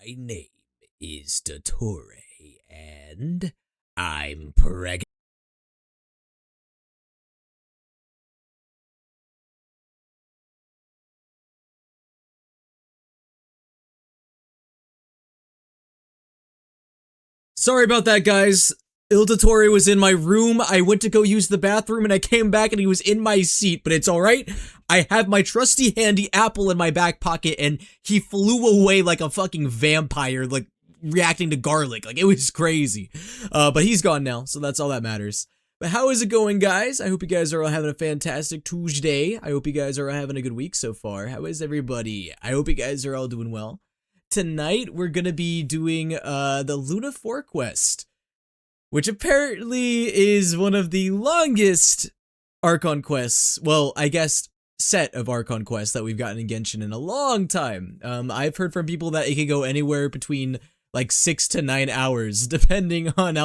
My name is Dottore, and I'm pregnant. Sorry about that, guys. Dottore was in my room. I went to go use the bathroom and I came back and he was in my seat, but it's alright. I have my trusty handy apple in my back pocket and he flew away like a fucking vampire, like reacting to garlic. Like, it was crazy. But he's gone now, so that's all that matters. But how is it going, guys? I hope you guys are all having a fantastic Tuesday. I hope you guys are all having a good week so far. How is everybody? I hope you guys are all doing well. Tonight, we're gonna be doing the Luna 4 quest, which apparently is one of the longest Archon quests, well, I guess set of Archon quests that we've gotten in Genshin in a long time. I've heard from people that it can go anywhere between like 6 to 9 hours, depending on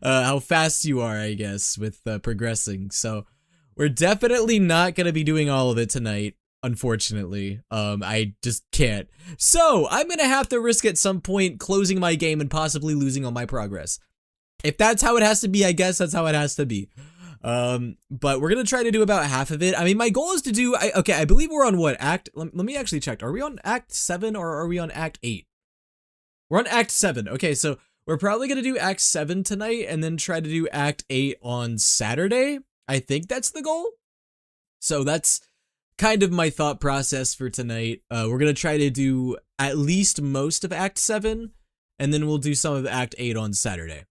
how fast you are, I guess, with progressing. So we're definitely not gonna be doing all of it tonight, unfortunately. I just can't. So I'm gonna have to risk at some point closing my game and possibly losing all my progress. If that's how it has to be, I guess that's how it has to be. But we're gonna try to do about half of it. I mean, my goal is to do, okay, I believe we're on what, let me actually check. Are we on Act 7 or are we on Act 8? We're on Act 7. Okay, so we're probably gonna do Act 7 tonight and then try to do Act 8 on Saturday. I think that's the goal. So that's kind of my thought process for tonight. We're gonna try to do at least most of Act 7, and then we'll do some of Act 8 on Saturday.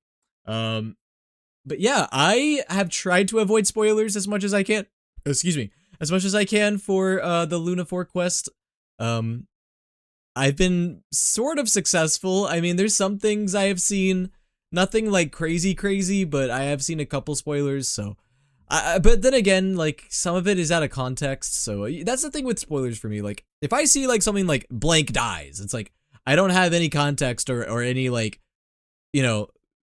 But yeah, I have tried to avoid spoilers as much as I can. Excuse me, as much as I can for the Luna 4 quest. I've been sort of successful. I mean, there's some things I have seen, nothing like crazy, but I have seen a couple spoilers, so but then again, like, some of it is out of context, so that's the thing with spoilers for me. Like, if I see like something like blank dies, it's like I don't have any context or any, like, you know,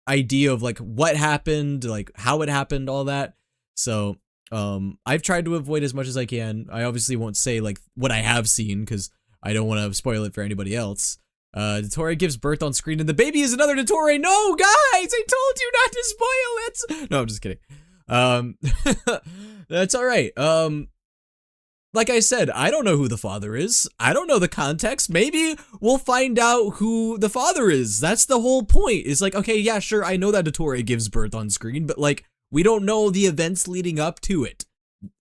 idea of like what happened, like how it happened, all that. So I've tried to avoid as much as I can. I obviously won't say like what I have seen because I don't want to spoil it for anybody else. Dottore gives birth on screen and the baby is another Dottore. No, guys, I told you not to spoil it. No, I'm just kidding. That's all right. Like I said, I don't know who the father is. I don't know the context. Maybe we'll find out who the father is. That's the whole point. It's like, okay, yeah, sure, I know that Dottore gives birth on screen, but like, we don't know the events leading up to it.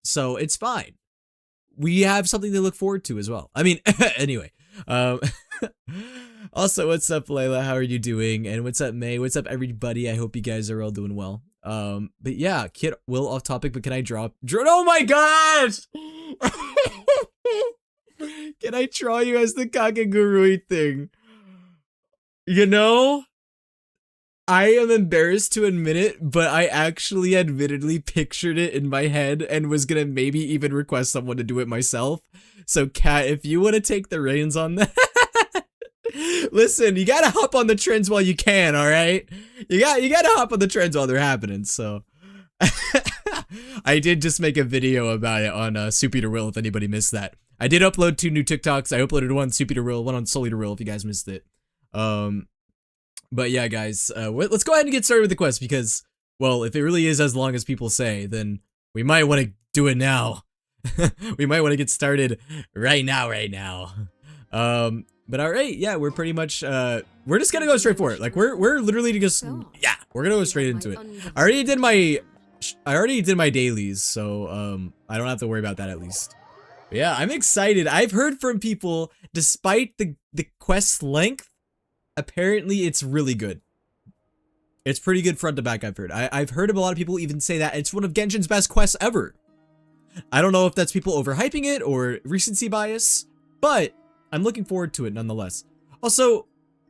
So it's fine. We have something to look forward to as well. I mean, anyway. Also, what's up, Layla? How are you doing? And what's up, May? What's up, everybody? I hope you guys are all doing well. But yeah, Kid Will off topic, but can I drop? Oh my gosh! Can I draw you as the Kakegurui thing? You know, I am embarrassed to admit it, but I actually admittedly pictured it in my head and was gonna maybe even request someone to do it myself. So Kat, if you want to take the reins on that, listen, you gotta hop on the trends while you can, all right? You gotta hop on the trends while they're happening, so. I did just make a video about it on souleaterwill if anybody missed that. I did upload 2 new TikToks. I uploaded one on souleaterwill, one on souleaterwill if you guys missed it. But yeah, guys, let's go ahead and get started with the quest because, well, if it really is as long as people say, then we might want to do it now. We might want to get started right now. But all right, yeah, we're pretty much, we're just gonna go straight for it. Like, we're literally just, yeah, we're gonna go straight into it. I already did my dailies, so, I don't have to worry about that at least. But yeah, I'm excited. I've heard from people, despite the quest length, apparently it's really good. It's pretty good front to back, I've heard. I've heard of a lot of people even say that it's one of Genshin's best quests ever. I don't know if that's people overhyping it or recency bias, but I'm looking forward to it nonetheless. Also,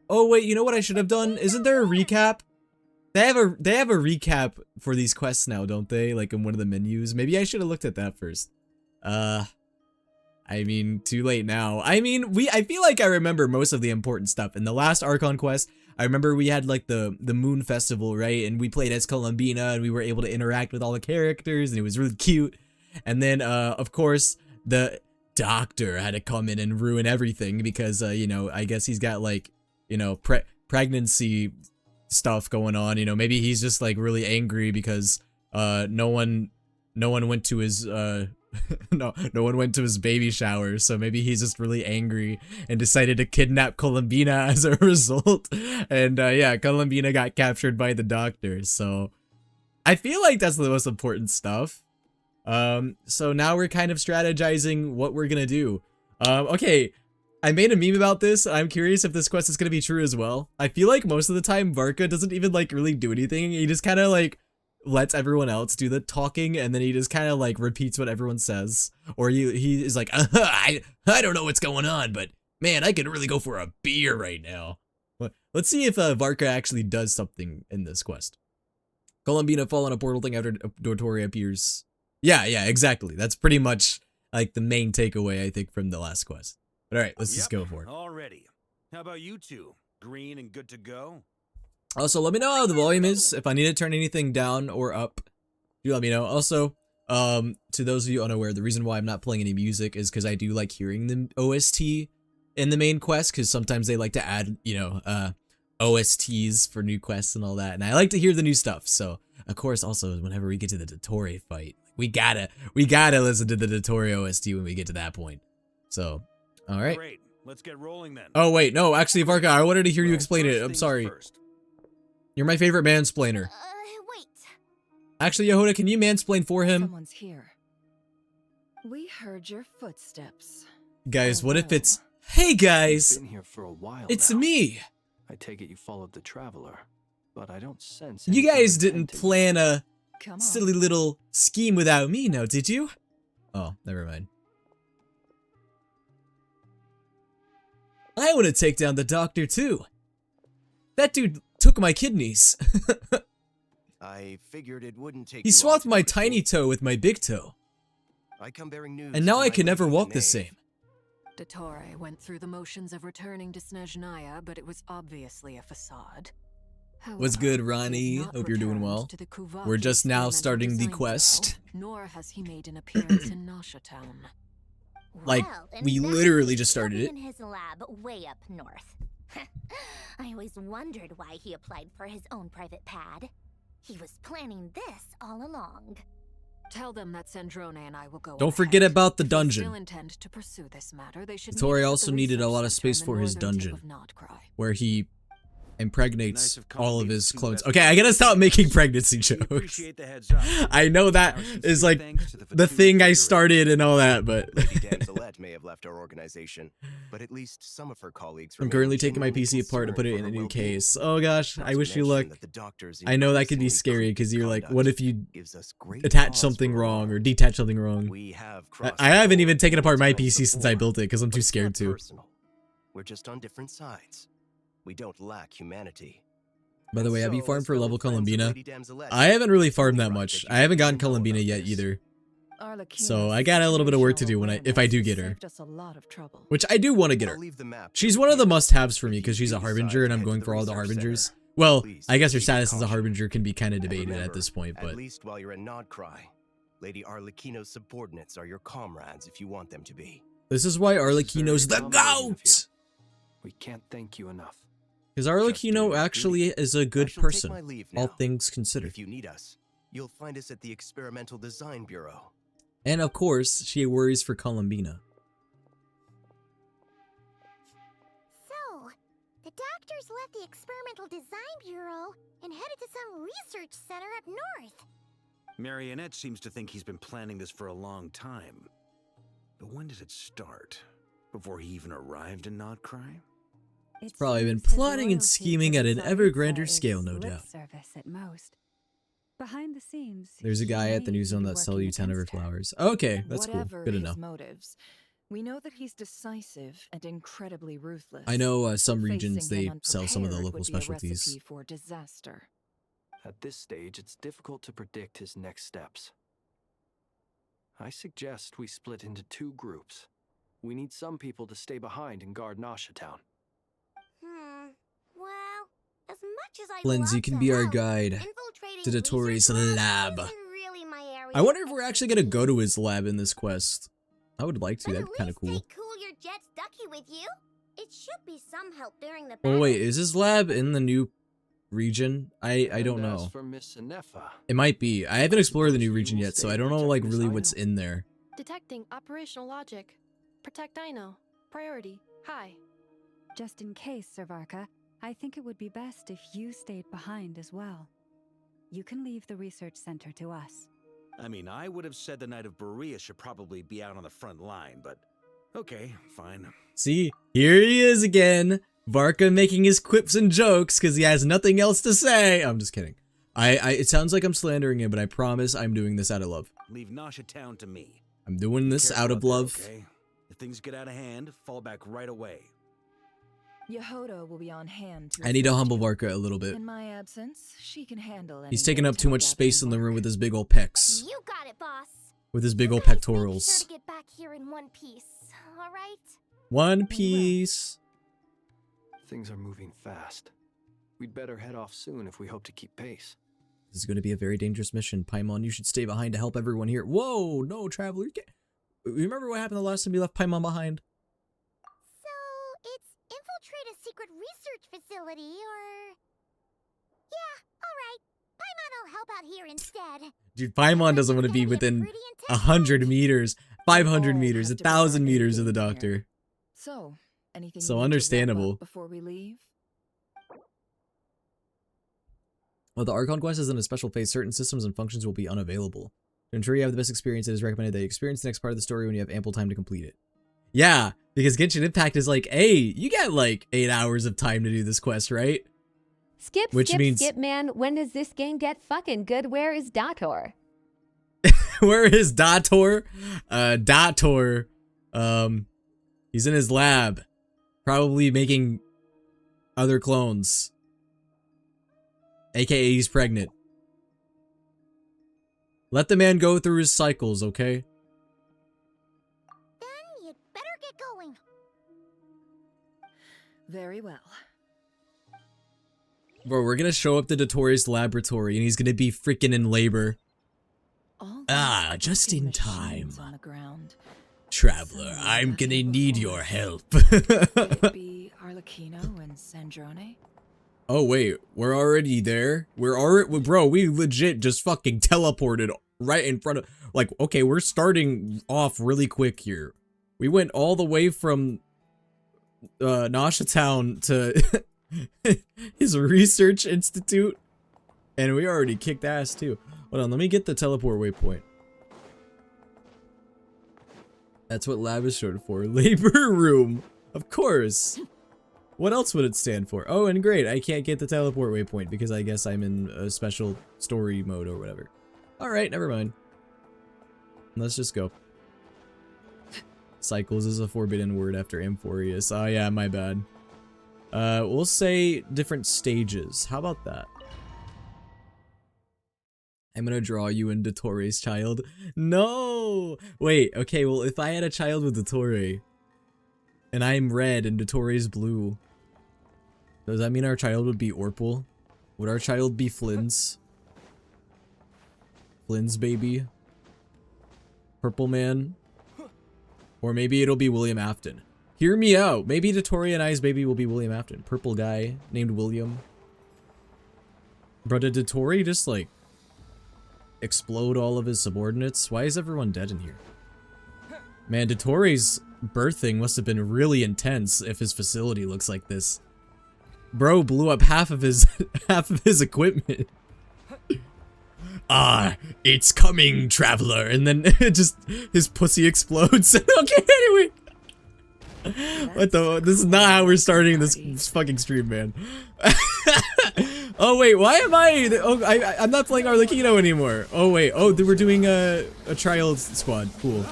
oh wait, you know what I should have done? Isn't there a recap? They have a recap for these quests now, don't they? Like in one of the menus. Maybe I should have looked at that first. I mean, too late now. I mean, I feel like I remember most of the important stuff. In the last Archon quest, I remember we had like the Moon Festival, right? And we played as Columbina and we were able to interact with all the characters and it was really cute. And then, of course, the doctor had to come in and ruin everything because, you know, I guess he's got like you know, pregnancy stuff going on. You know, maybe he's just like really angry because no one went to his no one went to his baby shower, so maybe he's just really angry and decided to kidnap Columbina as a result. And yeah, Columbina got captured by the doctor. So I feel like that's the most important stuff. So now we're kind of strategizing what we're gonna do. Okay, I made a meme about this. I'm curious if this quest is gonna be true as well. I feel like most of the time Varka doesn't even like really do anything. He just kind of like lets everyone else do the talking, and then he just kind of like repeats what everyone says. Or he is like, I don't know what's going on, but man, I could really go for a beer right now. Let's see if Varka actually does something in this quest. Columbina fall in a portal thing after Dottore appears. Yeah, exactly. That's pretty much like the main takeaway, I think, from the last quest. But all right, let's just go for it. Already. How about you two? Green and good to go? Also, let me know how the volume is. If I need to turn anything down or up, do let me know. Also, to those of you unaware, the reason why I'm not playing any music is because I do like hearing the OST in the main quest, because sometimes they like to add, you know, OSTs for new quests and all that, and I like to hear the new stuff. So, of course, also, whenever we get to the Dottore fight, we gotta listen to the Dottore OST when we get to that point. So, all right. Great. Let's get rolling then. Oh wait, no, actually, Varka, I wanted to hear you explain it. I'm sorry. You're my favorite mansplainer. Wait. Actually, Yehuda, can you mansplain for him? Someone's here. We heard your footsteps. Guys, what if it's, hey guys, Been here for a while it's now. me. I take it you followed the traveler, but I don't sense. You anything guys didn't repentant. plan a Come on. silly little scheme without me, now did you? Oh, never mind. I want to take down the doctor too. That dude took my kidneys. I figured it wouldn't take. He swapped my tiny toe with my big toe. I come bearing news, And now from I my can never lady walk the Nave. same. Dottore went through the motions of returning to Snezhnaya, but it was obviously a facade. What's However, good, he has Ronnie? not Hope you're doing returned well. to the Kuvaki We're just now experimental starting the design quest. bureau, nor has he made an appearance in Nasha Town. Like, Well, then we that literally means just started he'll it. be in his lab way up north. I always wondered why he applied for his own private pad. He was planning this all along. Tell them that Sandrone and I will go. Don't forget ahead. about the If they dungeon. Still intend to pursue this matter, they should Dottore meet us at also the needed a research lot of center in space the for his northern tip dungeon, of Notcry. where he impregnates Nice of all of Columbia his to clones. that Okay, I gotta stop making pregnancy We jokes. appreciate the heads up. I know that Our is sincere like thanks to the thing I started and all that, but Lady Damselette may have left our organization, but at least some of her colleagues. I'm remain currently taking my genuinely PC apart to put it concerned in a for her new well-being. case. Oh gosh, Not I to wish you mention luck. that the doctor's I know that could be increasingly scary because you're like, conduct what if you gives us great attach cause something for wrong or alarm. detach something wrong? We have I haven't even crossed taken apart my times PC since I before, built it because I'm but too it's scared not to. personal. We're just on different sides. We don't lack humanity. By the way, have you So, farmed as for fellow level friends of Columbina? Lady Damselette, I haven't really it's farmed only that right much. you I haven't let gotten me know Columbina about yet this. either. Arlecchino's So I got a little bit of work to do situational if I do awareness get her. saved us a lot of trouble. Which I do want to get her. I'll leave the map She's here one of the with you. must-haves for me If because you she's a do decide harbinger to and I'm head to going the for all the research harbingers. center, Well, please I guess her proceed with status as a caution. harbinger can be kind of And debated at remember, this point, at but least while you're in Nodcry, Lady Arlecchino's subordinates are your comrades if you want them to be. this is why Arlecchino's the accommodating of you. GOAT! We can't thank you enough. Because doing Arlecchino my actually duty. is a good I shall take person, my leave all now. things considered. If you need us, you'll find us at the Experimental Design Bureau. And of course, she worries for Columbina. So, the doctors left the Experimental Design Bureau and headed to some research center up north. Marionette seems to think he's been planning this for a long time. But when did it start? Before he even arrived in Nodcry? He's probably been plotting and scheming at an ever grander scale, no doubt. Service at most. Behind the scenes, There's a he guy at the may new be zone that sell you working 10 of her against her. flowers. Okay, that's cool. Whatever Good to his know. motives, we know that he's decisive and incredibly ruthless. I know some regions Facing they him sell some of the unprepared local would be a specialties. recipe for disaster. At this stage, it's difficult to predict his next steps. I suggest we split into two groups. We need some people to stay behind and guard Nasha Town. Well, as much as I Lindsay love can to be our help, guide infiltrating to Dottori's research lab. labs isn't really my area I wonder of if we're actually gonna go to expertise. his lab in this quest. I would like to. But That'd be at kind of least cool. take Cool Your Jet's ducky with you. It should be some help during the Oh battle. wait, is his lab in the new region? I don't And know. as for Miss Inefa, It might be. I haven't explored the new You region will yet, so stay I don't know like protecting this really item? what's in there. Detecting operational logic. Protect Dino. Priority. High. Just in case, Servarka, I think it would be best if you stayed behind as well. You can leave the research center to us. I mean, I would have said the Knight of Berea should probably be out on the front line, but okay, fine. See, here he is again. Varka making his quips and jokes because he has nothing else to say. I'm just kidding. It sounds like I'm slandering him, but I promise I'm doing this out of love. Leave Nasha Town to me. I'm doing this Careful out of out there, love. okay? If things get out of hand, fall back right away. Yehoda will be on hand to I need to assist humble you. Varka a little bit. In my absence, she can handle He's any taking up too much military space in the admin room work. with his big old pecs. You got it, boss. With his big You old guys make pectorals. sure to get back here in one piece, all right? One Piece. things are moving fast. We'd better head off soon if we hope to keep pace. This is going to be a very dangerous mission. Paimon, you should stay behind to help everyone here. Whoa, no, Traveler. You can't. Remember what happened the last time you left Paimon behind? So, it's infiltrate a secret research facility, or... Yeah, alright. Paimon will help out here instead. Dude, Paimon doesn't want to be within 100 meters, 500 all meters, have to 1,000 return meters of the in here. Doctor. So, anything So you need to wrap understandable. up before we leave? While the Archon quest is in a special phase, certain systems and functions will be unavailable. To ensure you have the best experience, it is recommended that you experience the next part of the story when you have ample time to complete it. Yeah, because Genshin Impact is like, hey, you got like 8 hours of time to do this quest, right? Skip, Which skip, means- skip, man. When does this game get fucking good? Where is Dator? Where is Dator? Dator, he's in his lab, probably making other clones. AKA he's pregnant. Let the man go through his cycles, okay? Then you'd better get going. Very well. Bro, we're gonna show up to Dotori's laboratory and he's gonna be freaking in labor. All Ah, these just fucking in time. machines on the ground. Traveler, Some I'm last gonna year need before. your help. Could it be Arlecchino and Sandrone? Oh wait, we're already there? We're already, bro, we legit just fucking teleported right in front of, like, okay, we're starting off really quick here. We went all the way from, Nasha Town to his research institute, and we already kicked ass too. Hold on, let me get the teleport waypoint. That's what lab is short for. Labor room, of course. What else would it stand for? Oh, and great, I can't get the teleport waypoint because I guess I'm in a special story mode or whatever. Alright, never mind. Let's just go. Cycles is a forbidden word after Amphorius. Oh yeah, my bad. We'll say different stages. How about that? I'm gonna draw you in Dottore child. No! Wait, okay, well, if I had a child with Dottore, and I'm red and Dottore blue, does that mean our child would be Orpal? Would our child be Flynn's? Flynn's baby? Purple Man? Or maybe it'll be William Afton. Hear me out. Maybe Dottore and I's baby will be William Afton. Purple guy named William. Bro, did Dottore just like explode all of his subordinates? Why is everyone dead in here? Man, Dottore's birthing must have been really intense if his facility looks like this. Bro blew up half of his equipment. Ah, it's coming, traveler, and then just his pussy explodes. Okay, anyway. What the? This is not how we're starting this fucking stream, man. Oh wait, why am I? Oh, I'm not playing Arlecchino anymore. Oh wait, oh, we're doing a trial squad. Cool.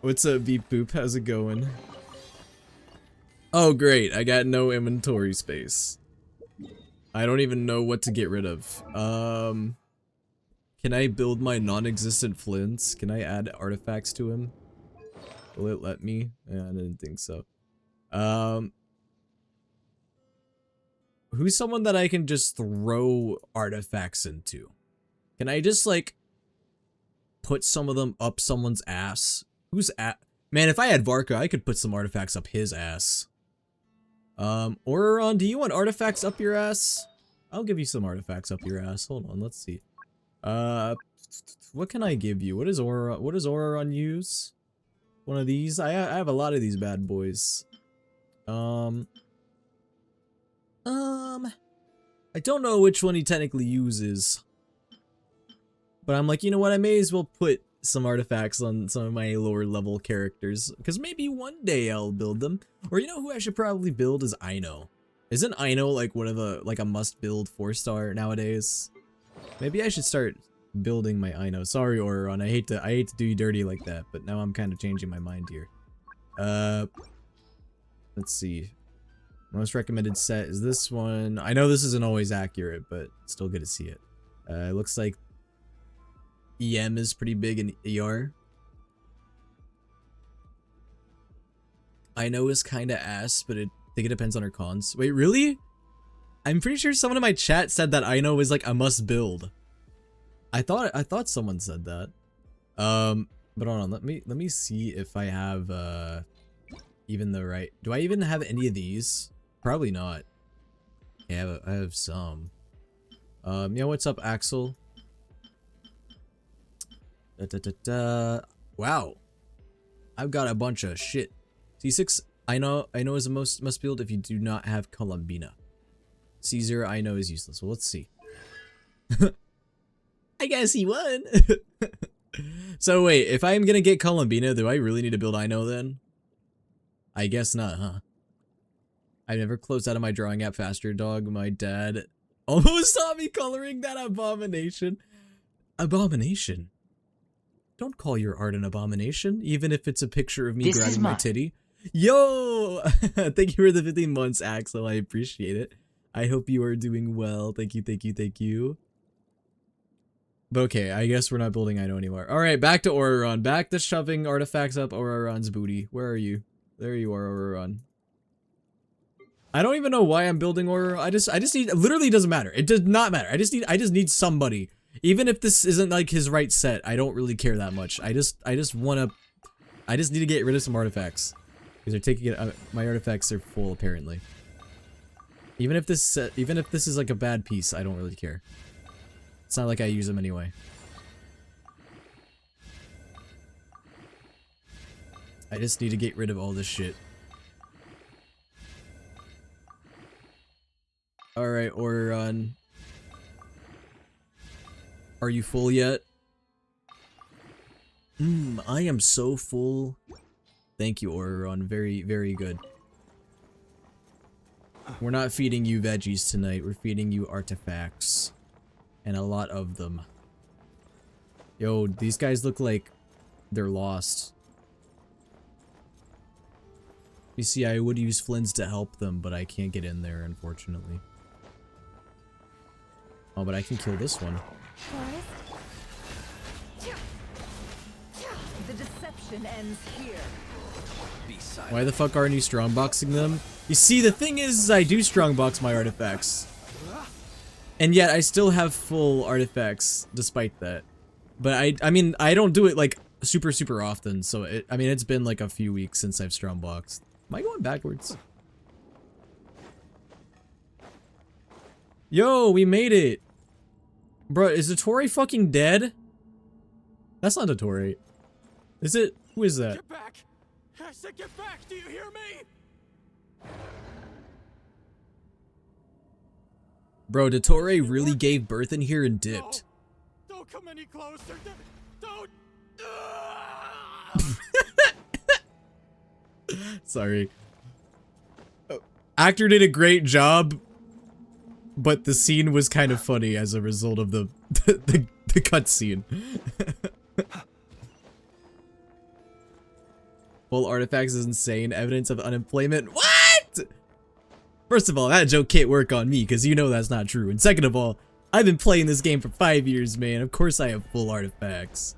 What's up, Beep Boop? How's it going? Oh great, I got no inventory space. I don't even know what to get rid of. Can I build my non-existent flints? Can I add artifacts to him? Will it let me? Yeah, I didn't think so. Who's someone that I can just throw artifacts into? Can I just like put some of them up someone's ass. Who's at? Man, if I had Varka, I could put some artifacts up his ass. Auroron, do you want artifacts up your ass? I'll give you some artifacts up your ass. Hold on, let's see. What can I give you? What does Auroron use? One of these? I have a lot of these bad boys. I don't know which one he technically uses. But I'm like, you know what? I may as well put some artifacts on some of my lower level characters. Because maybe one day I'll build them. Or you know who I should probably build is Aino. Isn't Aino like one of the, like a must build 4-star nowadays? Maybe I should start building my Aino. Sorry, Auroron. I hate to do you dirty like that, but now I'm kind of changing my mind here. Let's see. Most recommended set is this one. I know this isn't always accurate, but still good to see it. It looks like EM is pretty big in ER. I know is kind of ass, but I think it depends on her cons. Wait, really? I'm pretty sure someone in my chat said that I know is like a must build. I thought someone said that. But hold on, let me see if I have even the right. Do I even have any of these? Probably not. Yeah, I have some. Yeah, what's up, Axel? Wow. I've got a bunch of shit. C6, I know is a must build if you do not have Columbina. C0, I know is useless. Well, let's see. I guess he won. So wait, if I'm gonna get Columbina, do I really need to build Ino then? I guess not, huh? I never closed out of my drawing app faster, dog. My dad almost saw me coloring that abomination. Abomination? Don't call your art an abomination, even if it's a picture of me grabbing my titty. Yo! Thank you for the 15 months, Axel. I appreciate it. I hope you are doing well. Thank you, thank you, thank you. But okay, I guess we're not building Ino anymore. Alright, back to Auroron. Back to shoving artifacts up Auroron's booty. Where are you? There you are, Auroron. I don't even know why I'm building Auroron. I just need, literally doesn't matter. It does not matter. I just need somebody. Even if this isn't like his right set, I don't really care that much. I just need to get rid of some artifacts. Because they're taking it, my artifacts are full apparently. Even if this is like a bad piece, I don't really care. It's not like I use them anyway. I just need to get rid of all this shit. Alright, Auroron. Are you full yet? I am so full. Thank you, Auroron. Very, very good. We're not feeding you veggies tonight. We're feeding you artifacts. And a lot of them. Yo, these guys look like they're lost. You see, I would use Flynn's to help them, but I can't get in there, unfortunately. Oh, but I can kill this one. The deception ends here. Why the fuck aren't you strongboxing them? You see, the thing is I do strongbox my artifacts. And yet I still have full artifacts despite that. But I mean, I don't do it like super often, so I mean, it's been like a few weeks since I've strongboxed. Am I going backwards? Yo, we made it! Bro, is the Tori fucking dead? That's not a Tori. Is it? Who is that? Get back! I said get back! Do you hear me? Bro, Dottore really gave birth in here and dipped. No, don't come any closer. Don't. Sorry. Actor did a great job, but the scene was kind of funny as a result of the cutscene. Full artifacts is insane. Evidence of unemployment. What? First of all, that joke can't work on me because you know that's not true. And second of all, I've been playing this game for 5 years, man. Of course I have full artifacts.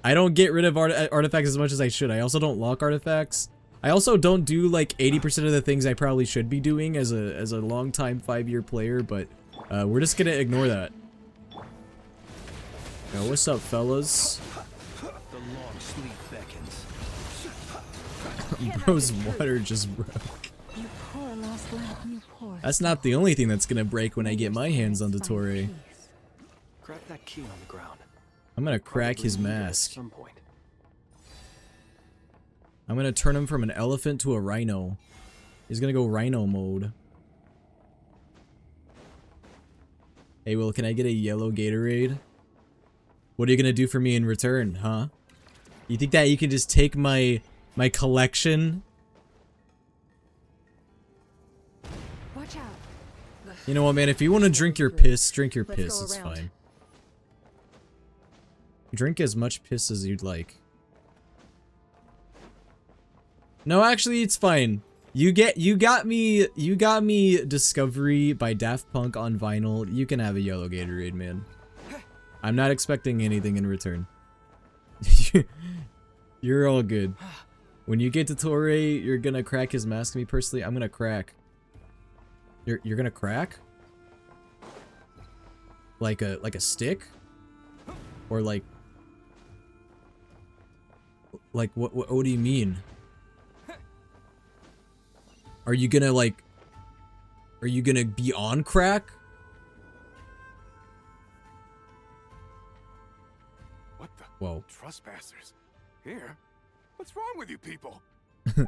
I don't get rid of artifacts as much as I should. I also don't lock artifacts. I also don't do like 80% of the things I probably should be doing as a long-time 5-year player, but we're just gonna ignore that. Yo, what's up, fellas? The long sleep beckons. Bro's water just broke. You poor lost lamp, you poor. That's not the only thing that's gonna break when I get my hands on Dottore. Grab that key on the ground. I'm gonna crack Probably his need it at mask. some point. I'm gonna turn him from an elephant to a rhino. He's gonna go rhino mode. Hey Will, can I get a yellow Gatorade? What are you gonna do for me in return, huh? You think that you can just take my collection? Watch out. You know what, man? If you want to drink your piss, drink your Let's piss. go It's around. fine. Drink as much piss as you'd like. No, actually, it's fine. You got me Discovery by Daft Punk on vinyl. You can have a yellow Gatorade, man. I'm not expecting anything in return. You're all good. When you get to Torre, you're gonna crack his mask. Me personally, I'm gonna crack. You're gonna crack? Like a stick? Or like what do you mean? Are you gonna be on crack? What the? Whoa. Trespassers. Here? What's wrong with you people?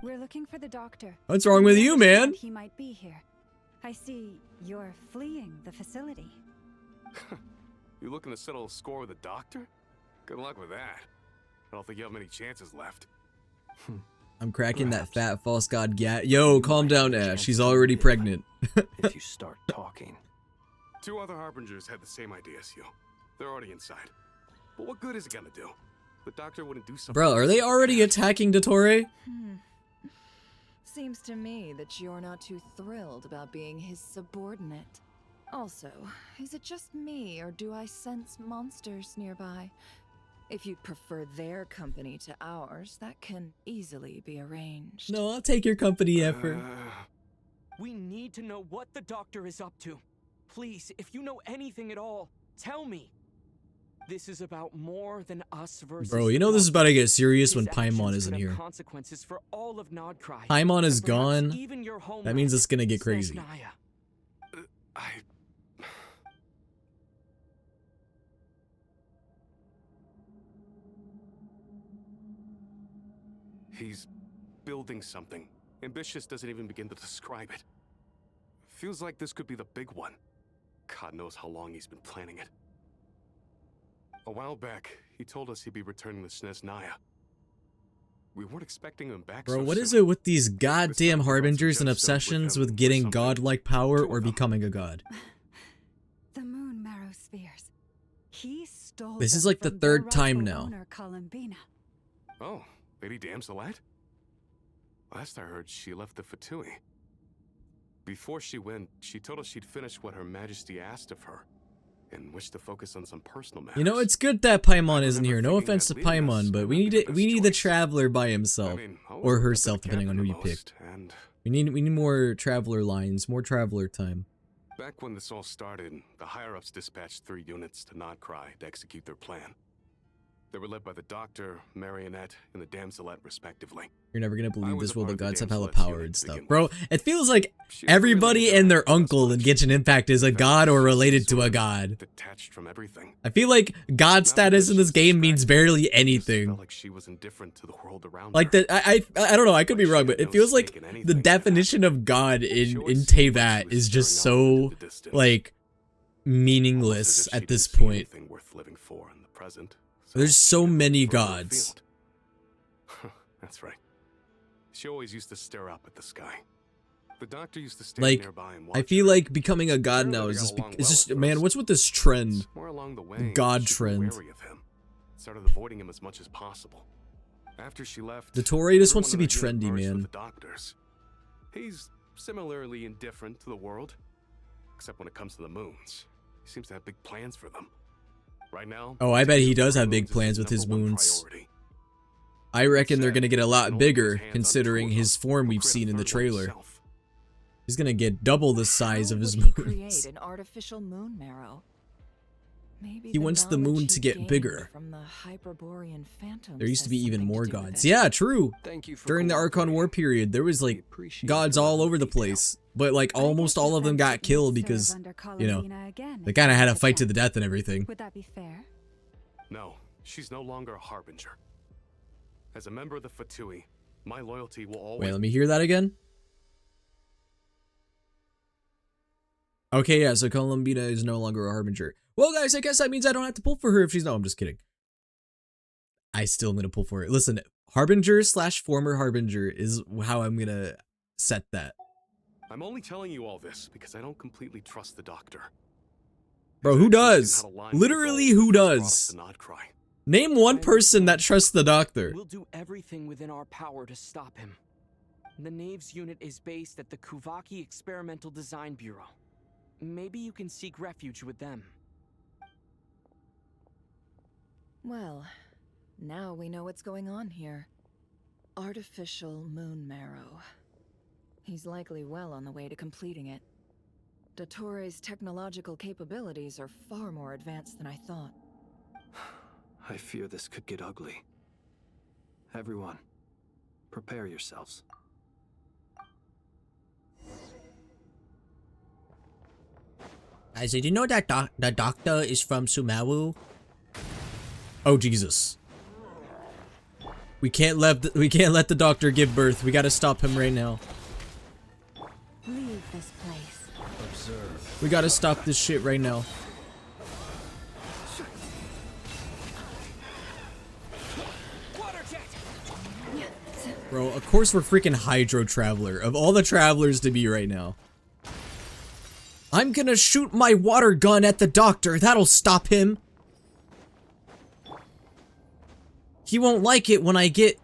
We're looking for the doctor. What's wrong with you, man? He might be here. I see you're fleeing the facility. You looking to settle a score with a doctor? Good luck with that. I don't think you have many chances left. I'm cracking that fat false god Yo, calm down, Ash. She's already pregnant. If you start talking. Two other harbingers had the same idea as you. They're already inside. But what good is it gonna do? The doctor wouldn't do something. Bro, are they already attacking Dottore? Seems to me that you're not too thrilled about being his subordinate. Also, is it just me, or do I sense monsters nearby? If you'd prefer their company to ours, that can easily be arranged. No, I'll take your company effort. We need to know what the doctor is up to. Please, if you know anything at all, tell me. This is about more than us versus. Bro, you know this is about to get serious when His Paimon actions isn't could have here. Consequences for all of Nodcry. Paimon is and perhaps gone. even your That homeland, means it's gonna get crazy. Snezhnaya. He's building something. Ambitious doesn't even begin to describe it. Feels like this could be the big one. God knows how long he's been planning it. A while back, he told us he'd be returning to Snezhnaya. We weren't expecting him back. Bro, so what is soon. it with these goddamn harbingers and obsessions with getting godlike power or becoming a god? The moon marrow spheres. He stole This is them like the from third their time rightful now. owner, Columbina. Oh, Lady Damselette? Last I heard, she left the Fatui. Before she went, she told us she'd finished what Her Majesty asked of her, and wished to focus on some personal matters. You know, it's good that Paimon isn't here. No offense to Paimon, but we need the traveler by himself or herself, depending on who you pick. We need more traveler lines, more traveler time. Back when this all started, the higher-ups dispatched 3 units to Nodcry to execute their plan. They were led by the Doctor, Marionette, and the Damselette, respectively. You're never gonna believe was this, a will part the of the gods have hella Damselette's power unit and to stuff. begin Bro, it feels like She didn't everybody really and their interact with us uncle in much. Genshin Impact is a god or related to a Sort of god. Detached from everything. I feel like god status in this game means barely anything. Felt like she was indifferent to the world around Like her. I don't know, I could be wrong, but it feels like the definition of god in Teyvat is just so like meaningless at this point. Anything worth living for in the present. There's so many gods. That's right. She always used to stare up at the sky. The Doctor used to stand Like, nearby and watch I feel her. like becoming a god Apparently now they is got just, along it's well just, at man, first. what's with this trend? More along the way, God she grew trend. wary of him. Started avoiding him as much as possible. After she left, The Tory just everyone wants to in be her unit trendy, merged with man. The Doctors. He's similarly indifferent to the world, except when it comes to the moons. He seems to have big plans for them. Right now, Oh, I bet he taking does over have big moons is plans with his number one moons. priority. I reckon they're said, gonna get a in lot order to bigger, get his hands on considering two of his them, form he'll we've create a seen in the third one trailer. himself. He's gonna get double the size of his How would he create moons. an artificial moon marrow? Maybe He wants the moon to get bigger. From the Hyperborean phantoms There used to be has even something more to do with gods. it. Yeah, true. Thank you for During the Archon War period, there was like gods all over the place, but like almost all of them got killed because, you know, they kind of had a fight to the death and everything. Would that be fair? No, she's no longer a harbinger. As a member of the Fatui, my loyalty will always... Wait, let me hear that again. Okay, yeah, so Columbina is no longer a harbinger. Well, guys, I guess that means I don't have to pull for her if she's... No, I'm just kidding. I still am going to pull for it. Listen, harbinger / former harbinger is how I'm going to set that. I'm only telling you all this because I don't completely trust the doctor. Bro, who does? Literally, who does? Name one person that trusts the doctor. We'll do everything within our power to stop him. The Knaves unit is based at the Kuvaki Experimental Design Bureau. Maybe you can seek refuge with them. Well, now we know what's going on here. Artificial moon marrow. He's likely well on the way to completing it. Dottore's technological capabilities are far more advanced than I thought. I fear this could get ugly. Everyone, prepare yourselves. Guys, did you know that the doctor is from Sumeru? Oh Jesus! We can't let the doctor give birth. We gotta stop him right now. Leave this place. Observe. We gotta stop this shit right now. Bro, of course we're freaking Hydro Traveler. Of all the travelers to be right now. I'm gonna shoot my water gun at the doctor. That'll stop him. He won't like it when I get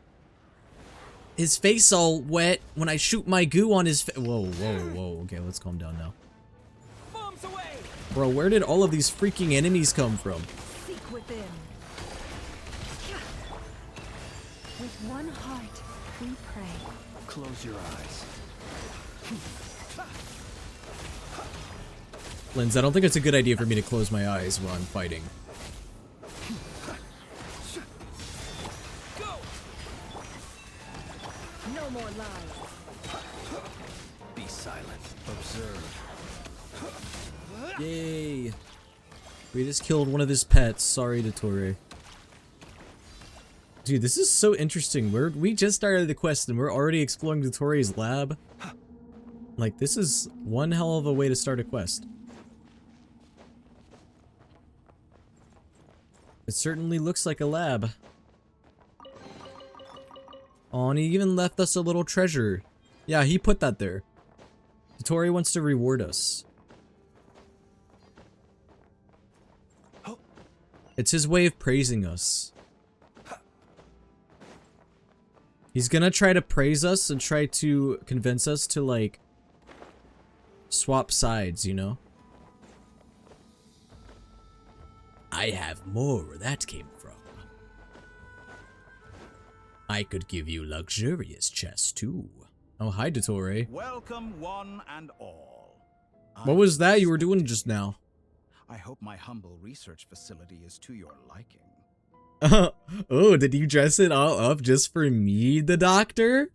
his face all wet when I shoot my goo on his face. Whoa, whoa, whoa. Okay, let's calm down now. Bombs away! Bro, where did all of these freaking enemies come from? Seek within. With one heart, we pray. Close your eyes. Linz, I don't think it's a good idea for me to close my eyes while I'm fighting. Go! No more lies. Be silent. Observe. Yay. We just killed one of his pets. Sorry, Dottore. Dude, this is so interesting. We just started the quest and we're already exploring Dottore's lab. Like, this is one hell of a way to start a quest. It certainly looks like a lab. Oh, and he even left us a little treasure. Yeah, he put that there. Dottore wants to reward us. It's his way of praising us. He's gonna try to praise us and try to convince us to, like, swap sides, you know? I have more where that came from. I could give you luxurious chests too. Oh, hi, Dottore. Welcome one and all. What was that you were doing just now? I hope my humble research facility is to your liking. Oh, did you dress it all up just for me, the doctor?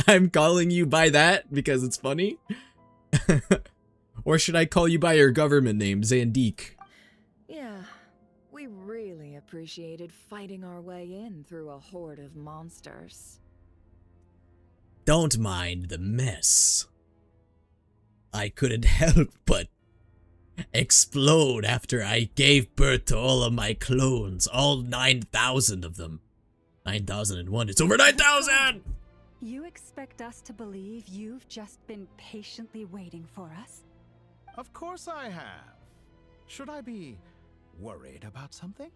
I'm calling you by that because it's funny? Or should I call you by your government name, Zandique? Yeah, we really appreciated fighting our way in through a horde of monsters. Don't mind the mess. I couldn't help but explode after I gave birth to all of my clones, all 9,000 of them. 9,001, it's over 9,000! You expect us to believe you've just been patiently waiting for us? Of course I have. Should I be worried about something?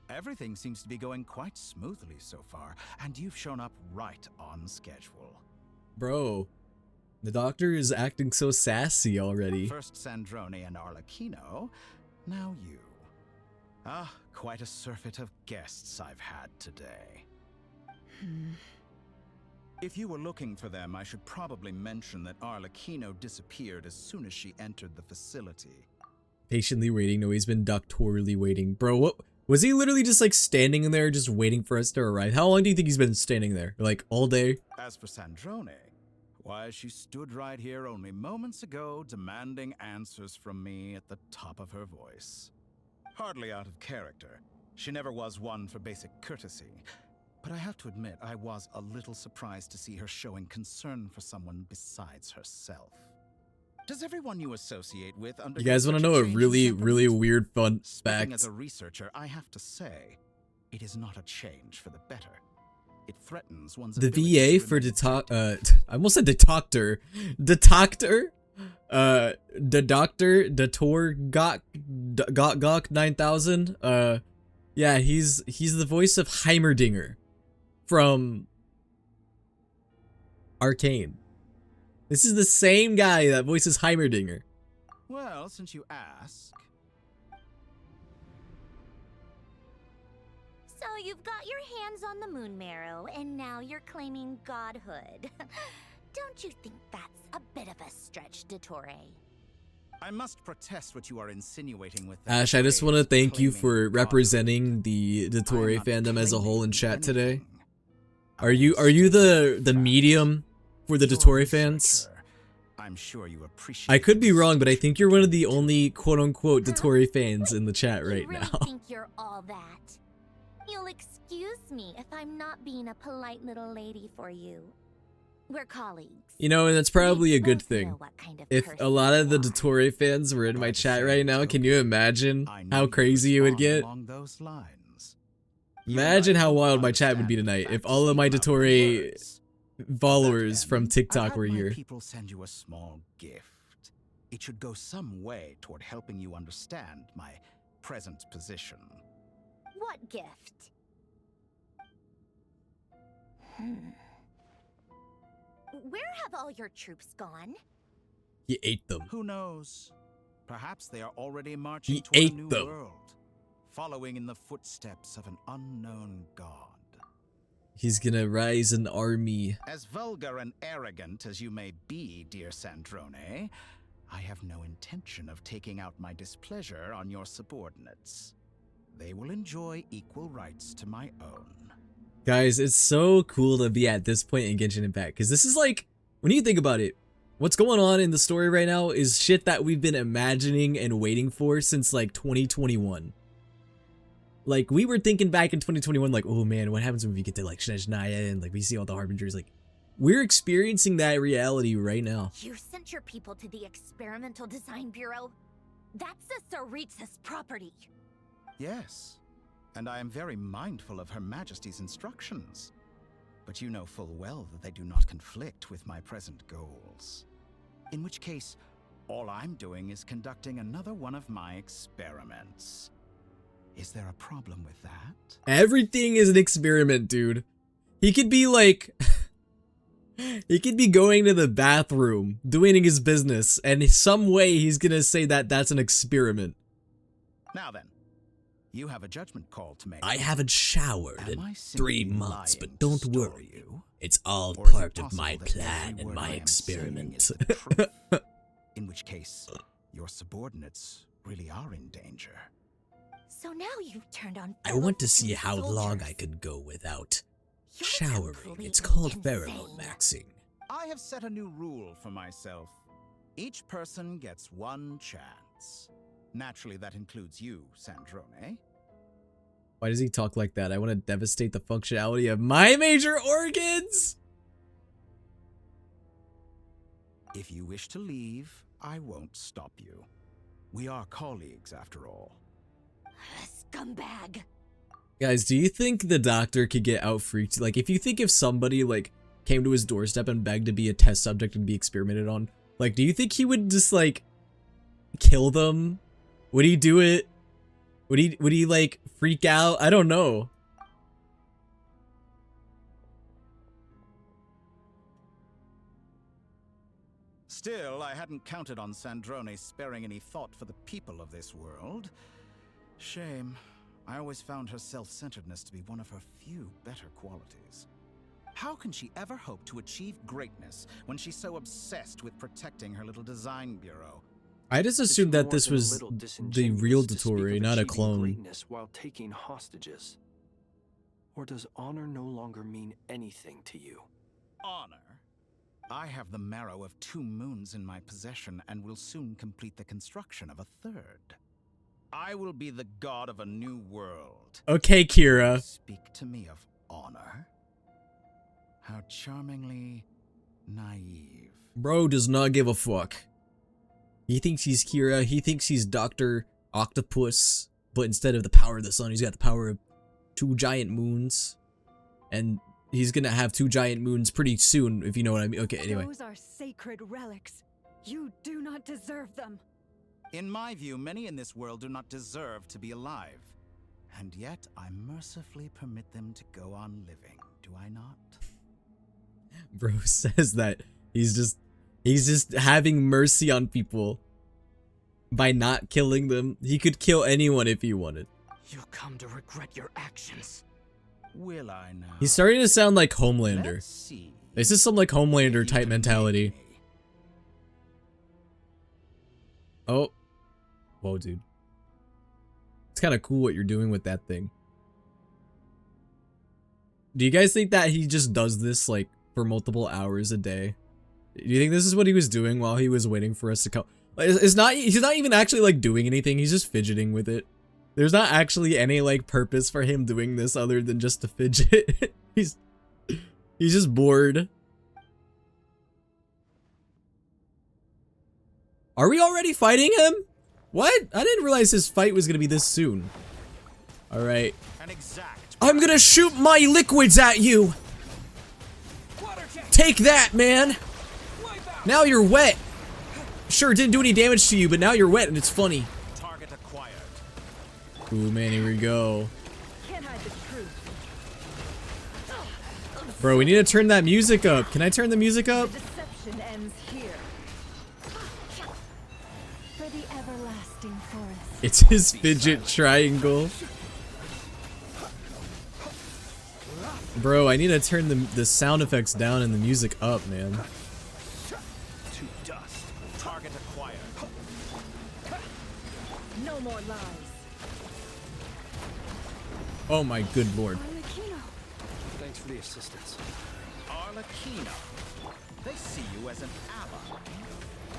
Everything seems to be going quite smoothly so far, and you've shown up right on schedule. Bro, the doctor is acting so sassy already. First Sandrone and Arlecchino, now you. Ah, quite a surfeit of guests I've had today. If you were looking for them, I should probably mention that Arlecchino disappeared as soon as she entered the facility. Patiently waiting. No, he's been doctorally waiting. Bro, what? Was he literally just like standing in there just waiting for us to arrive? How long do you think he's been standing there? Like all day? As for Sandrone, why, she stood right here only moments ago demanding answers from me at the top of her voice. Hardly out of character. She never was one for basic courtesy. But I have to admit, I was a little surprised to see her showing concern for someone besides herself. Does everyone you associate with You guys want to know a really weird fun fact? As a researcher, I have to say, it is not a change for the better. It threatens one's The ability VA to for remain I almost said detoctor. Detoctor? The doctor, Dator Gok 9000. Yeah, he's the voice of Heimerdinger from Arcane. This is the same guy that voices Heimerdinger. Well, since you ask. So you've got your hands on the moon marrow, and now you're claiming godhood. Don't you think that's a bit of a stretch, Dottore? I must protest what you are insinuating with that. Ash, I just want to thank you for claiming representing the Dottore fandom as a whole in chat today. Are you the medium for the Dottore fans? I'm sure you appreciate. I could be wrong, but I think you're one of the only quote-unquote Dottore fans in the chat right You really now. think you're all that? You'll excuse me if I'm not being a polite little lady for you. We're colleagues. You know, and that's probably a good both know thing. what kind of If a person lot of the you are. Dottore fans were in my chat right now, can you imagine how crazy it would get? Along those lines. Imagine how wild my chat would be tonight if all of my Dottore followers from TikTok were I've had my here. people send you a small gift. It should go some way toward helping you understand my present position. What gift? Where have all your troops gone? He ate them. Who knows? Perhaps they are already marching He toward a ate new them. world, following in the footsteps of an unknown god. He's gonna rise an army. As vulgar and arrogant as you may be, dear Sandrone, I have no intention of taking out my displeasure on your subordinates. They will enjoy equal rights to my own. Guys, it's so cool to be at this point in Genshin Impact, because this is like, when you think about it, what's going on in the story right now is shit that we've been imagining and waiting for since like 2021. Like, we were thinking back in 2021, like, oh man, what happens when we get to like Snezhnaya and like we see all the Harbingers? Like, we're experiencing that reality right now. You sent your people to the Experimental Design Bureau? That's a Saritsa's property. Yes, and I am very mindful of Her Majesty's instructions. But you know full well that they do not conflict with my present goals. In which case, all I'm doing is conducting another one of my experiments. Is there a problem with that? Everything is an experiment, dude. He could be like, he could be going to the bathroom, doing his business, and some way he's gonna say that that's an experiment. Now then, you have a judgment call to make. I haven't showered Am I in simply 3 months, lying but to don't stall worry. you? It's all Or is it part of my possible that plan every and word my I am saying experiment. is the truth? In which case, your subordinates really are in danger. So now you've turned on. I fellow want to see Fleet how long soldiers. I could go without You're showering. completely It's called insane. pheromone maxing. I have set a new rule for myself. Each person gets 1 chance. Naturally, that includes you, Sandrone. Why does he talk like that? I want to devastate the functionality of my major organs. If you wish to leave, I won't stop you. We are colleagues, after all. Scumbag. Guys, do you think the doctor could get out freaked? Like, if somebody like came to his doorstep and begged to be a test subject and be experimented on, like, do you think he would just like kill them? Would he do it? Would he like freak out? I don't know. Still, I hadn't counted on Sandrone sparing any thought for the people of this world. Shame. I always found her self-centeredness to be one of her few better qualities. How can she ever hope to achieve greatness when she's so obsessed with protecting her little design bureau? I just assumed that this was the real Dotori, not a clone. While taking hostages. Or does honor no longer mean anything to you? Honor? I have the marrow of 2 moons in my possession and will soon complete the construction of a 3rd. I will be the god of a new world. Okay, Kira. Speak to me of honor? How charmingly naive. Bro does not give a fuck. He thinks he's Kira, he thinks he's Dr. Octopus, but instead of the power of the sun, he's got the power of 2 giant moons. And he's gonna have 2 giant moons pretty soon, if you know what I mean. Okay, anyway. Those are sacred relics. You do not deserve them. In my view, many in this world do not deserve to be alive. And yet, I mercifully permit them to go on living, do I not? Bro says that he's just having mercy on people by not killing them. He could kill anyone if he wanted. You'll come to regret your actions. Will I now? He's starting to sound like Homelander. Let's see. This is some like Homelander type mentality. Oh. Whoa, dude. It's kind of cool what you're doing with that thing. Do you guys think that he just does this like for multiple hours a day? Do you think this is what he was doing while he was waiting for us to come? He's not even actually like doing anything. He's just fidgeting with it. There's not actually any like purpose for him doing this other than just to fidget. He's just bored. Are we already fighting him? What? I didn't realize his fight was gonna be this soon. All right. I'm gonna shoot my liquids at you. Take that, man. Now you're wet. Sure, it didn't do any damage to you, but now you're wet and it's funny. Target acquired. Ooh, man, here we go. Bro, we need to turn that music up. Can I turn the music up? Deception ends here. For the everlasting forest. It's his fidget triangle. Bro, I need to turn the sound effects down and the music up, man. To dust. Target acquired. No more lies. Oh my good lord. Thanks for the assistance. Arlecchino. They see you as an ally.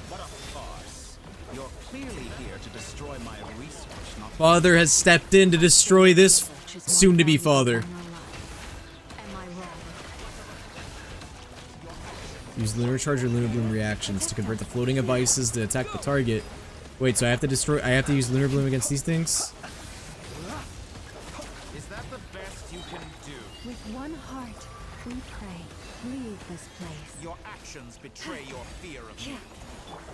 What a farce. You're clearly here to destroy my research, not... Father has stepped in to destroy this soon-to-be father. Use lunar charge or lunar bloom reactions to convert the floating devices to attack the target. Wait, so I have to use lunar bloom against these things? Is that the best you can do? With one heart, we pray. Leave this place. Your actions betray your fear of me.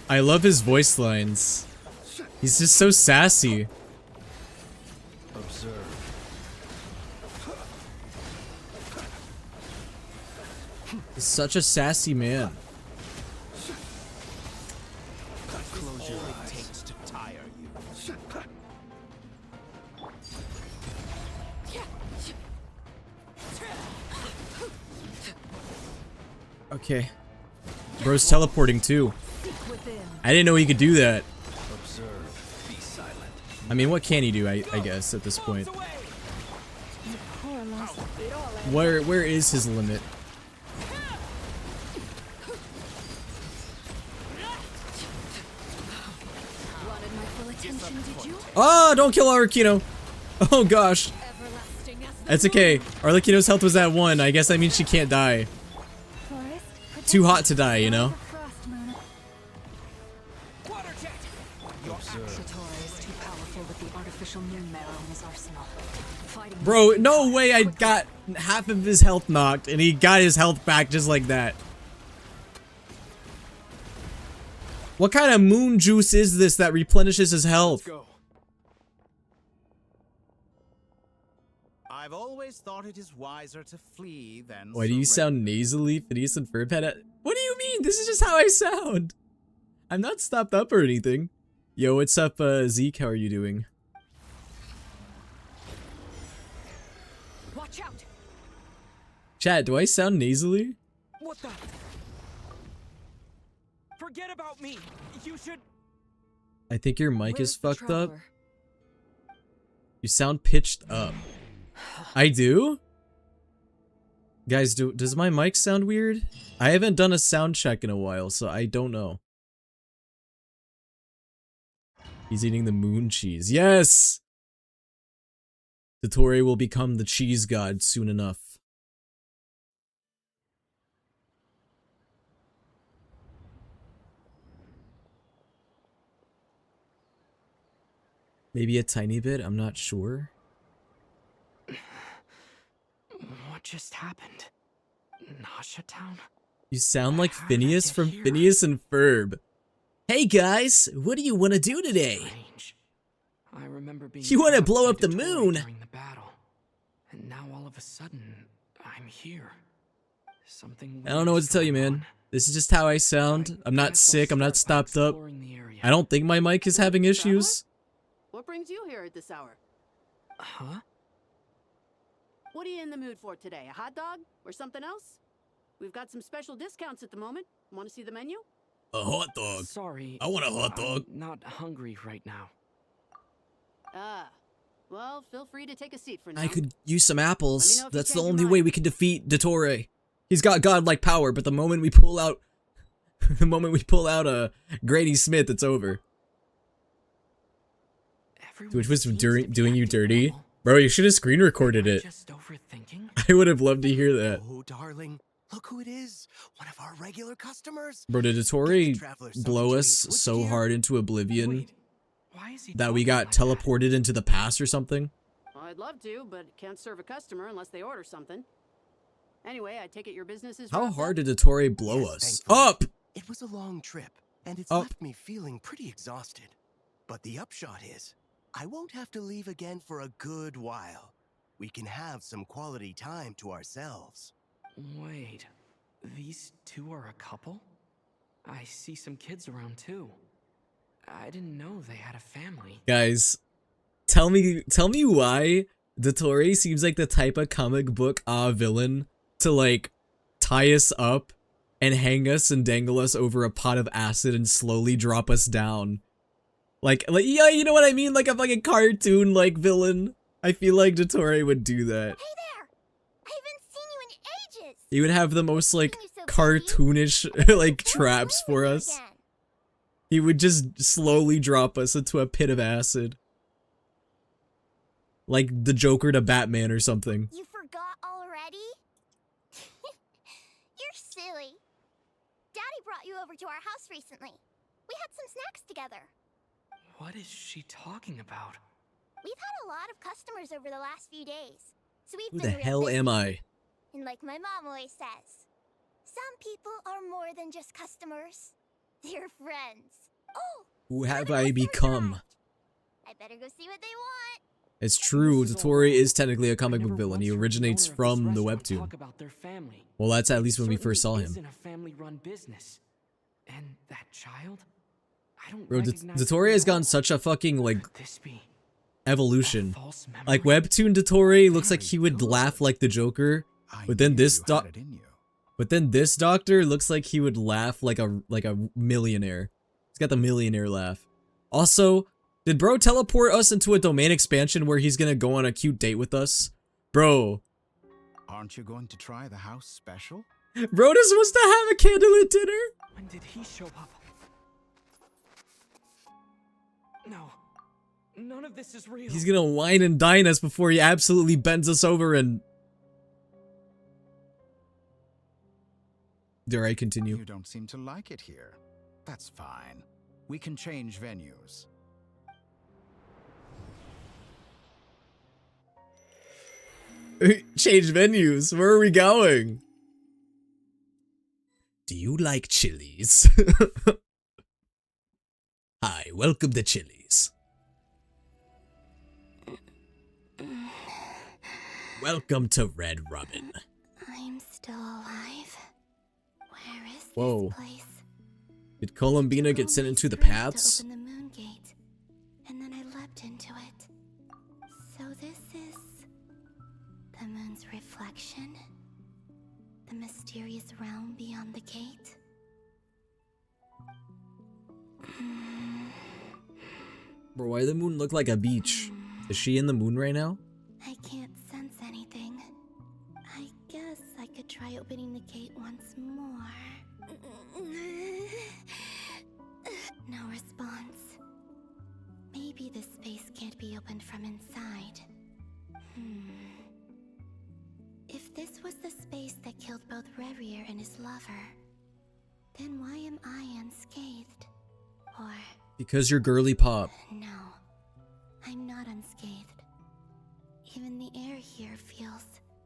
I love his voice lines. He's just so sassy. Observe. He's such a sassy man. Close your eyes. It takes to tire you. Okay. Bro's teleporting too. I didn't know he could do that. Observe. Be silent. I mean, what can he do, I guess, at this point? Where is his limit? Oh, don't kill Arlecchino. Oh gosh. That's okay. Arlecchino's health was at 1. I guess that means she can't die. Too hot to die, you know? Bro, no way I got half of his health knocked and he got his health back just like that. What kind of moon juice is this that replenishes his health? I've always thought it is wiser to flee than... Why do you sound nasally, Phineas and Ferb? What do you mean? This is just how I sound. I'm not stopped up or anything. Yo, what's up, Zeke? How are you doing? Watch out. Chat, do I sound nasally? What the? Forget about me. You should I think your mic Where's is the fucked up. traveler? You sound pitched up. I do? Guys, does my mic sound weird? I haven't done a sound check in a while, so I don't know. He's eating the moon cheese. Yes! Dottore will become the cheese god soon enough. Maybe a tiny bit, I'm not sure. What just happened? Nasha Town? You sound like Phineas from Phineas and Ferb. Hey guys, what do you want to do today? I remember being You want to trapped blow by up the Dottore moon? during the battle. And now all of a sudden, I'm here. Something I don't know what to tell you, man. This is just how I sound. I'm not sick, I'm not stopped up. I don't think my mic is having issues. What brings you here at this hour? Huh? What are you in the mood for today? A hot dog? Or something else? We've got some special discounts at the moment. Want to see the menu? A hot dog. Sorry. I want a hot dog. I'm not hungry right now. Ah. Well, feel free to take a seat for now. I could use some apples. know if you That's the change your only mind. way we can defeat Dottore. He's got godlike power, but the moment we pull out a Granny Smith, it's over. Which was doing you dirty. Bro, you should have screen recorded it. Just overthinking? I would have loved to hear that. Oh, darling, look who it is. One of our regular customers. Bro, did Dottore blow us so hard into oblivion that we got teleported into the past or something? Well, I'd love to, but can't serve a customer unless they order something. Anyway, I take it your business is How wrapped hard up? did Dottore blow us? Up! It was a long trip, and it's Up. left me feeling pretty exhausted. But the upshot is, I won't have to leave again for a good while. We can have some quality time to ourselves. Wait, these two are a couple? I see some kids around too. I didn't know they had a family. Guys, tell me why Dottore seems like the type of comic book villain to like tie us up and hang us and dangle us over a pot of acid and slowly drop us down. Like yeah, you know what I mean? Like a fucking cartoon like villain. I feel like Dottore would do that. Hey there! I haven't seen you in ages! He would have the most like cartoonish like traps for us. He would just slowly drop us into a pit of acid. Like the Joker to Batman or something. You forgot already? You're silly. Daddy brought you over to our house recently. We had some snacks together. What is she talking about? We've had a lot of customers over the last few days, so we've Who been the real hell busy. am I? And like my mom always says, some people are more than just customers. They're friends. Oh, Who have I become? I better go see what they want. It's true, Dottore is technically a comic book villain. He originates from the webtoon. Talk about their family. Well, that's at least when we first saw Certainly him. isn't a family-run business. And that child? I don't Bro, recognize Dottore her has at all. gone such a fucking, like, Could this be evolution. a false memory? Like, webtoon Dottore looks like he would laugh like the Joker, but then this doctor looks like he would laugh like a millionaire. He's got the millionaire laugh. Also, did bro teleport us into a domain expansion where he's gonna go on a cute date with us? Bro. Aren't you going to try the house special? Bro is supposed to have a candlelit dinner? When did he show up? No. None of this is real. He's gonna wine and dine us before he absolutely bends us over and... Dare I continue? You don't seem to like it here. That's fine. We can change venues. Change venues. Where are we going? Do you like Chili's? Hi, welcome to Chili's. Welcome to Red Robin. I'm still alive. Where is Whoa. this place? Did Columbina get sent into the Strength paths? To open the moon gate, and then I leapt into it. So this is the moon's reflection? The mysterious realm beyond the gate? Bro, why the moon look like a beach? Is she in the moon right now? I can't sense anything. I guess I could try opening the gate once more. No response. Maybe this space can't be opened from inside. If this was the space that killed both Revier and his lover, then why am I unscathed? Or... Because you're girly pop. No, I'm not unscathed. Even the air here feels...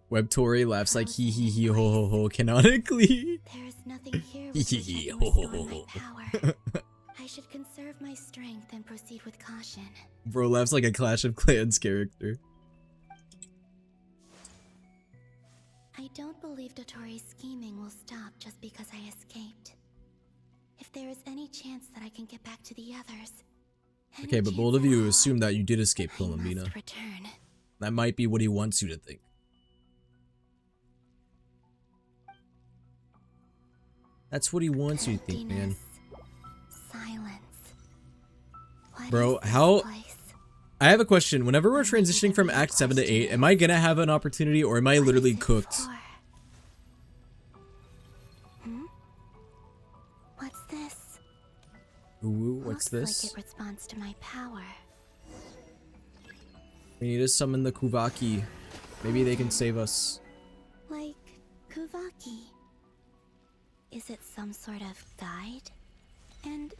Webtory laughs like hee hee hee ho ho ho canonically. There is nothing here which can restore my power. I should conserve my strength and proceed with caution. Bro laughs like a Clash of Clans character. I don't believe Dotori's scheming will stop just because I escaped. If there is any chance that I can get back to the others... Okay, but both of you assume that you did escape Columbina. Return. That might be what he wants you to think. That's what he wants you to think, man. Silence. Bro, how... I have a question. Whenever we're transitioning from Act 7 to 8, am I gonna have an opportunity or am I literally cooked? What's this? Ooh, what's this? Looks like it responds to my power. We need to summon the Kuvaki. Maybe they can save us. Like Kuvaki. Is it some sort of guide? And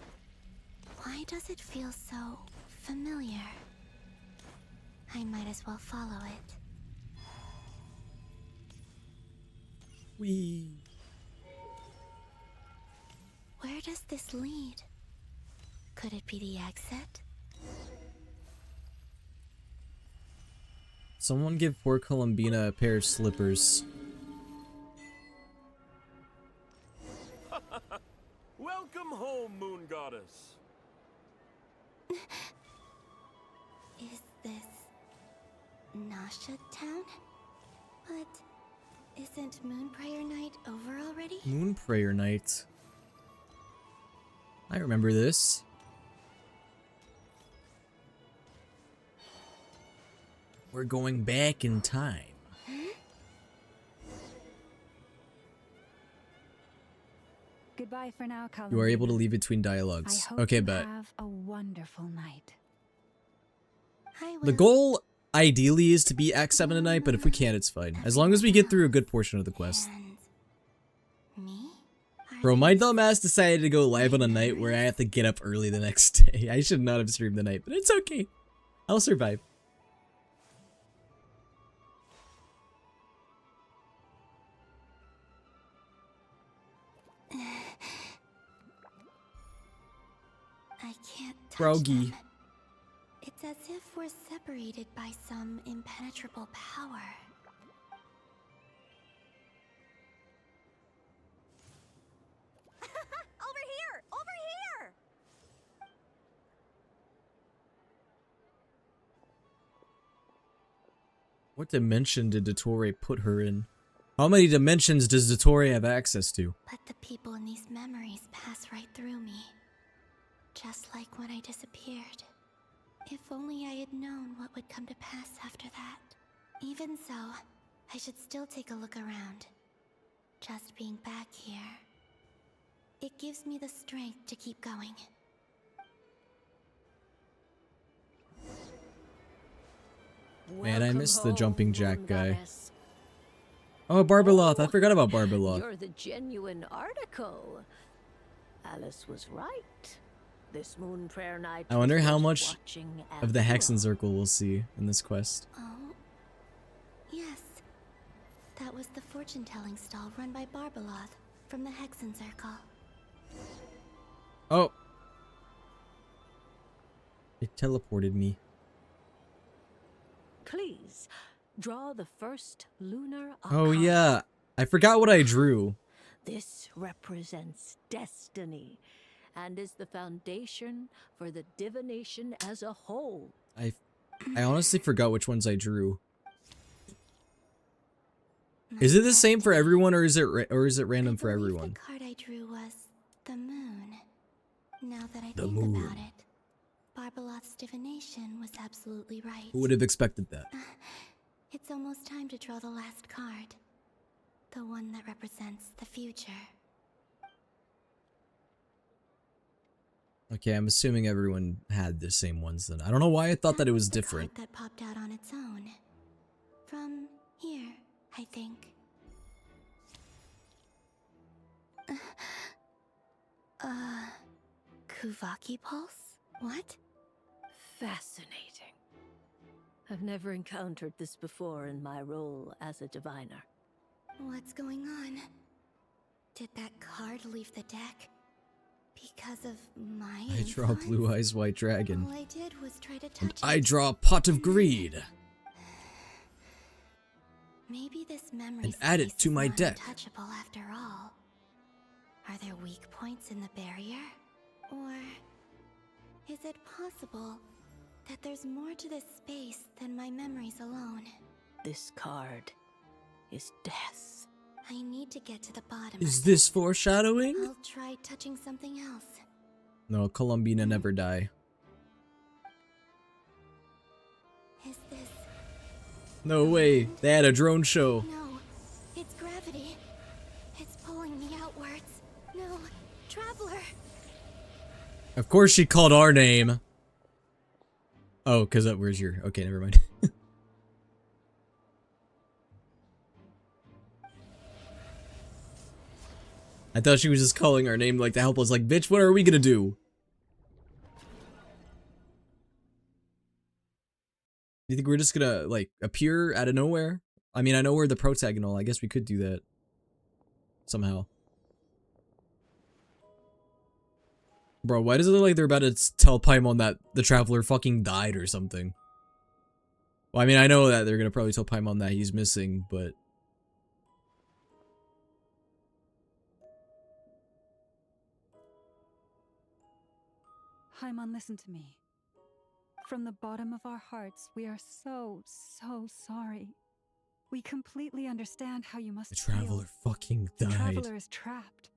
why does it feel so familiar? I might as well follow it. Wee. Where does this lead? Could it be the exit? Someone give poor Columbina a pair of slippers. Welcome home, Moon Goddess. Is this Nasha Town? But isn't Moon Prayer Night over already? Moon Prayer Night. I remember this. We're going back in time. Goodbye for now, Colin. You are able to leave between dialogues. Okay, but have a wonderful night. the goal ideally is to beat Act 7 tonight, but if we can't, it's fine. As long as we get through a good portion of the quest. Bro, my dumb ass decided to go live on a night where I have to get up early the next day. I should not have streamed the night, but it's okay. I'll survive. I can't touch Froggy. them. It's as if we're separated by some impenetrable power. Over here! Over here! What dimension did Dottore put her in? How many dimensions does Dottore have access to? But the people in these memories pass right through me. Just like when I disappeared. If only I had known what would come to pass after that. Even so, I should still take a look around. Just being back here. It gives me the strength to keep going. Man, I missed the jumping jack guy. Oh, Barbeloth. I forgot about Barbeloth. You're the genuine article. Alice was right. This Moon Prayer Night. I wonder how much of the Hexen Circle we'll see in this quest. Oh, yes. That was the fortune-telling stall run by Barbeloth from the Hexen Circle. Oh. It teleported me. Please, draw the first lunar Oh arcana. yeah. I forgot what I drew. This represents destiny and is the foundation for the divination as a whole. I honestly forgot which ones I drew. Is it the same for everyone, or is it random for everyone? The card I drew was the moon. Now that I The think moon. about it, Karbeloth's divination was absolutely right. Who would have expected that? It's almost time to draw the last card. The one that represents the future. Okay, I'm assuming everyone had the same ones then. I don't know why I thought that it was That's the different. card that popped out on its own. From here, I think. Kuvaki Pulse? What? Fascinating. I've never encountered this before in my role as a diviner. What's going on? Did that card leave the deck? Because of my I draw Blue Eyes White Dragon. All I did was try to touch And it. I draw Pot of Greed. Maybe this memory And add it space to is my not deck. untouchable after all. Are there weak points in the barrier? Or is it possible that there's more to this space than my memories alone? This card is death. I need to get to the bottom. Is this foreshadowing? I'll try touching something else. No, Columbina never die. Is this? No way. They had a drone show. No, it's gravity. It's pulling me outwards. No, Traveler. Of course she called our name. Oh, cause where's your? Okay, never mind. I thought she was just calling our name like to help us. Like, bitch, what are we gonna do? You think we're just gonna like appear out of nowhere? I mean, I know we're the protagonist. I guess we could do that somehow. Bro, why does it look like they're about to tell Paimon that the Traveler fucking died or something? Well, I mean, I know that they're gonna probably tell Paimon that he's missing, but... Paimon, listen to me. From the bottom of our hearts, we are so sorry. We completely understand how you must The Traveler fucking The died. Traveler is trapped,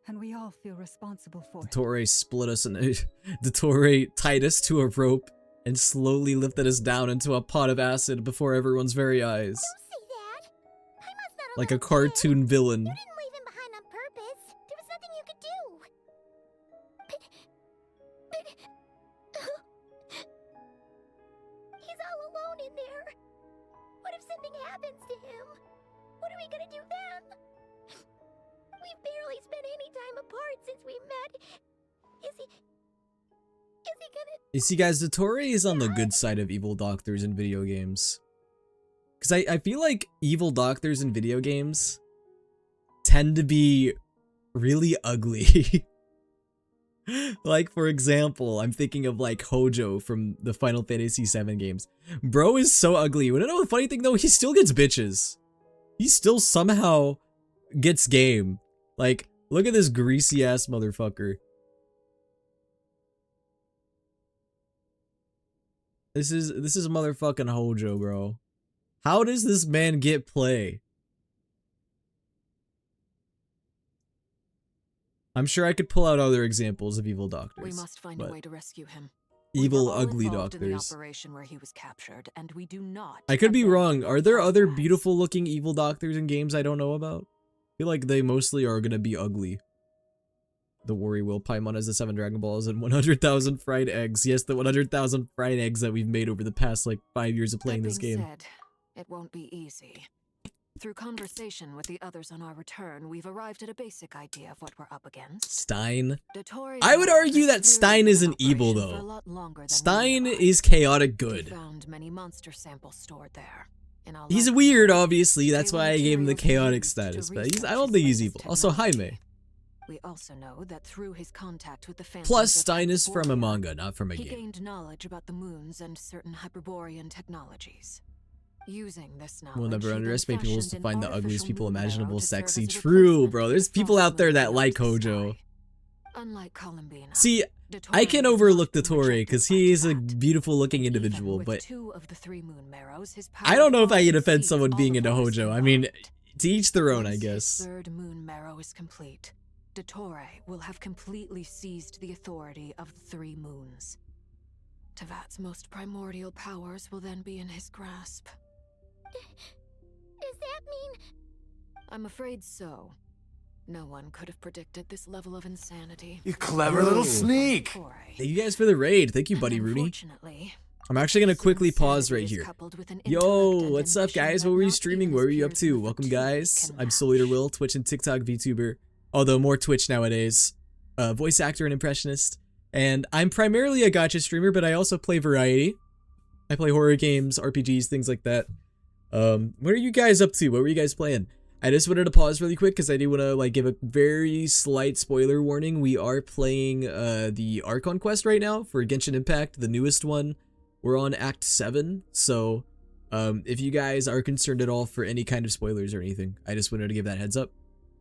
and we all feel responsible for it. Dottore split us and Dottore tied us to a rope and slowly lifted us down into a pot of acid before everyone's very eyes. Like a cartoon villain. Leave him behind on purpose. There was nothing you could do. He's all alone in there. What if something happens to him? What are we gonna do then? We've barely spent any time apart since we met. Is he gonna... You see, guys, Dottore is on the good side of evil doctors in video games. Because I feel like evil doctors in video games tend to be really ugly. Like, for example, I'm thinking of, like, Hojo from the Final Fantasy VII games. Bro is so ugly. You wanna know the funny thing, though? He still gets bitches. He still somehow gets game. Like, look at this greasy-ass motherfucker. This is motherfucking Hojo, bro. How does this man get play? I'm sure I could pull out other examples of evil doctors. We must find a way to rescue him. Evil, We were all ugly involved in the doctors. operation where he was captured, and we do not. I could be wrong. Are there other beautiful looking evil doctors in games I don't know about? I feel like they mostly are gonna be ugly. The Worry Will Paimon has the 7 Dragon Balls and 100,000 fried eggs. Yes, the 100,000 fried eggs that we've made over the past like 5 years of playing this game. Said, it won't be easy. Through conversation with the others on our return, we've arrived at a basic idea of what we're up against. Stein. Dottore I would argue that has Stein clearly isn't been in evil operation for a though. lot longer than we Stein realized. is chaotic We good. found many monster samples stored there. In all He's likelihood, weird, obviously. That's they were why I gave him the materials he chaotic used to status. But research I don't his think he's latest evil. Also, technology. Jaime. We also know that through his contact with the phantoms Plus, of Stein is from a Hyperborea, manga, not from a he game. gained knowledge about the moons and certain Hyperborean technologies. Using this knowledge, We'll never he then underestimate people fashioned to an find the ugliest artificial people moon marrow imaginable to serve sexy. as a True, replacement bro. for There's the people false out there moon that beyond like the Hojo. sky. Unlike Columbina, See, I can overlook Dottore because he is a beautiful looking individual, with but 2 of the 3 moon marrows, his I don't know if power I can far defend exceeds someone all being of into ours Hojo. I mean, to each their own, I Once guess. his 3rd moon marrow is complete, Dottore will have completely seized the authority of the 3 moons. Tevat's most primordial powers will then be in his grasp. Does that mean... I'm afraid so. No one could have predicted this level of insanity. You clever little sneak! Thank you guys for the raid. Thank you, buddy Rooney. I'm actually gonna quickly pause right here. Yo, what's up, guys? What were you streaming? What were you up to? Welcome, guys. I'm souleaterwill, Twitch and TikTok VTuber. Although more Twitch nowadays. Voice actor and impressionist. And I'm primarily a gacha streamer, but I also play variety. I play horror games, RPGs, things like that. What are you guys up to? What were you guys playing? I just wanted to pause really quick because I do want to like give a very slight spoiler warning. We are playing the Archon quest right now for Genshin Impact, the newest one. We're on Act 7, so if you guys are concerned at all for any kind of spoilers or anything, I just wanted to give that heads up.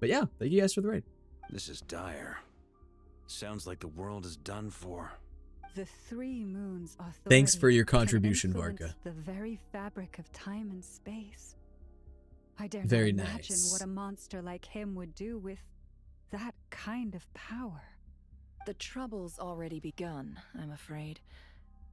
But yeah, thank you guys for the raid. This is dire. Sounds like the world is done for. The three moons authority. Thanks for your contribution, can influence Varka. The very fabric of time and space. I dare Very not imagine nice. what a monster like him would do with that kind of power. The trouble's already begun, I'm afraid.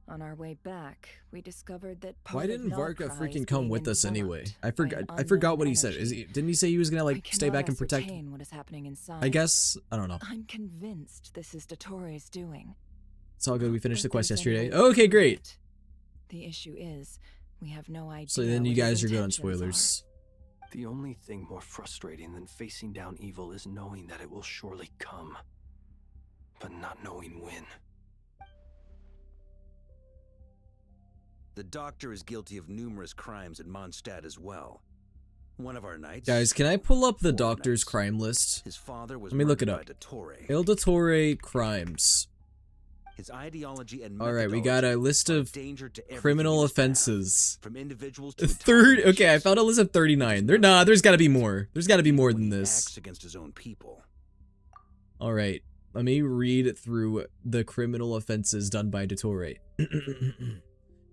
On our way back, we discovered that Why didn't Varka freaking come with us anyway? I an forgot what he unknown said. Didn't he say he was gonna like stay back and protect? What is happening inside. I guess I don't know. I'm convinced this is Dottoro's doing. It's all good. We finished the Think quest there's any yesterday. way to Okay, prove great. it. The issue is, we have no idea. So then you what his guys are good on intentions spoilers. The only thing more frustrating than facing down evil is knowing that it will surely come, but not knowing when. The doctor is guilty of numerous crimes at Mondstadt as well. One of our knights... Guys, can I pull up the doctor's crime list? His father was Let me look it murdered up. by Dottore. Il Dottore crimes. His ideology and All right, we got a list of danger to everything criminal in his path, offenses. from individuals to Third. Okay, I found a list of 39. There's got to be more. There's got to be more than this. acts against his own people. All right, let me read through the criminal offenses done by Dottore.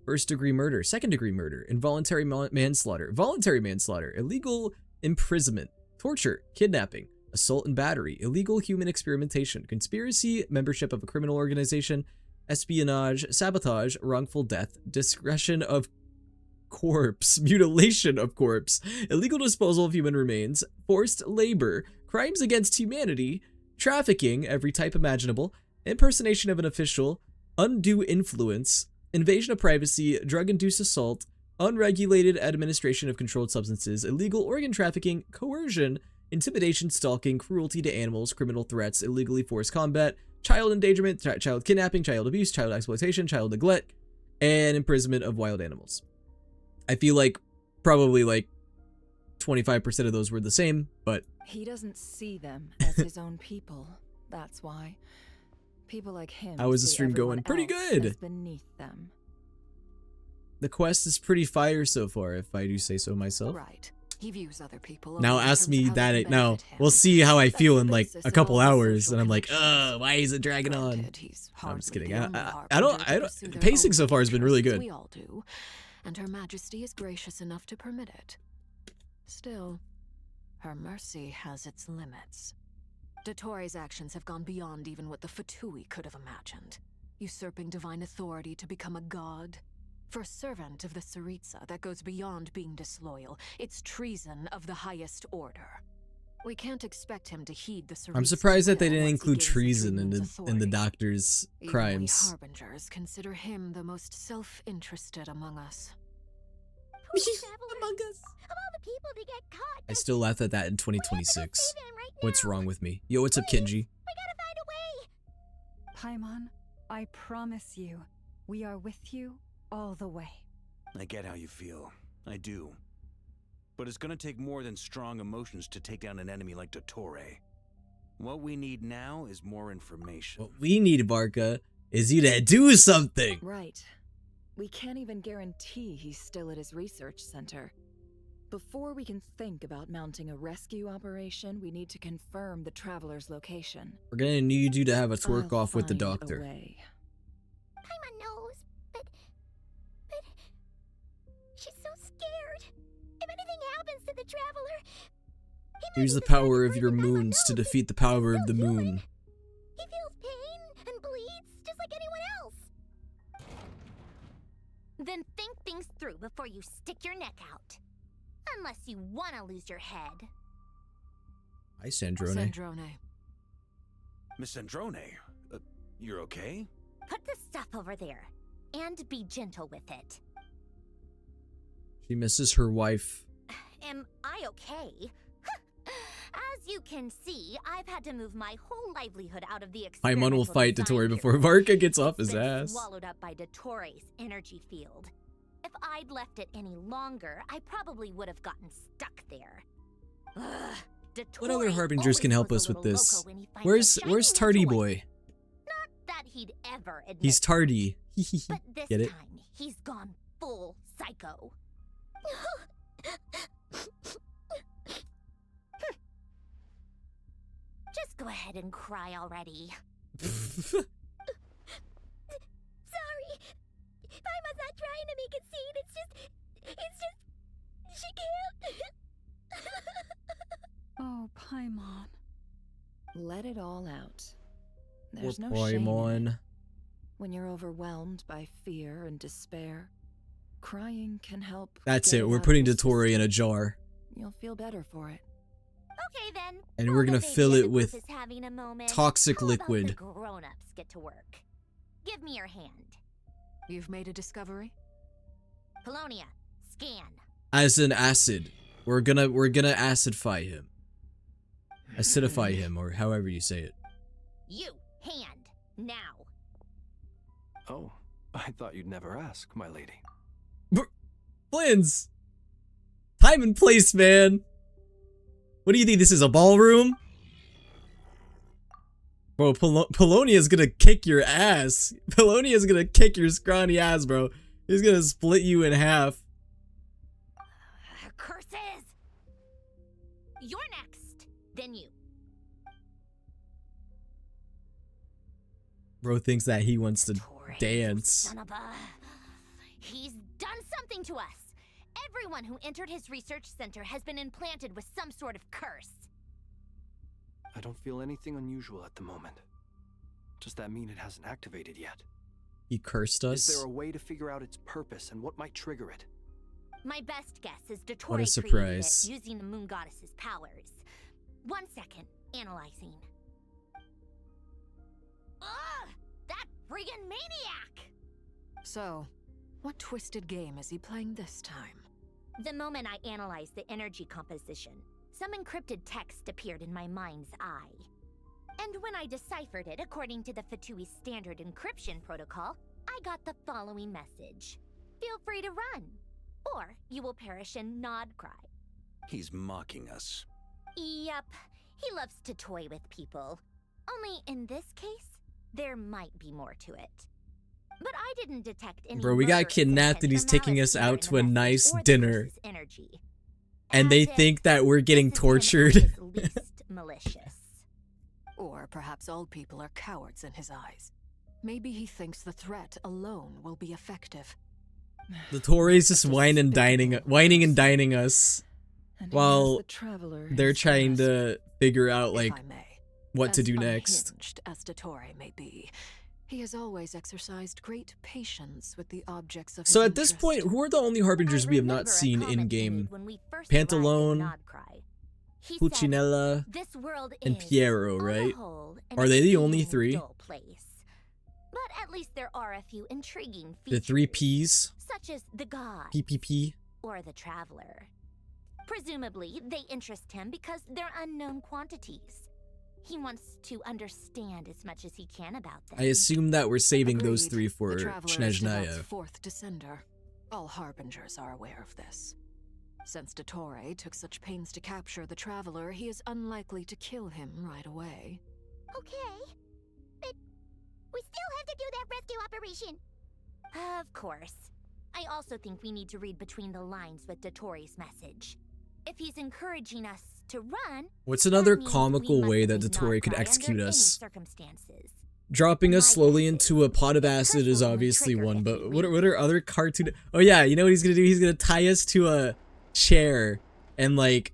First-degree murder, second-degree murder, involuntary manslaughter, voluntary manslaughter, illegal imprisonment, torture, kidnapping, assault and battery, illegal human experimentation, conspiracy, membership of a criminal organization, espionage, sabotage, wrongful death, discretion of corpse, mutilation of corpse, illegal disposal of human remains, forced labor, crimes against humanity, trafficking, every type imaginable, impersonation of an official, undue influence, invasion of privacy, drug-induced assault, unregulated administration of controlled substances, illegal organ trafficking, coercion, intimidation, stalking, cruelty to animals, criminal threats, illegally forced combat, child endangerment, child kidnapping, child abuse, child exploitation, child neglect, and imprisonment of wild animals. I feel like probably like 25% of those were the same, but... He doesn't see them as his own people. That's why. People like him. How is the see stream everyone going? Pretty else good. as beneath them. The quest is pretty fire so far, if I do say so myself. Right. He views other people. Now only in ask terms me of how that they it now. benefit him. We'll see how I That's feel the in like basis a of couple all his hours, social and I'm like, connections. why is it dragging on? Granted, he's No, I'm just hardly kidding. the only I don't. harbinger to pursue their Pacing own so far has been really interests. good. We all do, and Her Majesty is gracious enough to permit it. Still, her mercy has its limits. Dottore's actions have gone beyond even what the Fatui could have imagined. Usurping divine authority to become a god. For a servant of the Tsaritsa, that goes beyond being disloyal. It's treason of the highest order. We can't expect him to heed the Tsaritsa. I'm surprised that they will didn't once he include gains the treason True in Moon's the authority. doctor's Even crimes. we harbingers consider him the most self-interested among us. Among us. Of all the people to get caught, I still laugh at that in 2026. What's wrong with me? Yo, what's up, Kenji? Paimon, I promise you, we are with you all the way. I get how you feel. I do. But it's gonna take more than strong emotions to take down an enemy like Dottore. What we need now is more information. What we need, Varka, is you to do something. Right. We can't even guarantee he's still at his research center. Before we can think about mounting a rescue operation, we need to confirm the traveler's location. We're gonna need you to have a twerk I'll off with the find a doctor. way. Paimon knows, but she's so scared. If anything happens to the traveler, Use the power of your moons to defeat the power of the moon. he feels pain and bleeds just like anyone else. through before you stick your neck out. Unless you want to lose your head. Hi, Sandrone. Sandrone. Miss Sandrone, you're okay? Put the stuff over there, and be gentle with it. She misses her wife. Am I okay? As you can see, I've had to move my whole livelihood out of the Paimon will experimental fight design Dotori here. before Varka gets off his It's been ass. Swallowed up by Dotore's energy field. If I'd left it any longer, I probably would have gotten stuck there. Ugh, What other Dotori harbingers can always help goes us a with little this? loco when he finds a Where's shiny Tardy toy. Boy? Not that he'd ever admit He's tardy. but this Get it? time, he's gone full psycho. Just go ahead and cry already. Sorry. Paimon's not trying to make it scene. It's just, she can't. Oh, Paimon. Let it all out. Poor There's no shame in it. Paimon. When you're overwhelmed by fear and despair, crying can help. That's get it. We're out of putting your Dotori in a system. jar. You'll feel better for it. Okay then. And While we're the gonna baby fill in it the with group is having a moment, toxic how about liquid. the grown-ups get to work? Give me your hand. You've made a discovery? Polonia, scan. As an acid. We're gonna acidify him. Acidify him, or however you say it. You, hand, now. Oh, I thought you'd never ask, my lady. Blins! Time and place, man! What do you think, this is a ballroom? Bro, Polonia's gonna kick your ass. Polonia's gonna kick your scrawny ass, bro. He's gonna split you in half. Curses! You're next, then you. Bro thinks that he wants to dance. Son of a... He's done something to us. Everyone who entered his research center has been implanted with some sort of curse. I don't feel anything unusual at the moment. Does that mean it hasn't activated yet? He cursed Is us. there a way to figure out its purpose and what might trigger it? My best guess is What a Dotori created surprise. it using the moon goddess's powers. 1 second, analyzing. Ugh! That friggin' maniac! So, what twisted game is he playing this time? The moment I analyzed the energy composition, some encrypted text appeared in my mind's eye. And when I deciphered it according to the Fatui standard encryption protocol, I got the following message. Feel free to run, or you will perish in nod cry. He's mocking us. Yep, he loves to toy with people. Only in this case, there might be more to it. But I didn't detect any Bro, we got murderous kidnapped and intent he's or taking malice us here out in to the a message nice or the dinner. curse's energy. And they As if think that we're getting this is him at tortured. his least malicious. Or perhaps all people are cowards in his eyes. Maybe he thinks the threat alone will be effective. The Tories just whining and dining us And while the traveler they're is trying the to figure out like If I may, what to as do next. unhinged as Dottore may be, he has always exercised great patience with the objects of So his at this interest. point, who are the only harbingers we have not remember a seen comment in he game? made when we first arrived in Pantalone, Nodcry. He said, Puccinella, "This world and is, Piero, on a right? whole, an Are they the only exceedingly three? dull place. But at least there are a few intriguing The features, 3 Ps? such as the god PPP? or the traveler. Presumably, they interest him because they're unknown quantities. He wants to understand as much as he can about them. I assume that we're saving those Agreed. 3 for The Traveler is Devout's Snezhnaya. fourth descender. All harbingers are aware of this. Since Dottore took such pains to capture the Traveler, he is unlikely to kill him right away. Okay, but we still have to do that rescue operation. Of course. I also think we need to read between the lines with Dottori's message. If he's encouraging us to run, What's another that means comical we way mustn't that leave Dottore could Nodcry execute under any us? circumstances. Dropping us slowly into a pot of acid is obviously one, but what are other cartoon... Oh yeah, you know what he's gonna do? He's gonna tie us to a chair and like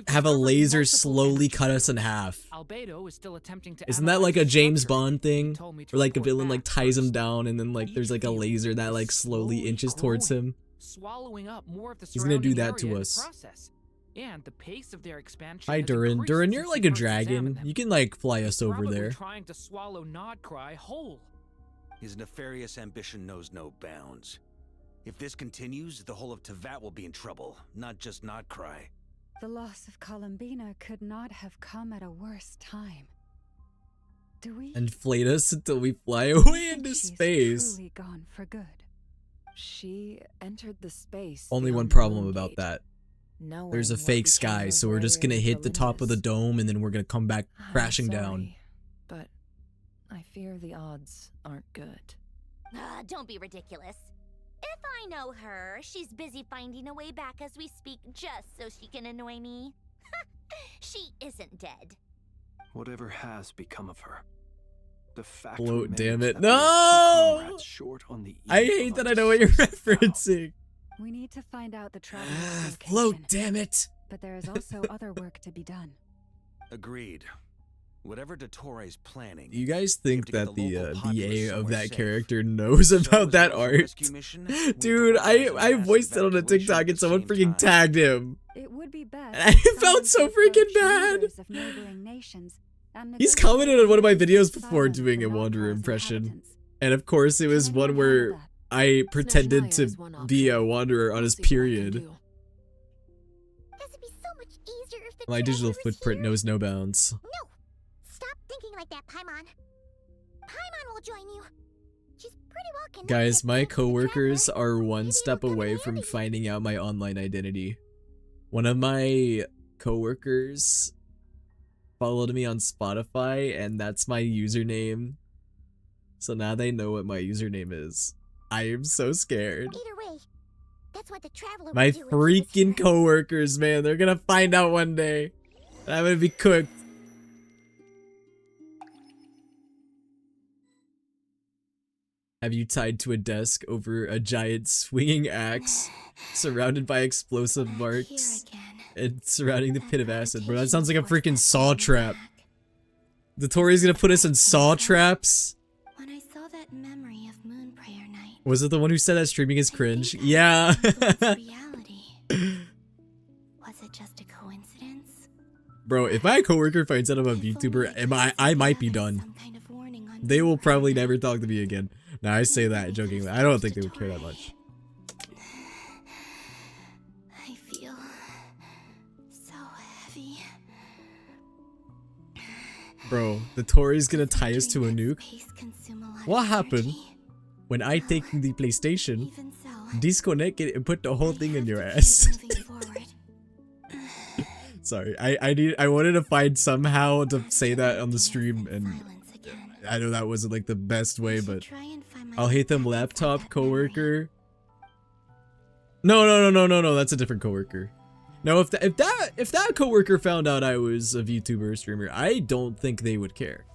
have a laser slowly cut us in half. Albedo is still attempting to Isn't that like a analyze the James structure. Bond thing? Told me to Where like a report villain back like ties him first. down and then like there's like a laser that like slowly inches towards him. Swallowing up more of the He's gonna do surrounding that to area in the us. process. And the pace of their expansion Hi has Durin. increased Durin, since you're we like a first examined dragon. them. You can like fly us over Probably there. trying to swallow Nodcry whole. His nefarious ambition knows no bounds. If this continues, the whole of Tevat will be in trouble, not just Nodcry. The loss of Columbina could not have come at a worse time. Do we Inflate us until we fly away into she's space. truly gone for good? She entered the space. Only one beyond the problem moon about gate, that. knowing There's a what fake became sky, of so we're just gonna Raya hit the top of the Olympus. dome and then we're gonna come back I'm crashing down. sorry, but I fear the odds aren't good. Don't be ridiculous. If I know her, she's busy finding a way back as we speak just so she can annoy me. She isn't dead. Whatever has become of her. The fact Float, remains damn it. that we are two No! comrades short on the I eve hate of that a I know what you're decisive battle. referencing. We need to find out the traveler's location. Float, damn it. But there is also other work to be done. Agreed. Whatever Dottore planning. You guys think to get that the the local populace VA of somewhere that safe. character knows about that art? rescue mission, we Dude, took out I a voiced it on a evacuation TikTok at and the someone same freaking time. tagged him. It would be best. And I if felt so someone freaking approached bad. leaders of neighboring nations and He's negotiated commented on one of my videos peace before silence doing a for Wanderer Nodcraw's impression. inhabitants. And of course it was Can one anyone where handle that? I pretended Snezhnaya to is one be option. a Wanderer on I'll his see what I can period. do. This would be so much easier if the My digital traveler was footprint here. knows no bounds. No! Stop thinking like that, Paimon. Paimon will join you. She's pretty well connected. Guys, my thanks to the coworkers traveler. are one Maybe step it'll come in away from handy. finding out my online identity. One of my coworkers followed me on Spotify and that's my username. So now they know what my username is. I am so scared. Either way, that's what the traveler My would do if she was freaking here. coworkers, man, they're gonna find out one day. And I'm gonna be cooked. Have you tied to a desk over a giant swinging axe, surrounded by explosive marks, and surrounding the pit of acid? Bro, that sounds like a freaking saw trap. The Tory's gonna put us in saw traps? When I saw that memory of Moon Prayer Night, Was it the one who said that streaming is cringe? Yeah. reality. Was it just a coincidence? Bro, if my coworker finds out I'm a VTuber, I might be done. They will probably never talk to me again. Now I say that jokingly. I don't think they would care that much. I feel so heavy. Bro, the Tory's gonna tie us to a nuke. What happened when I take the PlayStation, disconnect it, and put the whole thing in your ass? Sorry, I wanted to find somehow to say that on the stream, and I know that wasn't like the best way, but I'll hate them laptop coworker. No, that's a different coworker. No, if that coworker found out I was a VTuber streamer, I don't think they would care.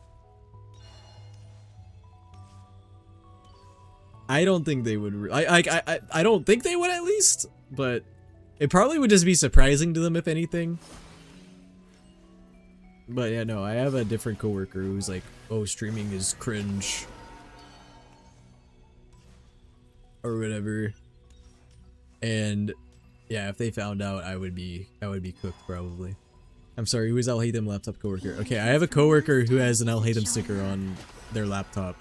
I don't think they would. I don't think they would, at least, but it probably would just be surprising to them if anything. But yeah, no, I have a different coworker who's like, "Oh, streaming is cringe," or whatever. And yeah, if they found out, I would be cooked probably. I'm sorry, who is I'll hate them laptop coworker? Okay, I have a coworker who has an I'll hate them sticker on their laptop,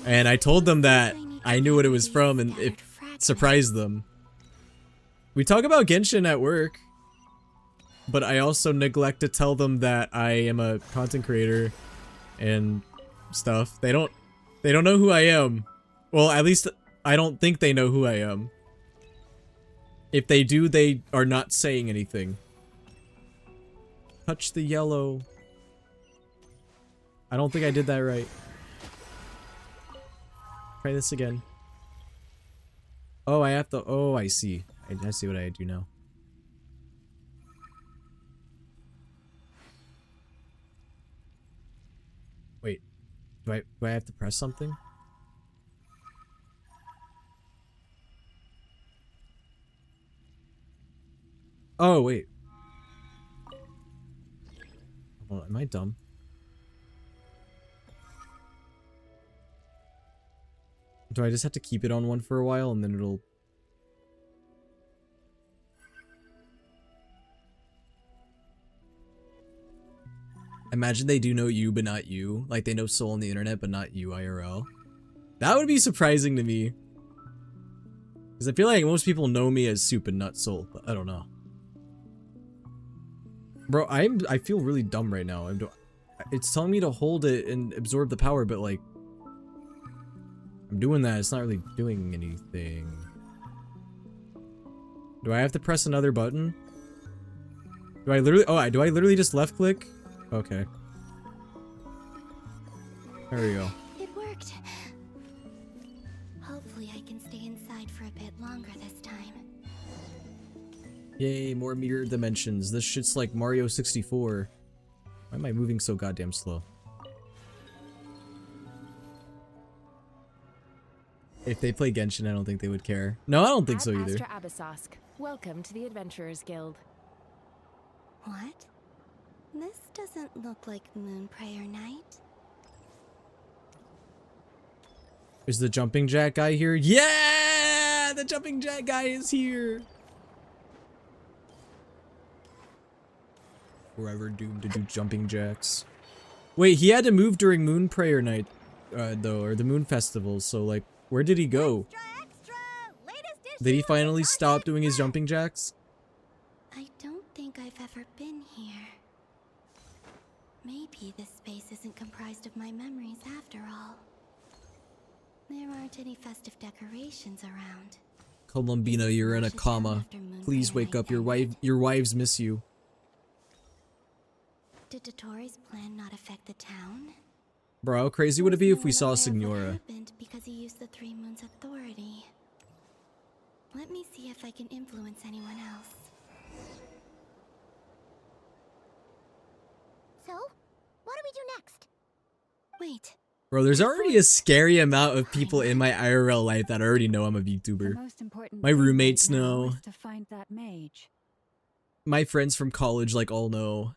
and I told them that I knew what it was from, and it surprised them. We talk about Genshin at work, but I also neglect to tell them that I am a content creator and stuff. They don't know who I am. Well, at least I don't think they know who I am. If they do, they are not saying anything. Touch the yellow. I don't think I did that right. Try this again. Oh, I have to. Oh, I see. I see what I do now. Wait. Do I have to press something? Oh, wait. Oh, am I dumb? Do I just have to keep it on one for a while and then it'll... Imagine they do know you, but not you. Like, they know Soul on the internet, but not you IRL. That would be surprising to me. Because I feel like most people know me as Soup and not Soul, but I don't know. Bro, I feel really dumb right now. It's telling me to hold it and absorb the power, but like... I'm doing that, it's not really doing anything. Do I have to press another button? Do I literally just left click? Okay. There we go. It worked. Hopefully I can stay inside for a bit longer this time. Yay, more mirror dimensions. This shit's like Mario 64. Why am I moving so goddamn slow? If they play Genshin, I don't think they would care. No, I don't think so either. Astra Abyssosque. Welcome to the Adventurers Guild. What? This doesn't look like Moon Prayer Night. Is the jumping jack guy here? Yeah! The jumping jack guy is here! Forever doomed to do jumping jacks. Wait, he had to move during Moon Prayer Night, though, or the Moon Festival, so, like, where did he go? Did he finally stop doing his jumping jacks? I don't think I've ever been here. Maybe this space isn't comprised of my memories after all. There aren't any festive decorations around. Columbina, you're in a coma. Please wake up. Your wives miss you. Did Dottoro's plan not affect the town? Bro, how crazy would it be if we saw Signora? Happened because he used the Three Moons' authority. Let me see if I can influence anyone else. So, what do we do next? Wait. Bro, there's already a scary amount of people in my IRL life that already know I'm a VTuber. My roommates know. To find that mage. My friends from college like all know.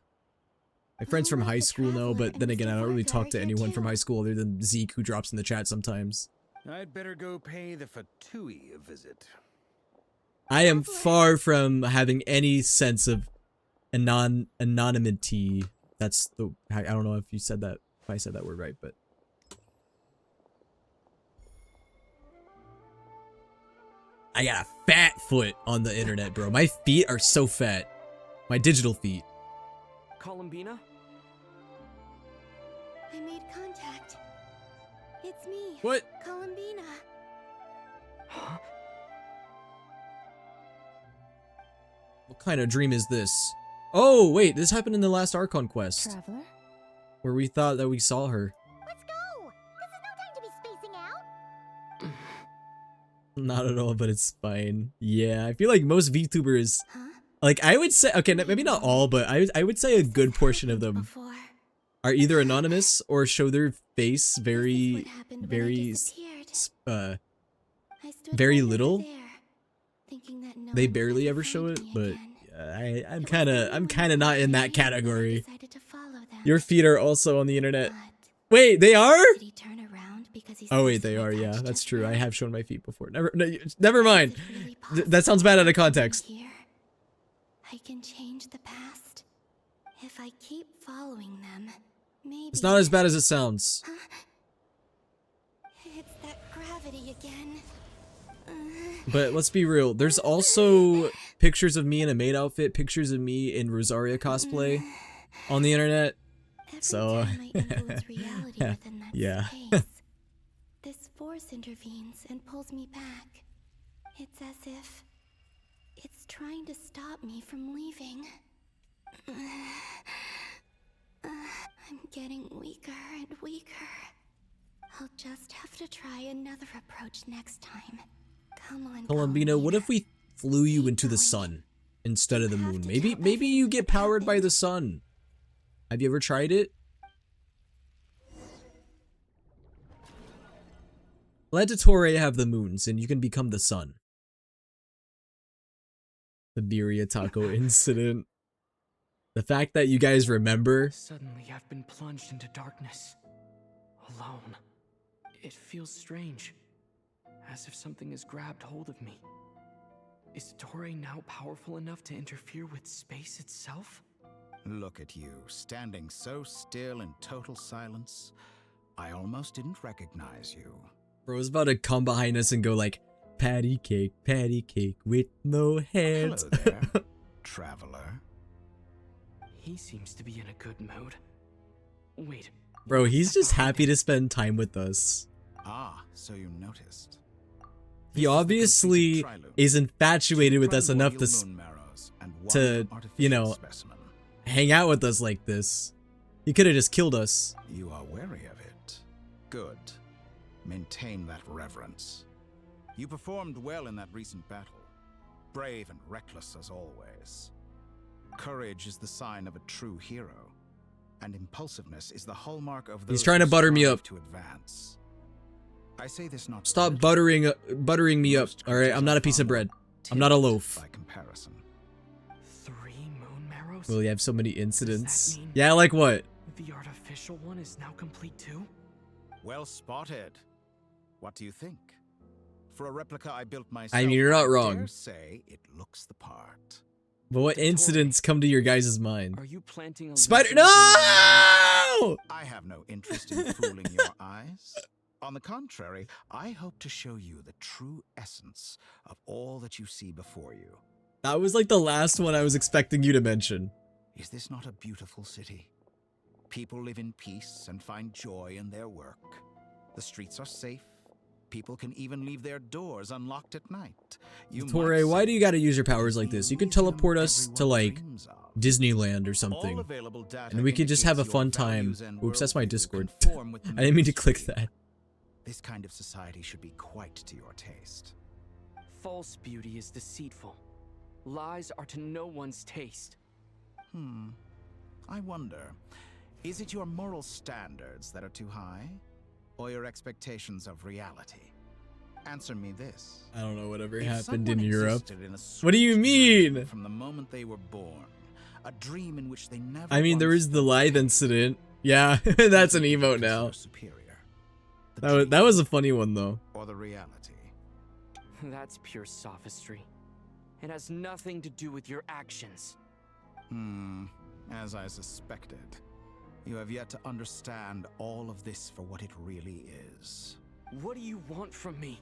My friends from high school know, but then again, I don't really talk to anyone from high school other than Zeke, who drops in the chat sometimes. I'd better go pay the Fatui a visit. I am far from having any sense of anonymity. That's the... I don't know if you said that, if I said that word right, but... I got a fat foot on the internet, bro. My feet are so fat. My digital feet. Columbina? I made contact. It's me. What? Columbina. Huh? What kind of dream is this? Oh, wait, this happened in the last Archon quest. Traveler? Where we thought that we saw her. Let's go! This is no time to be spacing out! Not at all, but it's fine. Yeah, I feel like most VTubers... Like, I would say... Okay, maybe not all, but I would say a good portion of them are either anonymous or show their face very little. They barely ever show it, but I'm kind of not in that category. Your feet are also on the internet. Wait, they are? Oh wait, they are. Yeah, that's true. I have shown my feet before. Never mind. That sounds bad out of context. I can change the past if I keep following them. Maybe It's not as bad as it sounds. It's that gravity again. But let's be real. There's also pictures of me in a maid outfit, pictures of me in Rosaria cosplay on the internet. So yeah. This force intervenes and pulls me back. It's as if it's trying to stop me from leaving. I'm getting weaker and weaker. I'll just have to try another approach next time. Come on, Columbina, what if we flew you into the sun instead of the moon? Maybe you get powered by the sun. Have you ever tried it? Let Dottore have the moons and you can become the sun. The birria taco incident. The fact that you guys remember. Suddenly, I've been plunged into darkness. Alone. It feels strange. As if something has grabbed hold of me. Is Torre now powerful enough to interfere with space itself? Look at you, standing so still in total silence. I almost didn't recognize you. Bro's about to come behind us and go like, patty cake with no hands. Hello there, traveler. He seems to be in a good mood. Wait. Bro, he's just happy to spend time with us. Ah, so you noticed. He obviously is infatuated with us enough to, you know, hang out with us like this. He could have just killed us. You are wary of it. Good. Maintain that reverence. You performed well in that recent battle. Brave and reckless as always. Courage is the sign of a true hero, and impulsiveness is the hallmark of those He's trying to butter me up. to advance. I say this not Stop buttering me up. All right, I'm not a piece of bread. I'm not a loaf. By comparison. 3 moon marrows? Will you have so many incidents? Yeah, like what? The artificial one is now complete too? Well spotted. What do you think? For a replica I built myself, I mean, you're not I dare wrong. say it looks the part. But what incidents come to your guys' mind? Are you planting a Spider? No! I have no interest in fooling your eyes. On the contrary, I hope to show you the true essence of all that you see before you. That was like the last one I was expecting you to mention. Is this not a beautiful city? People live in peace and find joy in their work. The streets are safe. People can even leave their doors unlocked at night. Torre, why do you gotta use your powers like this? You could teleport us to like Disneyland or something. And we could just have a fun time. Oops, that's my Discord. I didn't mean to click that. This kind of society should be quite to your taste. False beauty is deceitful. Lies are to no one's taste. I wonder, is it your moral standards that are too high? Or your expectations of reality? Answer me this. I don't know whatever If happened in someone Europe. existed in a What do you sweet mean? dream from the moment they were born, a dream in which they never I mean, there once is the live incident. Yeah, that's an emote now. That was a funny one though. Or the reality. That's pure sophistry. It has nothing to do with your actions. As I suspected. You have yet to understand all of this for what it really is. What do you want from me?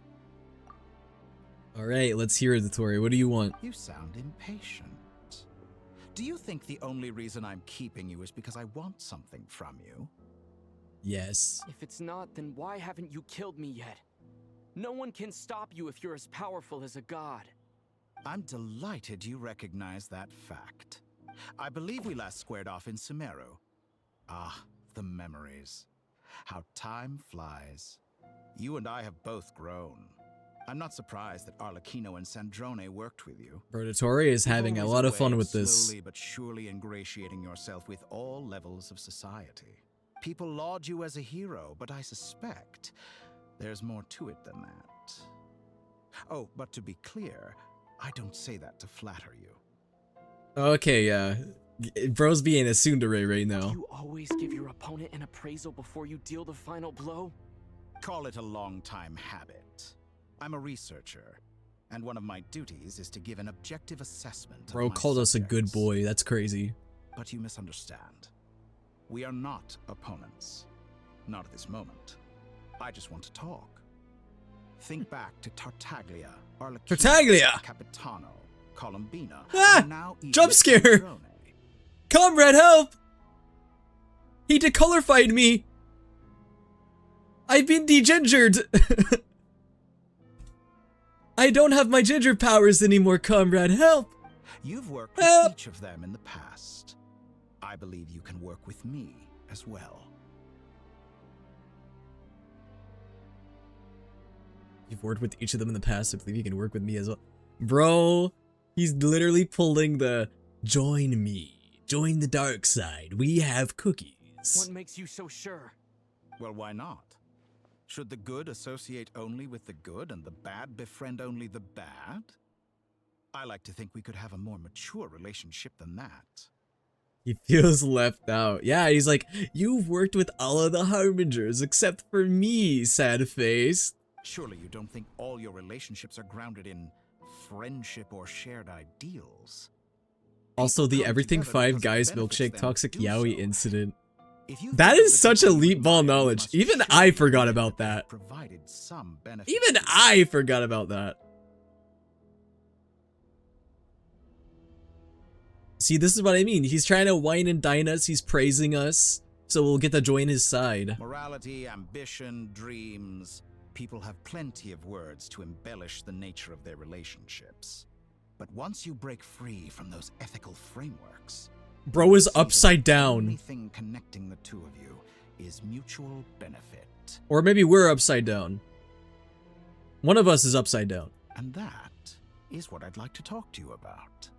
Alright, let's hear it, Torre. What do you want? You sound impatient. Do you think the only reason I'm keeping you is because I want something from you? Yes. If it's not, then why haven't you killed me yet? No one can stop you if you're as powerful as a god. I'm delighted you recognize that fact. I believe we last squared off in Sumeru. Ah, the memories. How time flies. You and I have both grown. I'm not surprised that Arlecchino and Sandrone worked with you. Bro, Torre is having a lot of fun with this. Slowly but surely ingratiating yourself with all levels of society. People laud you as a hero, but I suspect there's more to it than that. Oh, but to be clear, I don't say that to flatter you. Okay, yeah. Bro's being a tsundere right now. Do you always give your opponent an appraisal before you deal the final blow? Call it a long-time habit. I'm a researcher, and one of my duties is to give an objective assessment. Bro called us a good boy. That's crazy. But you misunderstand. We are not opponents. Not at this moment. I just want to talk. Think back to Tartaglia, Tartaglia! Capitano, Columbina, Ah! and now even Jump scare! Sandrone. Comrade, help! He decolorified me! I've been degingered! I don't have my ginger powers anymore, comrade, help! You've worked with each of them in the past. I believe you can work with me as well. You've worked with each of them in the past, I believe you can work with me as well. Bro, he's literally pulling the join me. Join the dark side. We have cookies. What makes you so sure? Well, why not? Should the good associate only with the good and the bad befriend only the bad? I like to think we could have a more mature relationship than that. He feels left out. Yeah, he's like, you've worked with all of the Harbingers except for me, sad face. Surely you don't think all your relationships are grounded in friendship or shared ideals? Also, the come Everything together Five because it Guys benefits milkshake them toxic to do yaoi so. incident. If you That think is the such people you elite ball admire, you knowledge. must Even surely I forgot admit about they that. have provided some benefit. Even I forgot about that. See, this is what I mean. He's trying to wine and dine us. He's praising us. So we'll get to join his side. Morality, ambition, dreams. People have plenty of words to embellish the nature of their relationships. But once you break free from those ethical frameworks, Bro is see that upside the down. only thing connecting the two of you is mutual benefit. Or maybe we're upside down. One of us is upside down. And that is what I'd like to talk to you about.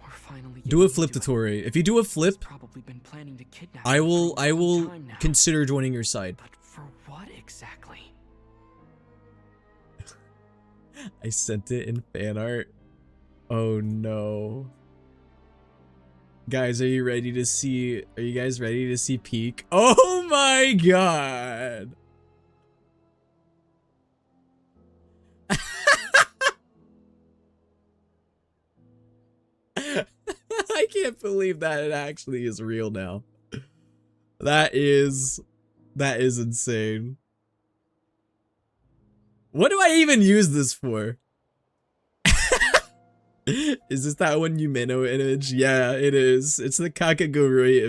We're finally Do a flip, Dottore. If you do a flip, probably been planning to kidnap I me will for a long time now. consider joining your side. But for what exactly? I sent it in fan art. Oh no. Guys, are you ready to see? Are you guys ready to see peak? Oh my god. I can't believe that it actually is real now. That is insane. What do I even use this for? Is this that one Yumeno image? Yeah, it is. It's the Kakegurui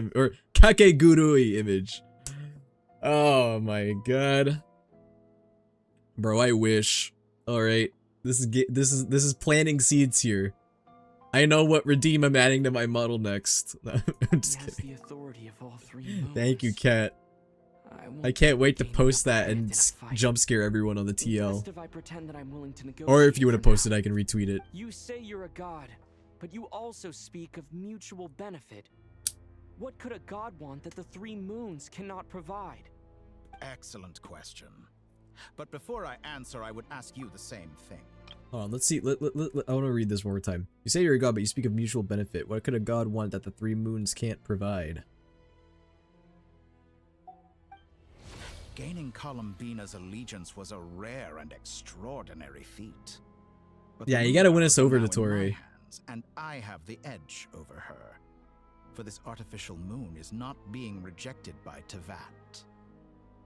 image. Oh my god. Bro, I wish. All right. This is planting seeds here. I know what redeem I'm adding to my model next. I'm just kidding. The authority of all three Thank you, Kat. I can't wait to post that and jump scare everyone on the TL. If I pretend that I'm willing to Or if negotiate you want to for post now. it, I can retweet it. You say you're a god, but you also speak of mutual benefit. What could a god want that the three moons cannot provide? Excellent question. But before I answer, I would ask you the same thing. Hold on, let's see. I want to read this one more time. You say you're a god, but you speak of mutual benefit. What could a god want that the three moons can't provide? Gaining Columbina's allegiance was a rare and extraordinary feat. But Yeah, the you gotta win moon us are over, now in Dottore. my hands, and I have the edge over her. For this artificial moon is not being rejected by Tevat.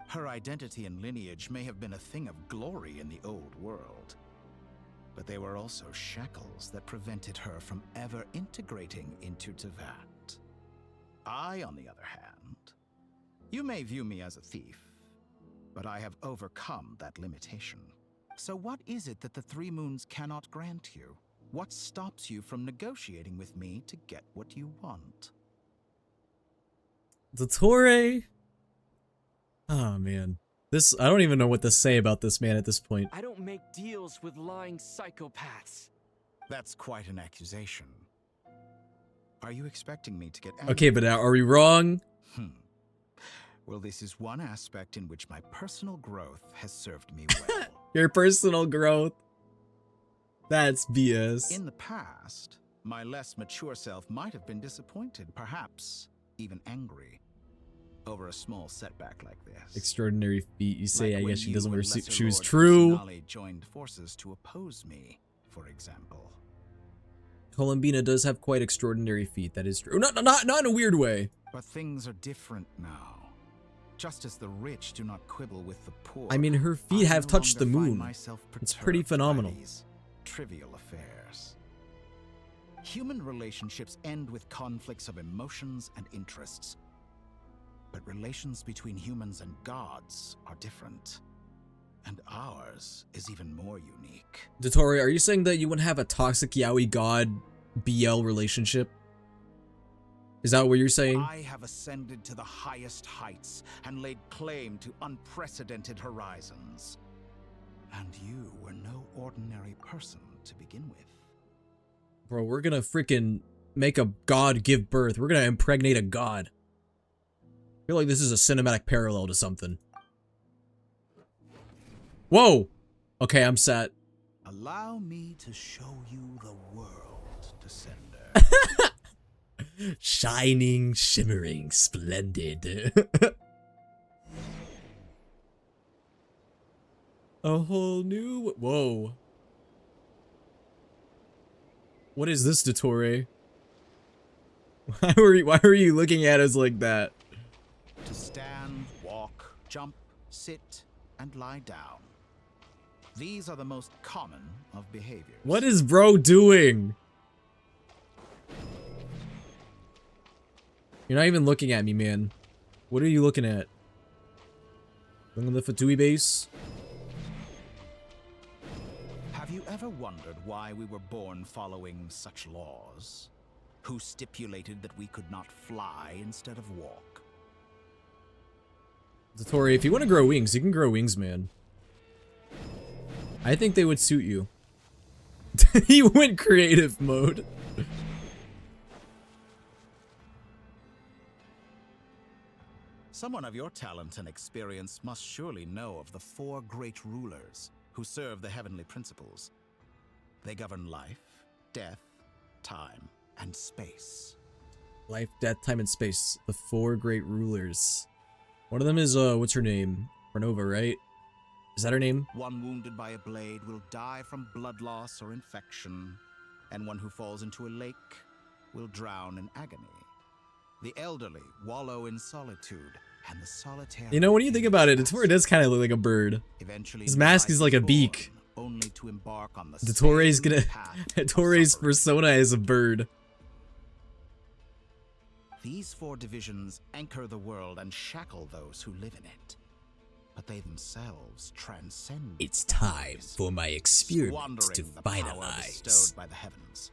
Her identity and lineage may have been a thing of glory in the old world, but they were also shackles that prevented her from ever integrating into Tevat. I, on the other hand, you may view me as a thief, but I have overcome that limitation. So what is it that the three moons cannot grant you? What stops you from negotiating with me to get what you want? Dottore? Oh man. I don't even know what to say about this man at this point. I don't make deals with lying psychopaths. That's quite an accusation. Are you expecting me to get angry? Okay, but are we wrong? Well, this is one aspect in which my personal growth has served me well. Your personal growth. That's BS. In the past, my less mature self might have been disappointed, perhaps even angry, over a small setback like this. Extraordinary feat. You say, Like I when guess she you doesn't wear and Lesser shoes. Lord True. Kusanali joined forces to oppose me, for example. Columbina does have quite extraordinary feet. That is true. Not in a weird way. But things are different now. Just as the rich do not quibble with the poor. I mean, her feet I have no touched the longer find moon. myself It's pretty perturbed by phenomenal. these trivial affairs. Human relationships end with conflicts of emotions and interests. But relations between humans and gods are different. And ours is even more unique. Dottore, are you saying that you wouldn't have a toxic yaoi god BL relationship? Is that what you're saying? I have ascended to the highest heights and laid claim to unprecedented horizons. And you were no ordinary person to begin with. Bro, we're gonna freaking make a god give birth. We're gonna impregnate a god. I feel like this is a cinematic parallel to something. Whoa! Okay, I'm set. Allow me to show you the world, Descender. Shining, shimmering, splendid. A whole new... Whoa. What is this, Dottore? Why are you looking at us like that? To stand, walk, jump, sit, and lie down. These are the most common of behaviors. What is bro doing? You're not even looking at me, man. What are you looking at? Look at the Fatui base. Have you ever wondered why we were born following such laws? Who stipulated that we could not fly instead of walk? Dottore, if you want to grow wings, you can grow wings, man. I think they would suit you. You went creative mode. Someone of your talent and experience must surely know of the 4 great rulers who serve the heavenly principles. They govern life, death, time, and space. Life, death, time, and space. The 4 great rulers. One of them is, what's her name? Renova, right? Is that her name? One wounded by a blade will die from blood loss or infection, and one who falls into a lake will drown in agony. The elderly wallow in solitude, and the solitary... You know, when you think about it, Dottore does kind of look like a bird. His mask is like a beak. Only to embark on the Dottore's gonna... Dottore's persona is a bird. These 4 divisions anchor the world and shackle those who live in it. But they themselves transcend. It's time for my experiment to the power finalize. bestowed by the heavens.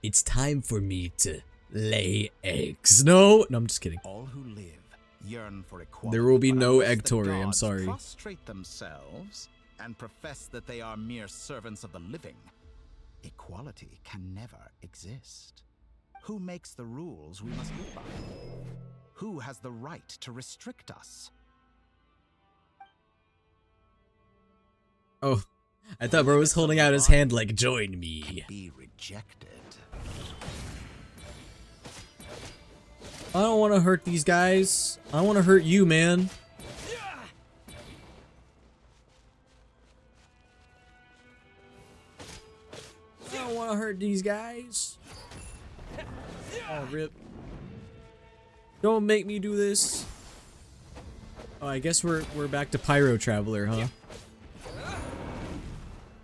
It's time for me to lay eggs. No, I'm just kidding. All who live yearn for equality. There will be no Unless egg, the Tori. I'm gods sorry. Prostrate themselves and profess that they are mere servants of the living. Equality can never exist. Who makes the rules we must live by? Who has the right to restrict us? Oh, I thought bro was holding out his hand like, join me. Be rejected. I don't want to hurt these guys. I want to hurt you, man. I don't want to hurt these guys. Oh, rip. Don't make me do this. Oh, I guess we're back to Pyro Traveler, huh?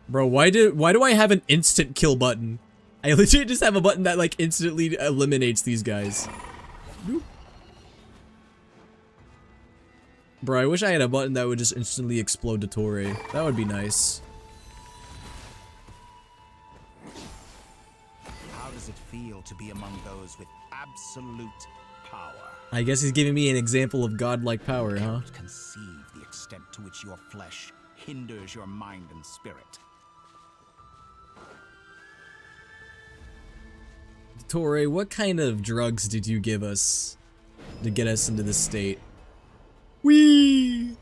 Bro, why do I have an instant kill button? I legit just have a button that like instantly eliminates these guys. Boop. Bro, I wish I had a button that would just instantly explode Dottore. That would be nice. How does it feel to be among those with absolute power? I guess he's giving me an example of godlike power, huh? Conceive the extent to which your flesh hinders your mind and spirit. Dottore, what kind of drugs did you give us to get us into this state? Whee!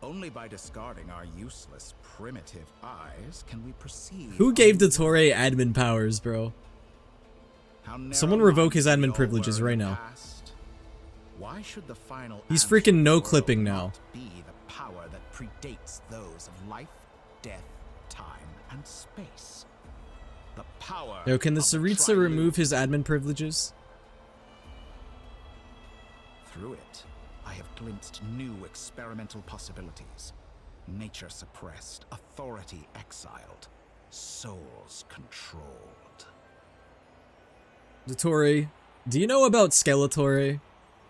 Only by discarding our useless, primitive eyes can we perceive... Who gave Dottore admin powers, bro? Someone revoke his admin privileges right now. Why should the final He's freaking no clipping now. be the power that predates those of life, death, time, and space? The power. Yo, can the Tsaritsa remove his admin privileges? Through it, I have glimpsed new experimental possibilities. Nature suppressed, authority exiled, souls controlled. Dottore, do you know about Skeletore?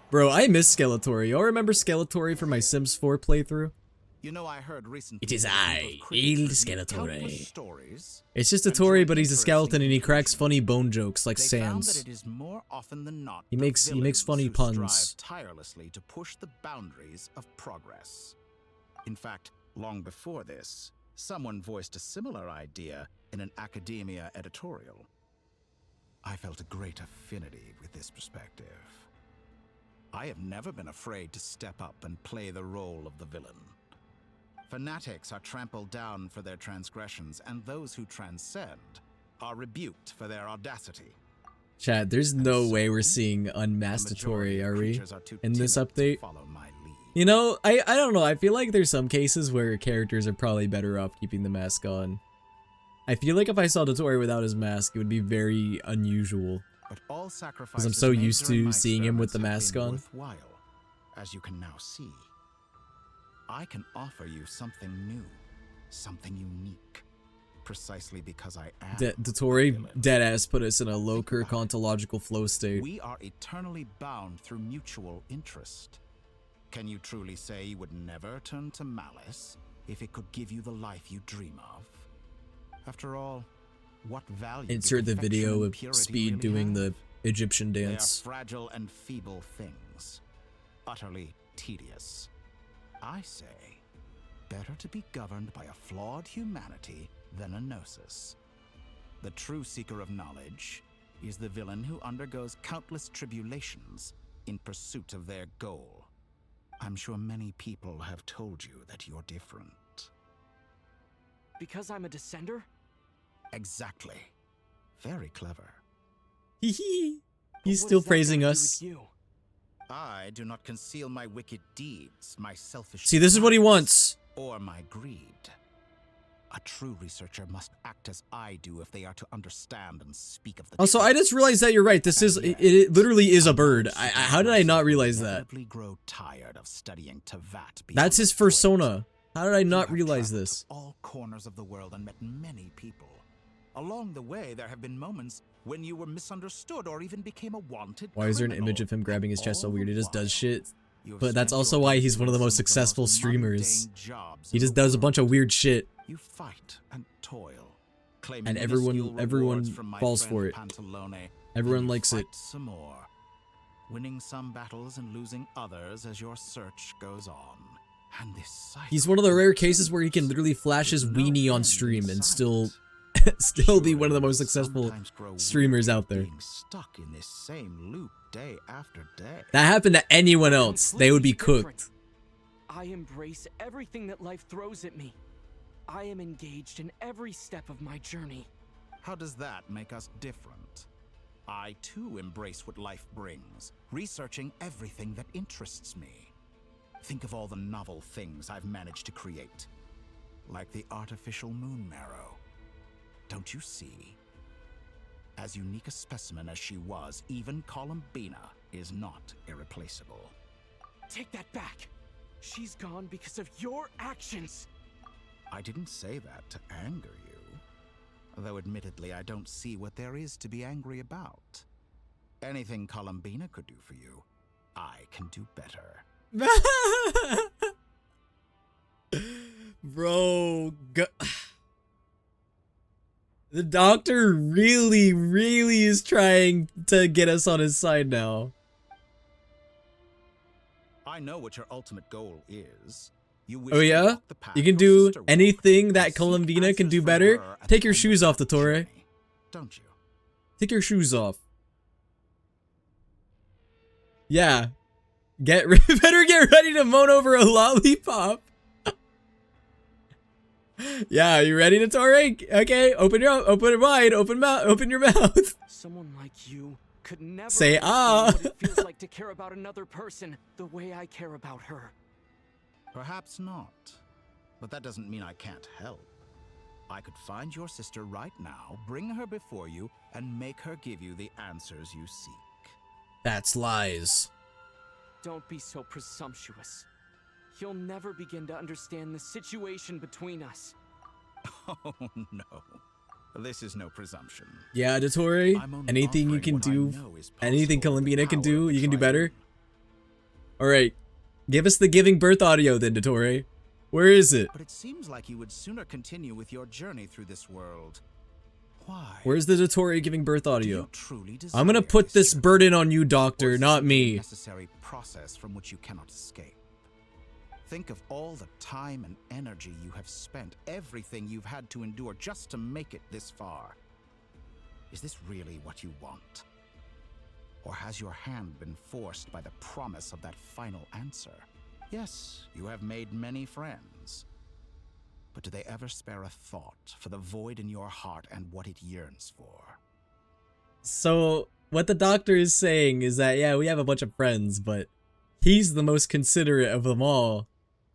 Bro, I miss Skeletore. Y'all remember Skeletore from my Sims 4 playthrough? You know, I heard recently. It is I, Il Skeletore. It's just a Dottore, but he's a skeleton and he cracks funny bone jokes like They found that Sans. it is more often than not He the makes villains funny who puns. strive tirelessly to push the boundaries of progress. In fact, long before this, someone voiced a similar idea in an academia editorial. I felt a great affinity with this perspective. I have never been afraid to step up and play the role of the villain. Fanatics are trampled down for their transgressions, and those who transcend are rebuked for their audacity. Chat, there's no way we're seeing unmasked Dotori, are we? In this update? You know, I don't know. I feel like there's some cases where characters are probably better off keeping the mask on. I feel like if I saw Dotori without his mask, it would be very unusual. Because I'm so used to seeing him with the mask on. Worthwhile, as you can now see. I can offer you something new, something unique, precisely because I am. Dotori deadass put us in a low-Kirk ontological flow state. We are eternally bound through mutual interest. Can you truly say you would never turn to malice if it could give you the life you dream of? After all, what value? Insert the video of Speed doing the Egyptian dance. They are fragile and feeble things, utterly tedious. I say, better to be governed by a flawed humanity than a gnosis. The true seeker of knowledge is the villain who undergoes countless tribulations in pursuit of their goal. I'm sure many people have told you that you're different. Because I'm a descender? Exactly. Very clever. He's still praising us. I do not conceal my wicked deeds, my selfish. See, this is what he wants. Or my greed. A true researcher must act as I do if they are to understand and speak of the Also, truth. I just realized that you're right. This is it literally is a bird. How did I not realize that? Grow tired of studying Tevat. That's his persona. How did I not realize this? All corners of the world and met many people. Along the way, there have been moments when you were misunderstood or even became a wanted Why is there an image of him grabbing his chest so weird? He just does shit. But that's also why he's one of the most successful streamers. He just does a bunch of weird shit. You fight and toil, and everyone falls for it. Everyone likes it. Some more, winning some battles and losing others as your search goes on. And this He's one of the rare cases where he can literally flash his weenie on stream and still be one of the most successful streamers out there. Stuck in this same loop day after day. That happened to anyone else, they would be cooked. I embrace everything that life throws at me. I am engaged in every step of my journey. How does that make us different? I too embrace what life brings, researching everything that interests me. Think of all the novel things I've managed to create, like the artificial moon marrow. Don't you see? As unique a specimen as she was, even Columbina is not irreplaceable. Take that back. She's gone because of your actions. I didn't say that to anger you. Though admittedly, I don't see what there is to be angry about. Anything Columbina could do for you, I can do better. Bro, the doctor really is trying to get us on his side now. I know what your ultimate goal is. Oh yeah? You can do anything that Columbina can do better? Take your shoes off, Dotori. Don't you? Take your shoes off. Yeah. Better get ready to moan over a lollipop. Yeah, you ready, Dotori? Okay, open it wide, open your mouth. Someone like you could never say what it feels like to care about another person the way I care about her. Perhaps not, but that doesn't mean I can't help. I could find your sister right now, bring her before you, and make her give you the answers you seek. That's lies. Don't be so presumptuous. You'll never begin to understand the situation between us. Oh no, this is no presumption. Yeah, Dotori, anything you can do, anything Columbina can do, you can do better. Alright, give us the giving birth audio then, Dotori. Where is it? But it seems like you would sooner continue with your journey through this world. Why? Where's the Dotori giving birth audio? I'm gonna put this burden on you, doctor, not me. Necessary process from which you cannot escape. Think of all the time and energy you have spent, everything you've had to endure just to make it this far. Is this really what you want? Or has your hand been forced by the promise of that final answer? Yes, you have made many friends. but do they ever spare a thought for the void in your heart and what it yearns for? So what the doctor is saying is that, yeah, we have a bunch of friends, but he's the most considerate of them all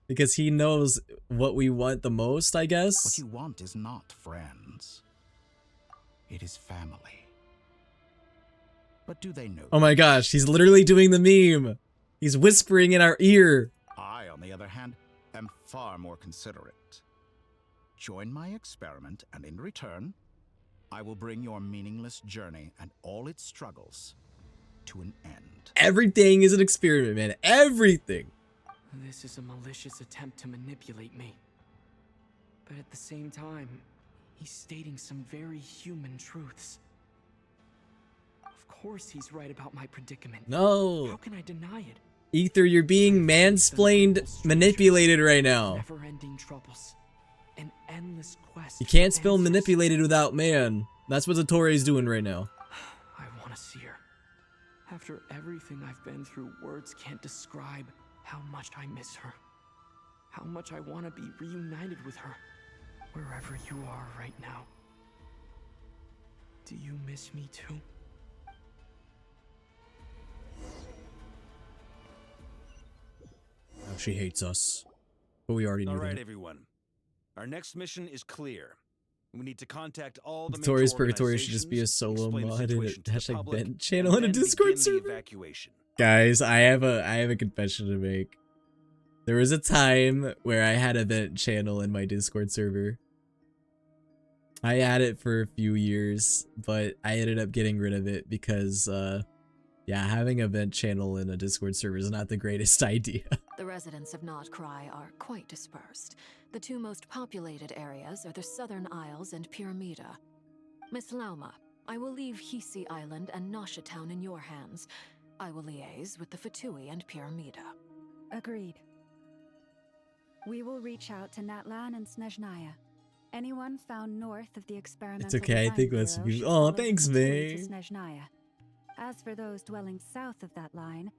because he knows what we want the most, I guess. What you want is not friends. It is family. But do they know? Oh my gosh, he's literally doing the meme. He's whispering in our ear. I, on the other hand, am far more considerate. Join my experiment, and in return, I will bring your meaningless journey and all its struggles to an end. Everything is an experiment, man. Everything. This is a malicious attempt to manipulate me. But at the same time, he's stating some very human truths. Of course he's right about my predicament. No. How can I deny it? Ether, you're being mansplained, manipulated right now. Never-ending troubles. An endless quest. You can't spell manipulated without man. That's what Dottore doing right now. I want to see her. After everything I've been through, words can't describe how much I miss her. How much I want to be reunited with her. Wherever you are right now. Do you miss me too? Oh, she hates us. But we already knew that. Alright, everyone. Our next mission is clear. We need to contact all the Dottore major Purgatory should just be a solo explain the mod in a situation to the hashtag public, vent channel and in a then Discord begin the server. evacuation. Guys, I have a confession to make. There was a time where I had a vent channel in my Discord server. I had it for a few years, but I ended up getting rid of it because, yeah, having a vent channel in a Discord server is not the greatest idea. The residents of Notcry are quite dispersed. The two most populated areas are the Southern Isles and Pyramida. Miss Lauma, I will leave Hisi Island and Nasha Town in your hands. I will liaise with the Fatui and Pyramida. Agreed. We will reach out to Natlan and Snezhnaya. Anyone found north of the experimental It's okay, I think design that's bureau you. should Oh, follow the thanks, Fatui to May. Snezhnaya. As for those dwelling south of that line,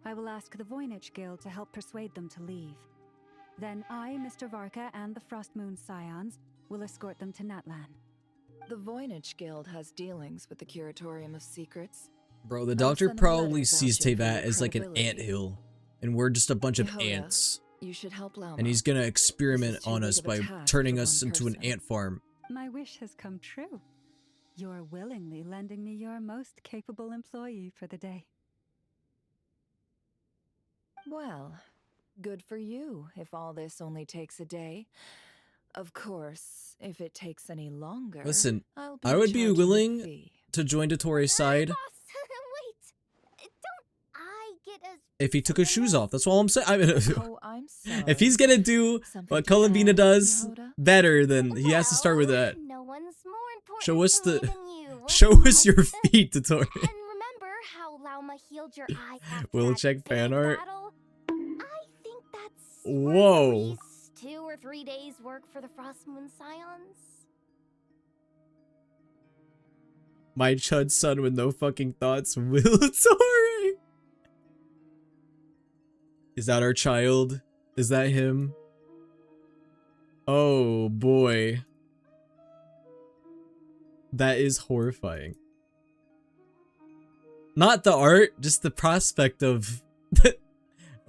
I will ask the Voynich Guild to help persuade them to leave. Then I, Mr. Varka, and the Frostmoon Scions will escort them to Natlan. The Voynich Guild has dealings with the Curatorium of Secrets. Bro, the I'll doctor send them probably letters sees vouching for Teyvat your as like an credibility. anthill, and we're just a bunch of Yehoda, ants. You should help Lauma. And he's gonna experiment This is too on big us of a by task turning for us one into an person. ant farm. My wish has come true. You're willingly lending me your most capable employee for the day. Well, good for you if all this only takes a day. Of course, if it takes any longer, Listen, I'll I would be charging a willing fee. to join Dottore's side Wait, don't I get a... if he took his shoes off. That's all I'm saying. I mean, Oh, I'm sorry. if he's gonna do Something what to Columbina add, does Yehoda? better, then he has to start with that. No one's more important Show us to me the, than you. show us your feet, Dottore. And remember how Lauma healed your eye after We'll that check fan big art. battle? I think that's Whoa. at least 2 or 3 days work for the Frostmoon Scions. My chud son with no fucking thoughts, Will Dottore. Is that our child? Is that him? Oh boy. That is horrifying. Not the art, just the prospect of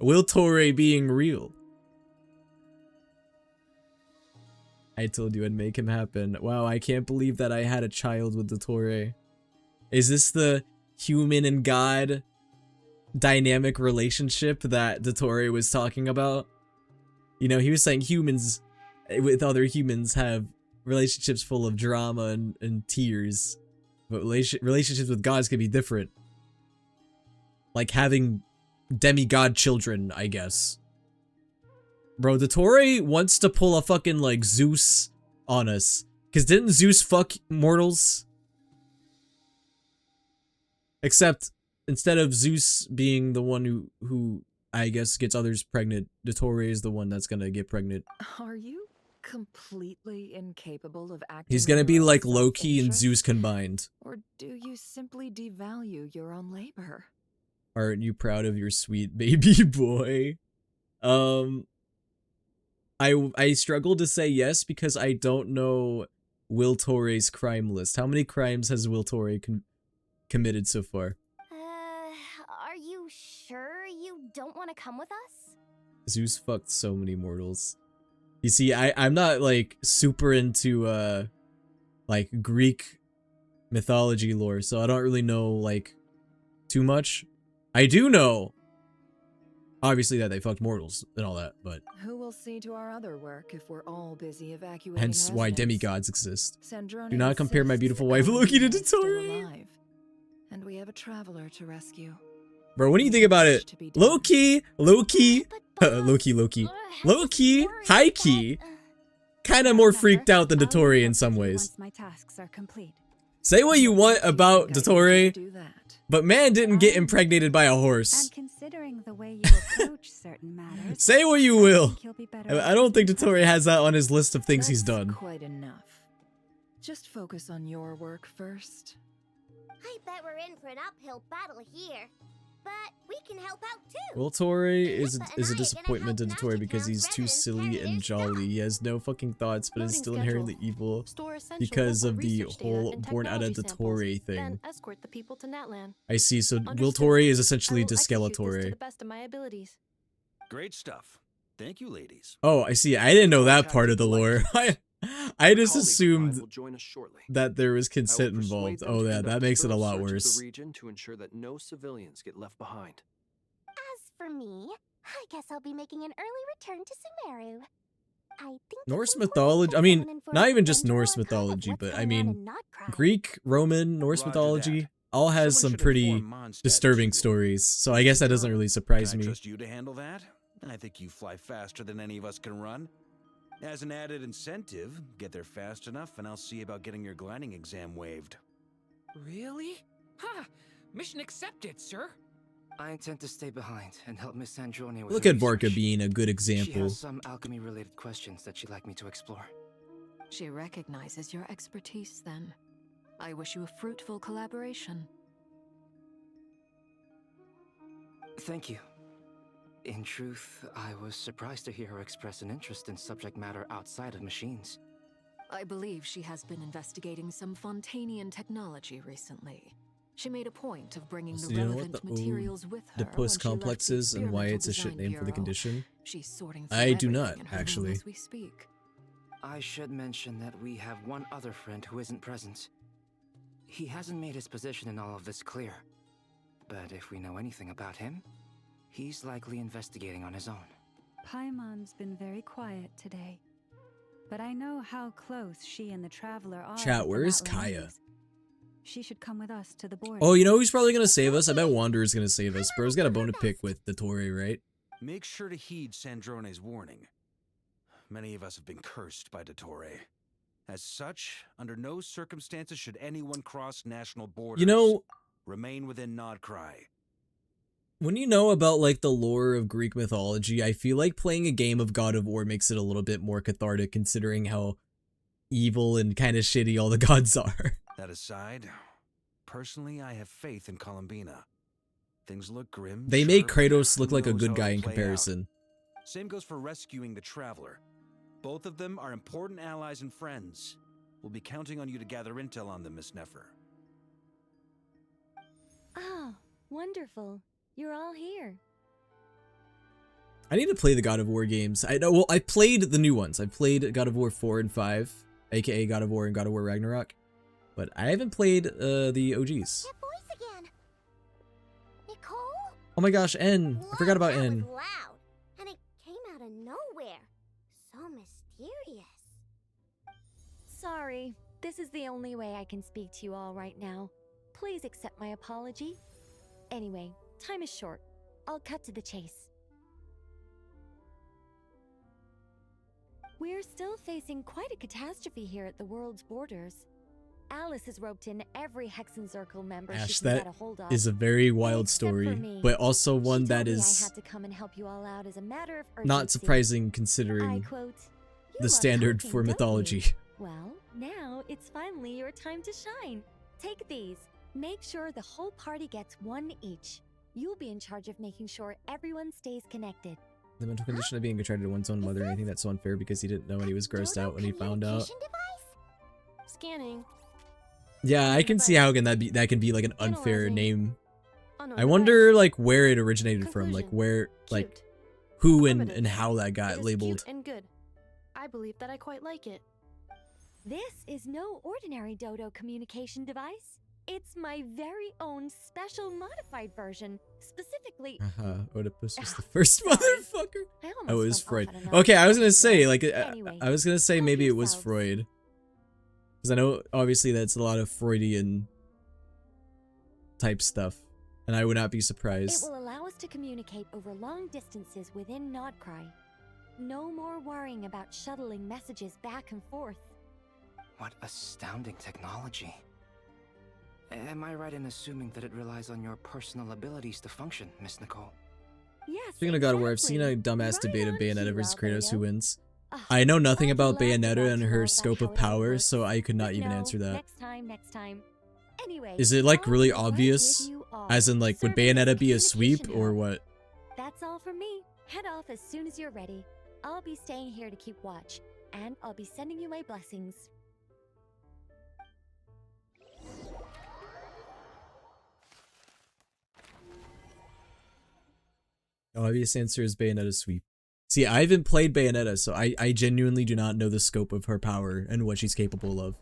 Will Dottore being real. I told you I'd make him happen. Wow, I can't believe that I had a child with Dottore. Is this the human and God dynamic relationship that Dottore was talking about? You know, he was saying humans with other humans have relationships full of drama and tears. But relationships with gods can be different. Like having demigod children, I guess. Bro, Dottore wants to pull a fucking, like, Zeus on us. Because didn't Zeus fuck mortals? Except, instead of Zeus being the one who I guess, gets others pregnant, Dottore is the one that's gonna get pregnant. Are you completely incapable of acting? He's gonna in be your own like Loki and self-interest? Zeus combined. Or do you simply devalue your own labor? Aren't you proud of your sweet baby boy? I struggle to say yes because I don't know Will Torre's crime list. How many crimes has Will Torre committed so far? Are you sure you don't want to come with us? Zeus fucked so many mortals. You see, I'm not like super into like Greek mythology lore, so I don't really know like too much. I do know obviously that they fucked mortals and all that, but Who will see to our other work if we're all busy evacuating hence why residents? demigods exist. Sandrone Do not compare my insists beautiful wife Loki to Alvina is still Dottore. alive, and we have a traveler to rescue. Bro, what do you think about it? Low-key, Loki, high-key, kind of more freaked out than Dottore in some ways. Once my tasks are complete. Say what you want about Dottore, but man didn't get impregnated by a horse. And considering the way you approach certain matters, Say what you will. you'll be better I don't think Dottore has that on his list of things he's done. Quite enough. Just focus on your work first. I bet we're in for an uphill battle here. But we can help out too. Will Torre is a disappointment to Dottore because he's too silly and jolly. He has no fucking thoughts, but is still inherently evil because of the whole born out of Dottore thing. Then escort the people to Natlan. I see, so Will Understood. Torre is essentially I will execute this to Deskelatore. the best of my abilities. Great stuff. Thank you, ladies. Oh, I see. I didn't know that part of the lore. I just assumed that there was consent involved. Oh yeah, that makes it a lot worse. The region to ensure that no civilians get left behind. As for me, I guess I'll be making an early return to Sumeru. I think Norse mythology, I mean, not even just Norse mythology, but I mean, Greek, Roman, Norse mythology, all has some pretty disturbing stories, so I guess that doesn't really surprise Can I me. trust you to handle that? I think you fly faster than any of us can run. As an added incentive, get there fast enough and I'll see about getting your gliding exam waived. Really? Ha! Mission accepted, sir. I intend to stay behind and help Miss Sandrone with Look her at Varka research. being a good She example. has some alchemy-related questions that she'd like me to explore. She recognizes your expertise then. I wish you a fruitful collaboration. Thank you. In truth, I was surprised to hear her express an interest in subject matter outside of machines. I believe she has been investigating some Fontanian technology recently. She made a point of bringing So the you know what relevant the materials with her. Oedipus when she left complex the is and why experimental it's a shit design name for the bureau. condition? She's sorting through I do everything not, in her room actually. as we speak. I should mention that we have one other friend who isn't present. He hasn't made his position in all of this clear. But if we know anything about him, he's likely investigating on his own. Paimon's been very quiet today. But I know how close she and the Traveler are. Chat, with where the is Natlan Kaya? News. She should come with us to the border. Oh, you know who's probably gonna save us? I bet Wanderer's gonna save us. Bro's got a bone to pick with Dottore, right? Make sure to heed Sandrone's warning. Many of us have been cursed by Dottore. As such, under no circumstances should anyone cross national borders. You know, remain within Nodcry. when you know about like the lore of Greek mythology, I feel like playing a game of God of War makes it a little bit more cathartic considering how evil and kind of shitty all the gods are. That aside, personally, I have faith in Columbina. Things look grim. They sure, make but Kratos look who like a knows good how guy it'll in play out. comparison. Same goes for rescuing the Traveler. Both of them are important allies and friends. We'll be counting on you to gather intel on them, Miss Nefer. Oh, wonderful. You're all here. I need to play the God of War games. I know. Well, I played the new ones. I played God of War 4 and 5, aka God of War and God of War Ragnarok, but I haven't played the OGs. Oh my gosh, N. I forgot about N. Loud, and it came out of nowhere. So mysterious. Sorry, this is the only way I can speak to you all right now. Please accept my apology. Anyway, time is short. I'll cut to the chase. We're still facing quite a catastrophe here at the world's borders. Alice has roped in every Hexenzirkel member Ash, she can that get a hold of. is a very wild Except story, for me. but also one She that told me I is had to come and help you all out as a matter of urgency. not surprising I considering quote, "You the love standard talking, for don't you?" mythology. Well, now it's finally your time to shine. Take these. Make sure the whole party gets one each. You'll be in charge of making sure everyone stays connected. The mental condition of being attracted to one's own mother, and I think that's so unfair because he didn't know and he was grossed out when he found out. Scanning. Yeah, I can see how that can be like an unfair name. I wonder like where it originated from, like where like who and how that got labeled. And good. I believe that I quite like it. This is no ordinary Dodo communication device. It's my very own special modified version, specifically. Oedipus was the first motherfucker. I was Freud. Okay, I was gonna say like I was gonna say maybe it was Freud, because I know obviously that's a lot of Freudian type stuff, and I would not be surprised. It will allow us to communicate over long distances within Nodcry. No more worrying about shuttling messages back and forth. What astounding technology. Am I right in assuming that it relies on your personal abilities to function, Miss Nicole? Yes. Speaking of God of War, I've seen a dumbass debate of Bayonetta versus Kratos who wins. I know nothing about Bayonetta and her scope of power, so I could not even answer that. Next time. Anyway, is it like really obvious? As in like, would Bayonetta be a sweep or what? That's all from me. Head off as soon as you're ready. I'll be staying here to keep watch, and I'll be sending you my blessings. The obvious answer is Bayonetta sweep. See, I haven't played Bayonetta, so I genuinely do not know the scope of her power and what she's capable of.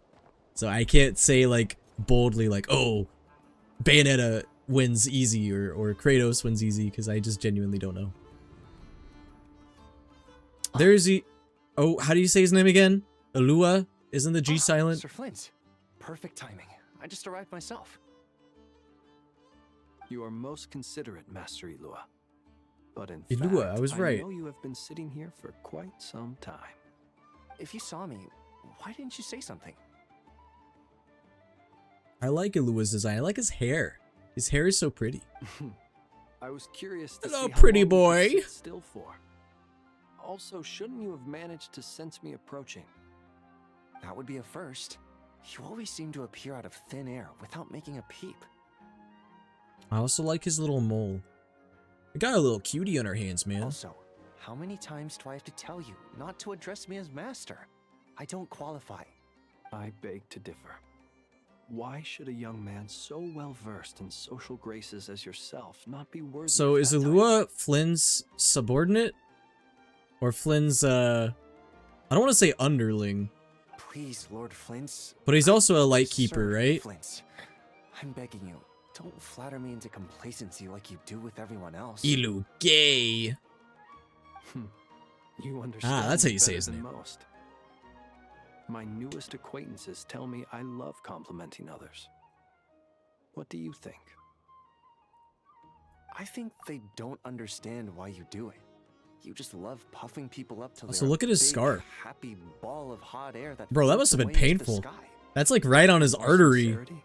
So I can't say like boldly like, oh, Bayonetta wins easy or Kratos wins easy, because I just genuinely don't know. There's oh, how do you say his name again? Alua? Isn't the G silent? Sir Flint. Perfect timing. I just arrived myself. You are most considerate, Master Ilua. But in Ilua, fact, I was right. I know you have been sitting here for quite some time. If you saw me, why didn't you say something? I like Ilua's design. I like his hair. His hair is so pretty. I was curious to Hello, see how pretty long boy. you could sit still for. Also, shouldn't you have managed to sense me approaching? That would be a first. You always seem to appear out of thin air without making a peep. I also like his little mole. We got a little cutie on our hands, man. Also, how many times do I have to tell you not to address me as master? I don't qualify. I beg to differ. Why should a young man so well versed in social graces as yourself not be worthy So of is that Alua Flynn's subordinate? Or Flynn's, I don't want to say underling. Please, Lord Flint. But he's also a lightkeeper, Sir right? Flint, I'm begging you, don't flatter me into complacency like you do with everyone else. Ilu gay. You understand that's how me you say better his than name. most. My newest acquaintances tell me I love complimenting others. What do you think? I think they don't understand why you do it. You just love puffing people up till Also, they're look at his a big, scar. happy ball of hot air that Bro, that floats must have been away into the painful. sky. That's like right on his artery. Sincerity?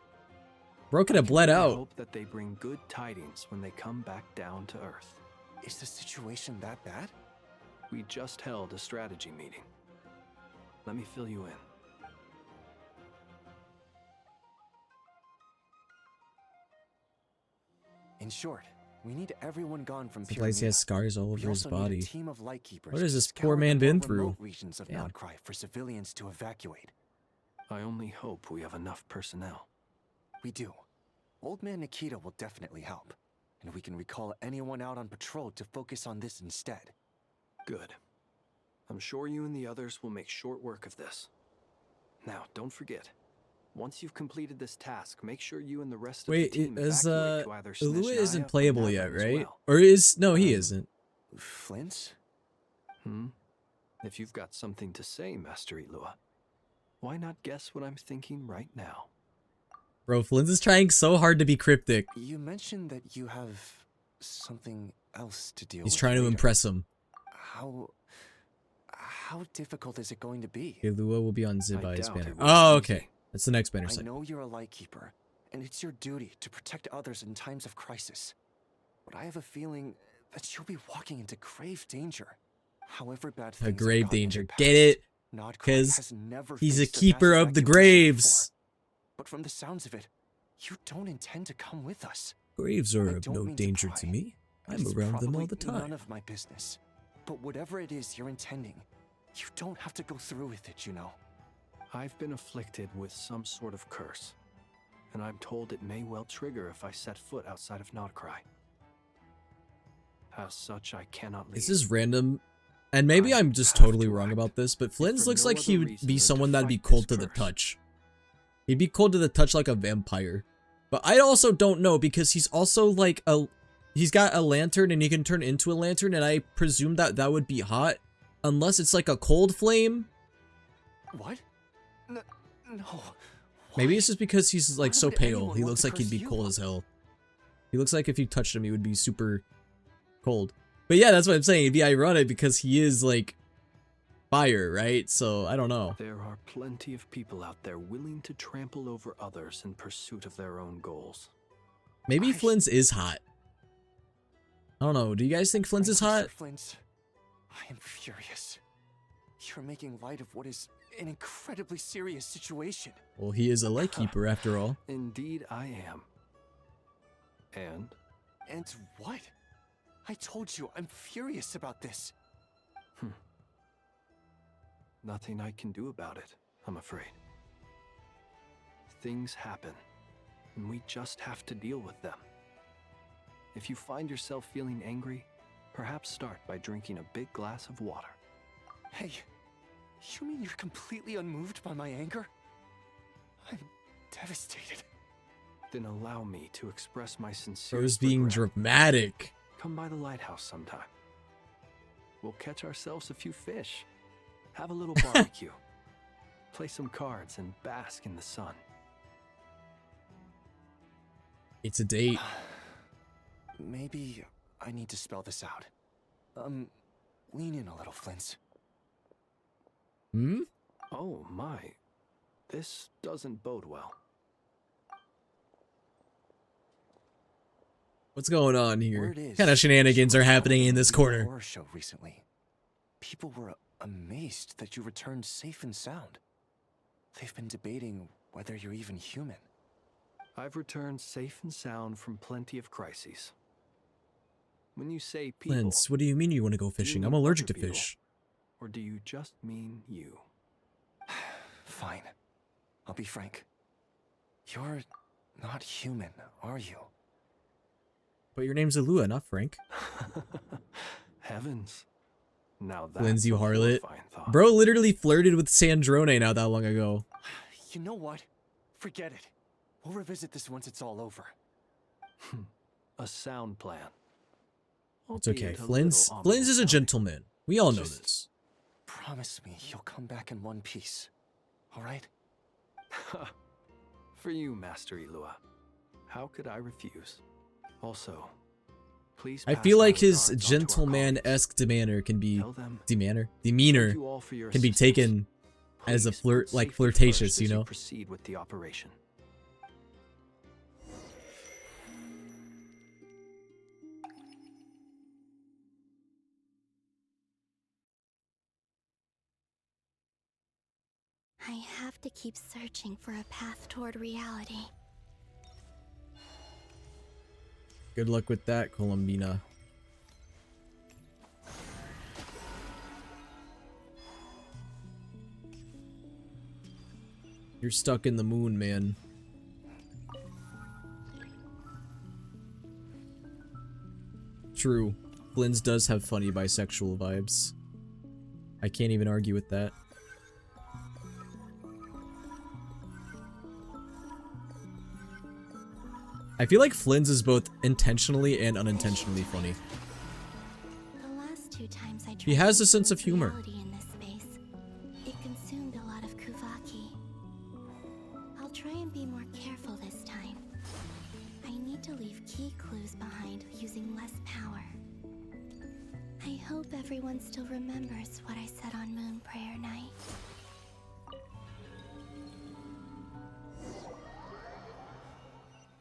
Bro could have bled I out. hope that they bring good tidings when they come back down to Earth. Is the situation that bad? We just held a strategy meeting. Let me fill you in. In short, we need everyone gone from The place he has Pyramida. scars all We over his also need a body. team of lightkeepers What has to this scour poor the man more been remote through? regions of Yeah. Nodcry for civilians to evacuate. I only hope we have enough personnel. We do. Old Man Nikita will definitely help, and we can recall anyone out on patrol to focus on this instead. Good. I'm sure you and the others will make short work of this. Now, don't forget. Once you've completed this task, make sure you and the rest of the Wait, team is evacuate to either Alua Snezhnaya isn't or playable yet, Navran as right? well. Or is no, he isn't. Flint? If you've got something to say, Master Ilua, why not guess what I'm thinking right now? Bro, Flint is trying so hard to be cryptic. You mentioned that you have something else to deal with. He's trying to later. impress him. How difficult is it going to be? Alua will be on Zibai doubt banner. it will Oh, be okay. That's the next banner I site. know you're a lightkeeper, and it's your duty to protect others in times of crisis. But I have a feeling that you'll be walking into grave danger. However bad things A have grave gotten in danger. the Get it? Nodcry Because has never he's a faced keeper massive of the evacuation graves. before. But from the sounds of it, you don't intend to come with us. Graves are I of don't no mean to danger pry, to me. and I'm it's around them all probably the time. None of my business. But whatever it is you're intending, you don't have to go through with it, you know. I've been afflicted with some sort of curse, and I'm told it may well trigger if I set foot outside of Notcry. As such, I cannot leave. This is random, and maybe I'm just totally wrong about this, but Flynn's looks like he would be someone that'd be cold to the touch. He'd be cold to the touch like a vampire. But I also don't know, because he's also like he's got a lantern and he can turn into a lantern, and I presume that that would be hot, unless it's like a cold flame. What? No. Maybe it's just because he's like so pale. He looks like he'd be cold as hell. He looks like if you touched him, he would be super cold. But yeah, that's what I'm saying. It'd be ironic because he is like fire, right? So I don't know. There are plenty of people out there willing to trample over others in pursuit of their own goals. Maybe Flynn's is hot. I don't know. Do you guys think Flynn's is hot? Flynn's, I am furious. You're making light of what is an incredibly serious situation. Well, he is a lightkeeper after all. Indeed, I am. And? And what? I told you, I'm furious about this. Nothing I can do about it, I'm afraid. Things happen, and we just have to deal with them. If you find yourself feeling angry, perhaps start by drinking a big glass of water. Hey, you mean you're completely unmoved by my anger? I'm devastated. Then allow me to express my sincere Bro's being dramatic. Come by the lighthouse sometime. We'll catch ourselves a few fish, have a little barbecue, play some cards, and bask in the sun. It's a date. Maybe I need to spell this out. Lean in a little, Flint. Hmm? Oh my. This doesn't bode well. What's going on here? What kind of shenanigans are happening in this corner? Horror show recently. People were amazed that you returned safe and sound. They've been debating whether you're even human. I've returned safe and sound from plenty of crises. When you say people, Flint, what do you mean you want to go fishing? I'm allergic to fish. Or do you just mean you? Fine. I'll be frank. You're not human, are you? But your name's Alua, not Frank. Heavens. Now that's Lindsay, you harlot. thought. Bro literally flirted with Sandrone not that long ago. You know what? Forget it. We'll revisit this once it's all over. A sound plan. It's okay. Flynn's is a gentleman. We all know this. Promise me you'll come back in one piece. All right? For you, Master Ilua. How could I refuse? Also, please. I feel like his gentleman-esque demeanor can be demeanor can be taken as a flirt, like flirtatious, you know. Proceed with the operation. I have to keep searching for a path toward reality. Good luck with that, Columbina. You're stuck in the moon, man. True. Flynn's does have funny bisexual vibes. I can't even argue with that. I feel like Flynn's is both intentionally and unintentionally funny. The last two times I He has a sense of humor. in this space, it consumed a lot of Kuvaki. I'll try and be more careful this time. I need to leave key clues behind using less power. I hope everyone still remembers what I said on Moon Prayer Night.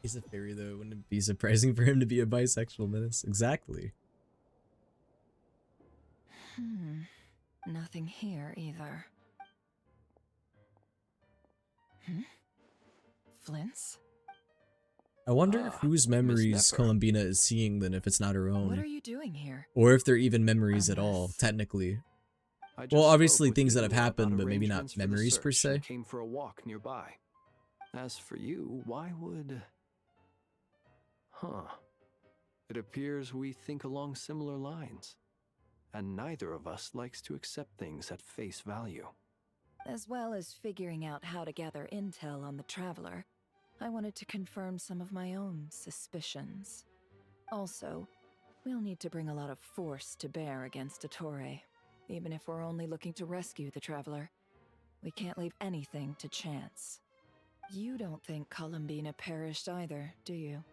He's a fairy though, wouldn't it be surprising for him to be a bisexual menace? Exactly. Nothing here either. Flint's? I wonder whose memories Neffer. Columbina is seeing then, if it's not her own. What are you doing here? Or if they're even memories at all, technically. I just Well, spoke obviously with things that have Igor about happened, but maybe not arrangements for the memories per search and se. Came for a walk nearby. As for you, why would... Huh. It appears we think along similar lines. And neither of us likes to accept things at face value. As well as figuring out how to gather intel on the Traveler, I wanted to confirm some of my own suspicions. Also, we'll need to bring a lot of force to bear against Dottore, even if we're only looking to rescue the Traveler. We can't leave anything to chance. You don't think Columbina perished either, do you?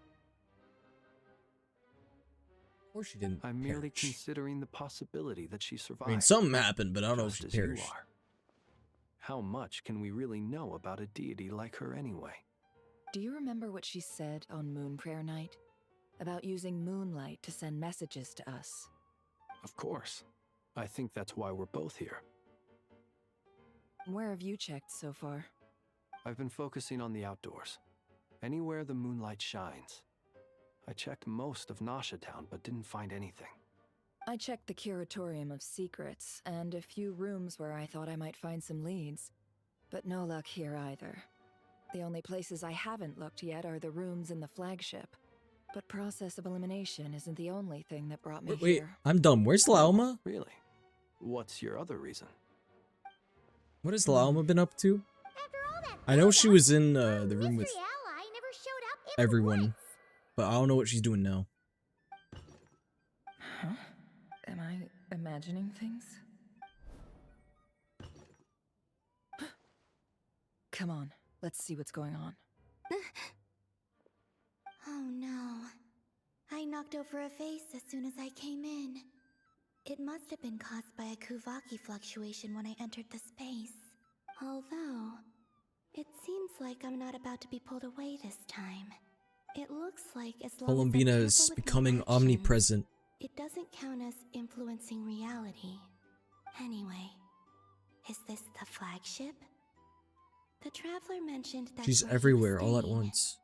Of course she didn't. I'm merely perish. considering the possibility that she survived. I mean, something happened, but I don't know if just she as you perished. are. How much can we really know about a deity like her anyway? Do you remember what she said on Moon Prayer Night? About using moonlight to send messages to us? Of course. I think that's why we're both here. Where have you checked so far? I've been focusing on the outdoors. Anywhere the moonlight shines. I checked most of Nasha Town, but didn't find anything. I checked the Curatorium of Secrets, and a few rooms where I thought I might find some leads. But no luck here either. The only places I haven't looked yet are the rooms in the flagship. But process of elimination isn't the only thing that brought me Wait, here. I'm dumb. Where's Lauma? Really? What's your other reason? What has Lauma been up to? I know she was in the room with everyone, but I don't know what she's doing now. Huh? Am I imagining things? Come on, let's see what's going on. Oh no. I knocked over a vase as soon as I came in. It must have been caused by a Kuvaki fluctuation when I entered the space. Although, it seems like I'm not about to be pulled away this time. It looks like as long Columbina as I'm is careful with my becoming actions, omnipresent. it doesn't count as influencing reality. Anyway, is this the flagship? The Traveler mentioned that She's where he was everywhere all at staying. once.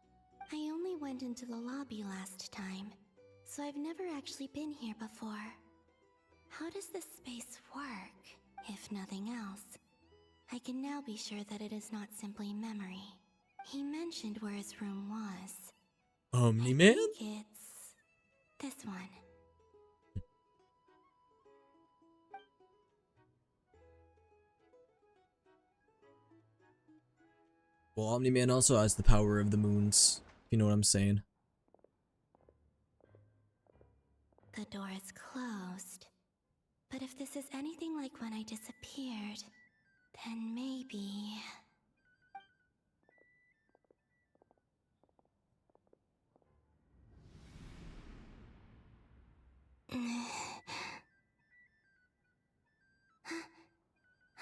I only went into the lobby last time, so I've never actually been here before. How does this space work? If nothing else, I can now be sure that it is not simply memory. He mentioned where his room was. Omni-Man? I think it's this one. Well, Omni-Man also has the power of the moons, if you know what I'm saying. The door is closed. But if this is anything like when I disappeared, then maybe...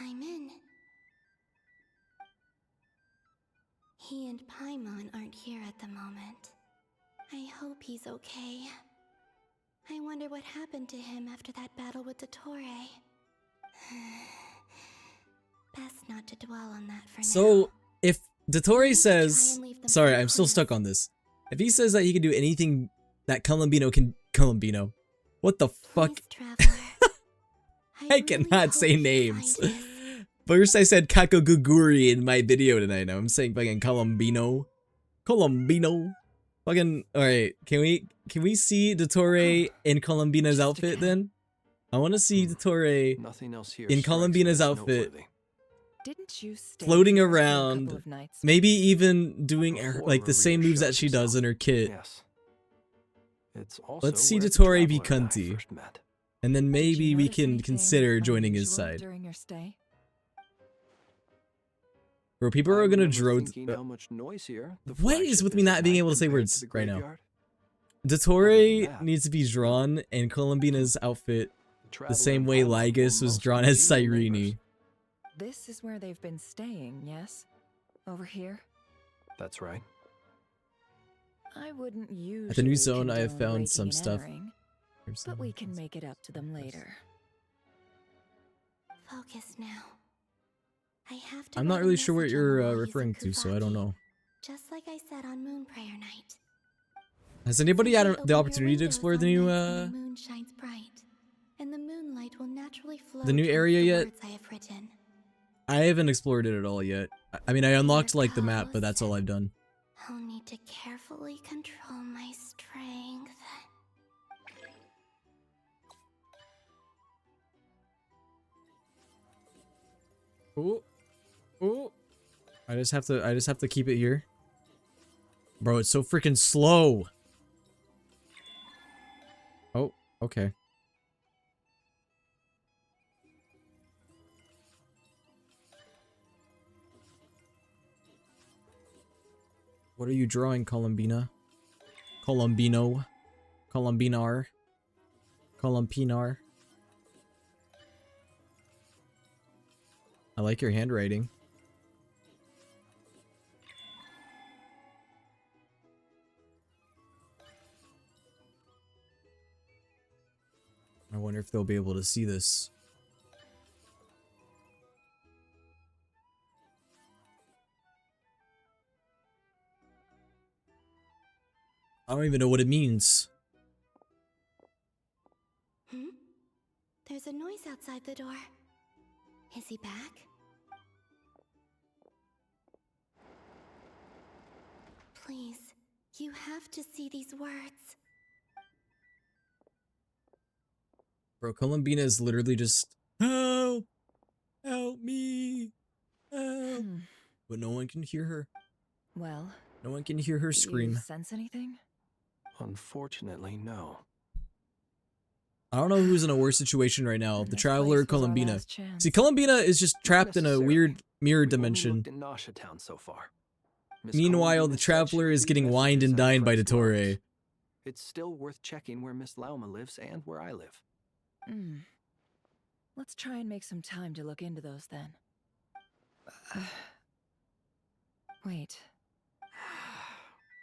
I'm in. He and Paimon aren't here at the moment. I hope he's okay. I wonder what happened to him after that battle with Dottore. Best not to dwell on that for now. So, if Dottore says... Sorry, I'm still stuck on this. If he says that he can do anything that Columbino can... Columbino. What the fuck? I cannot say names. First I said Kakoguguri in my video tonight. Now I'm saying fucking Columbino. Columbino. Fucking... Alright, can we see Dottore in Columbina's outfit then? I want to see Dottore Nothing else here in strikes Columbina's me as outfit. noteworthy. Didn't you stay Floating here for a around, couple of nights? maybe even doing her, like the same Maria moves that shows she does in her kit. Yes. It's also Let's see where the Dottore be Traveler and I cunty, first met. and then maybe we Notice can anything consider joining his unusual side. during your stay? Bro, people I are gonna remember draw. thinking how much noisier the What is flagship with me not at being night able to say compared words the right now? graveyard. Dottore needs to be drawn in Columbina's outfit the same way Lygus was drawn as Cyrene. This is where they've been staying, yes? Over here? That's right. I wouldn't usually At the new zone, I have condone found breaking some and stuff. entering, but we can make it up to them later. Focus now. I have to I'm not write a really sure what message on the you're wall using referring to, so I don't Kuvaki, know. just like I said on Moon Prayer Night. Has anybody had Simply the open your opportunity to windows explore the on new nights when the moon shines bright, and the moonlight will naturally flow towards area the yet? words I have written. I haven't explored it at all yet. I mean, I unlocked like the map, but that's all I've done. I'll need to carefully control my strength. Ooh. Ooh. I just have to keep it here. Bro, it's so freaking slow. Oh, okay. What are you drawing, Columbina? Columbino? Columbinar? Columpinar? I like your handwriting. I wonder if they'll be able to see this. I don't even know what it means. There's a noise outside the door. Is he back? Please, you have to see these words. Bro, Columbina is literally just, help! Help me! Help! But no one can hear her. Well, no one can hear her scream. Do you sense anything? Unfortunately, no. I don't know who's in a worse situation right now, the Traveler or Columbina. See, Columbina is just trapped in a weird mirror dimension. In Nasha Town so far. Meanwhile, the Traveler is getting wined and dined by Dottore. It's still worth checking where Miss Lauma lives and where I live. Let's try and make some time to look into those then. Wait.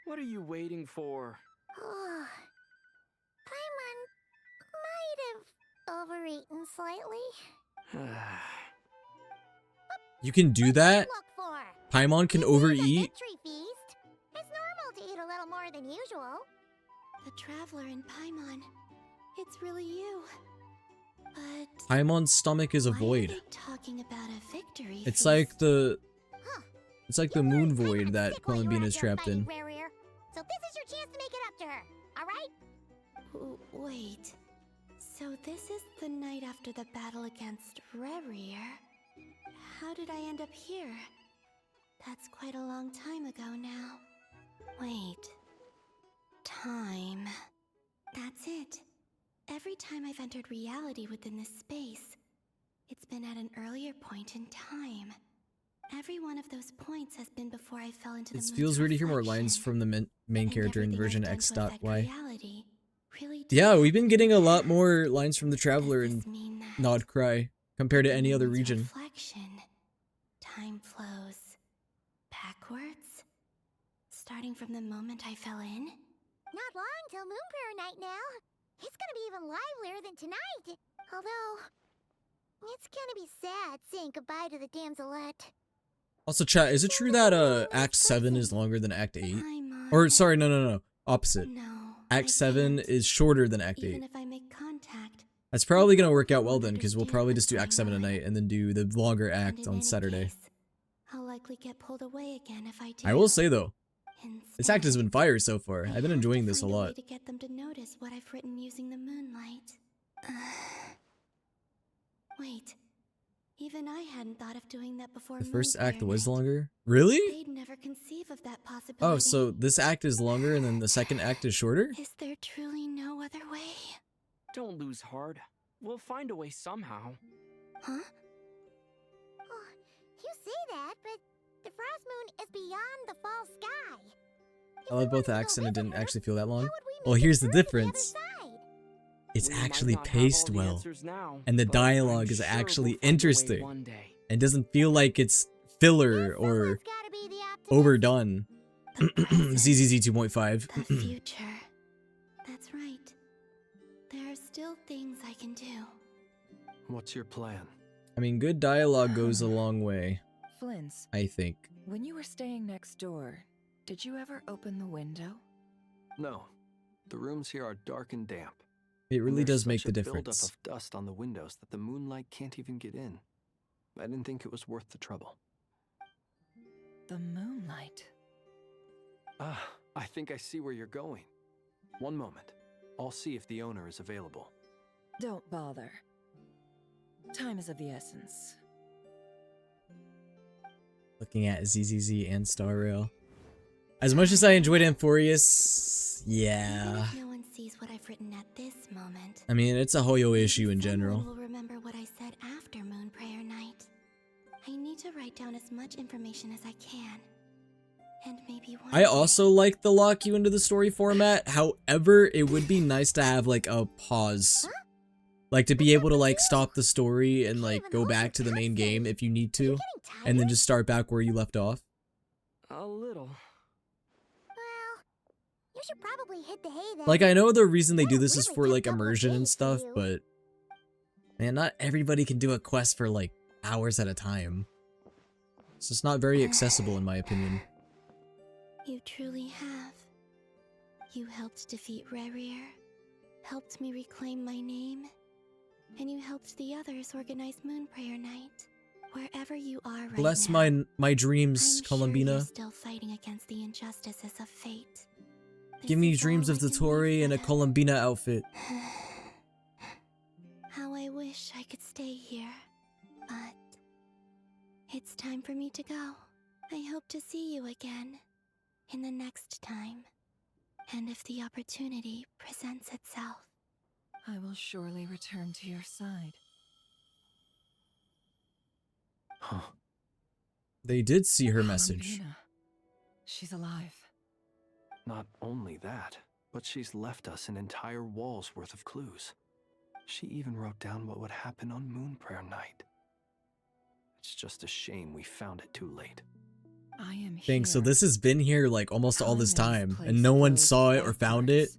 What are you waiting for? Oh, Paimon might have overeaten slightly. You can do that? Paimon can overeat? Victory feast. It's normal to eat a little more than usual. The Traveler and Paimon. It's really you. But Paimon's stomach is a void. why are they talking about a victory It's feast? like the... It's like the moon void that Columbina is trapped in. So this is your chance to make it up to her, alright? Wait. So this is the night after the battle against Rerir. How did I end up here? That's quite a long time ago now. Wait. Time. That's it. Every time I've entered reality within this space, it's been at an earlier point in time. Every one of those points has been before I fell into the It moon's feels weird to hear more reflection. lines from the main character in version Everything I've done to affect X.Y. reality really Yeah, we've been getting a lot more lines from the Traveler and Nod Cry compared to any other moon's region. reflection. Time flows backwards, starting from the moment I fell in. Not long till Moon Prayer night now. It's gonna be even livelier than tonight. Although, it's gonna be sad saying goodbye to the damselette. Also, chat, is it true that Act 7 is longer than Act 8? Or, sorry, no. Opposite. Act 7 is shorter than Act 8. Even if I make contact, That's probably going to work out well then, because we'll probably just do Act 7 tonight and then do the longer act on Saturday. I'll likely get pulled away again if I do. I will say though, this act has been fire so far. I've been enjoying this a Find way lot. to get them to notice what I've written using the moonlight. Wait. Even I hadn't thought of doing that before. The first Moon act Prayer was night. longer? Really? They'd never conceive of that possibility. Oh, so this act is longer and then the second act is shorter? Is there truly no other way? Don't lose heart. We'll find a way somehow. Huh? Oh, you say that, but the Frost Moon is beyond the fall sky. I love both acts and it didn't actually feel that long. Well, here's the difference. It's actually paced well, and the dialogue is actually interesting, and doesn't feel like it's filler or overdone. ZZZ 2.5. The future. That's right. There are still things I can do. What's your plan? I mean, good dialogue goes a long way, Flint's, I think. when you were staying next door, did you ever open the window? No, The rooms here are dark and damp. It really and there's does make such the a buildup difference. of dust on the windows that the moonlight can't even get in. I didn't think it was worth the trouble. The moonlight. Ah, I think I see where you're going. One moment. I'll see if the owner is available. Don't bother. Time is of the essence. Looking at ZZZ and Star Rail. As much as I enjoyed Amphorius, yeah. Even if no one sees what I've written at this moment, I mean, it's a Hoyo issue in someone general. will remember what I said after Moon Prayer Night. I need to write down as much information as I can. And maybe one I also like the lock you into the story format. However, it would be nice to have like a pause. Like to be able to like stop the story and like go back to the main game if you need to. And then just start back where you left off. A little. You should probably hit the hay then. Like I know the reason they do this is for like immersion and stuff, but man, not everybody can do a quest for like hours at a time. It's just not very accessible in my opinion. You truly have. You helped defeat Rerir, helped me reclaim my name, and you helped the others organize Moon Prayer Night. Wherever you are right Bless now, my dreams, I'm sure you're Columbina. still fighting against the injustices of fate. Give me dreams of the Tory and a Columbina outfit. How I wish I could stay here, but it's time for me to go. I hope to see you again in the next time, and if the opportunity presents itself. I will surely return to your side. Huh. They did see her message. Columbina. She's alive. Not only that, but she's left us an entire wall's worth of clues. She even wrote down what would happen on Moon Prayer Night. It's just a shame we found it too late. I am Dang, so here. this has been here like almost all this Time has time, placed and no one those saw it or found it.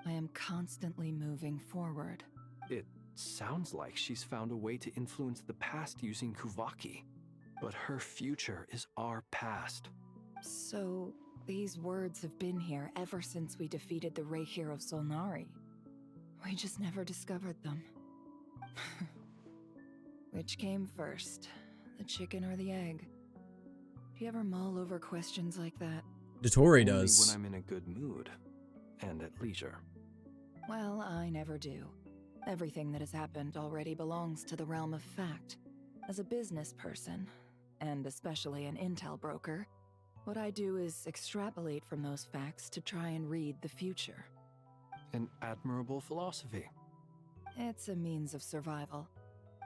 I am constantly moving forward. It sounds like she's found a way to influence the past using Kuvaki. But her future is our past. So, these words have been here ever since we defeated the Ray hero Solnari. We just never discovered them. Which came first, the chicken or the egg? Do you ever mull over questions like that? Dottore Only does. when I'm in a good mood and at leisure. Well, I never do. Everything that has happened already belongs to the realm of fact. As a business person, and especially an intel broker, what I do is extrapolate from those facts to try and read the future. An admirable philosophy. It's a means of survival.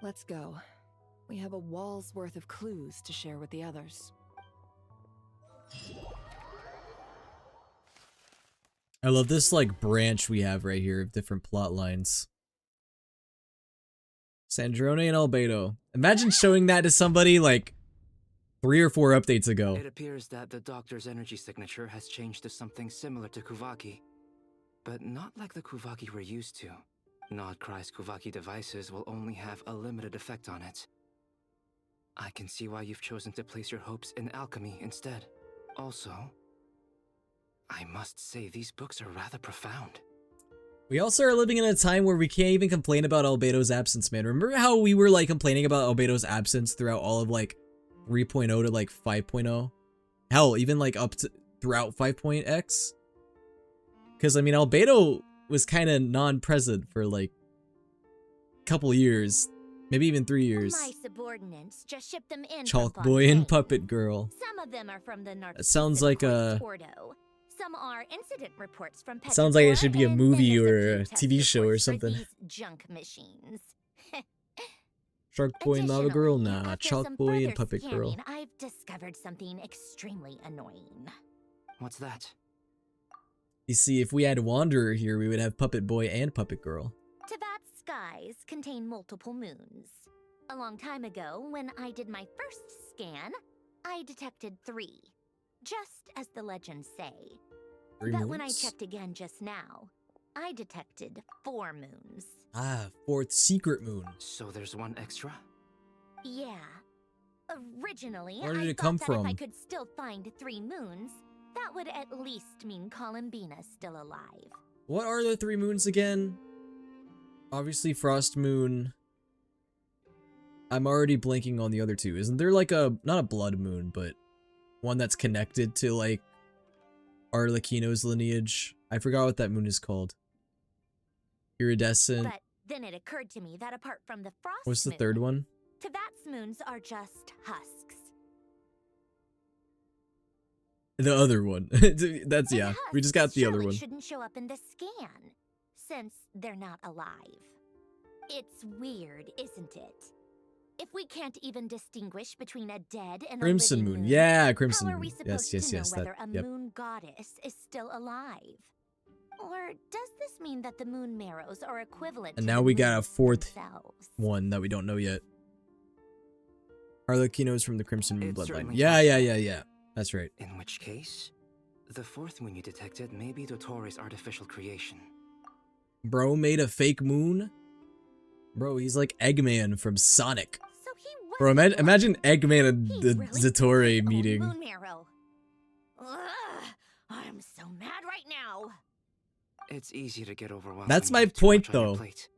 Let's go. We have a wall's worth of clues to share with the others. I love this like branch we have right here of different plot lines. Sandrone and Albedo. Imagine showing that to somebody like 3 or 4 updates ago. It appears that the doctor's energy signature has changed to something similar to Kuvaki, but not like the Kuvaki we're used to. Nodcry's Kuvaki devices will only have a limited effect on it. I can see why you've chosen to place your hopes in alchemy instead. Also, I must say these books are rather profound. We also are living in a time where we can't even complain about Albedo's absence, man. Remember how we were like complaining about Albedo's absence throughout all of like 3.0 to like 5.0? Hell, even like up to throughout 5.x? Because I mean, Albedo was kind of non-present for like a couple years, maybe even 3 years. My subordinates just ship them in Chalk from Boy and Fontaine. Puppet Girl. Some of them are from the That sounds like a. Ordo. Some are incident reports from Sounds like it should be a Petrichor, movie and then or there's a few TV test show or reports for something. these junk machines. Shark Boy and Lava Girl? Additionally, Nah, after Chalk some Boy and further Puppet Girl. scanning, I've discovered something extremely annoying. What's that? You see, if we had Wanderer here, we would have Puppet Boy and Puppet Girl. Tibet's skies contain multiple moons. A long time ago, when I did my first scan, I detected 3. Just as the legends say. 3 But when I moons? checked again just now, I detected 4 moons. Ah, 4th secret moon. So there's one extra? Yeah. Originally, Where did I it thought come that from? if I could still find 3 moons, that would at least mean Columbina's still alive. What are the 3 moons again? Obviously Frost Moon. I'm already blanking on the other 2. Isn't there like a, not a blood moon, but one that's connected to like Arlecchino's lineage? I forgot what that moon is called. Iridescent. But then it occurred to me that apart from the Frost What's the moon, 3rd one? Tevat's moons are just husks. The other one. That's, yeah. We just got the other one. Shouldn't show up in the scan, since they're not alive. It's weird, isn't it? If we can't even distinguish between a dead and Crimson a living moon. moon, Yeah, Crimson how are moon. we supposed Yes. to know whether a Yep. moon goddess is still alive? Or does this mean that the moon marrows are equivalent And to now the we got a moons 4th themselves? one that we don't know yet. Arlecchino's from the Crimson Moon It's bloodline. certainly Yeah. That's right. In which case, the 4th moon you detected may be Dottoro's artificial creation. Bro made a fake moon? Bro, he's like Eggman from Sonic. Bro, imagine Eggman and the Dottore meeting. Moon marrow. Ugh, I'm so mad right now. It's easy to get overwhelmed. That's when my you have too point, much on your though. plate.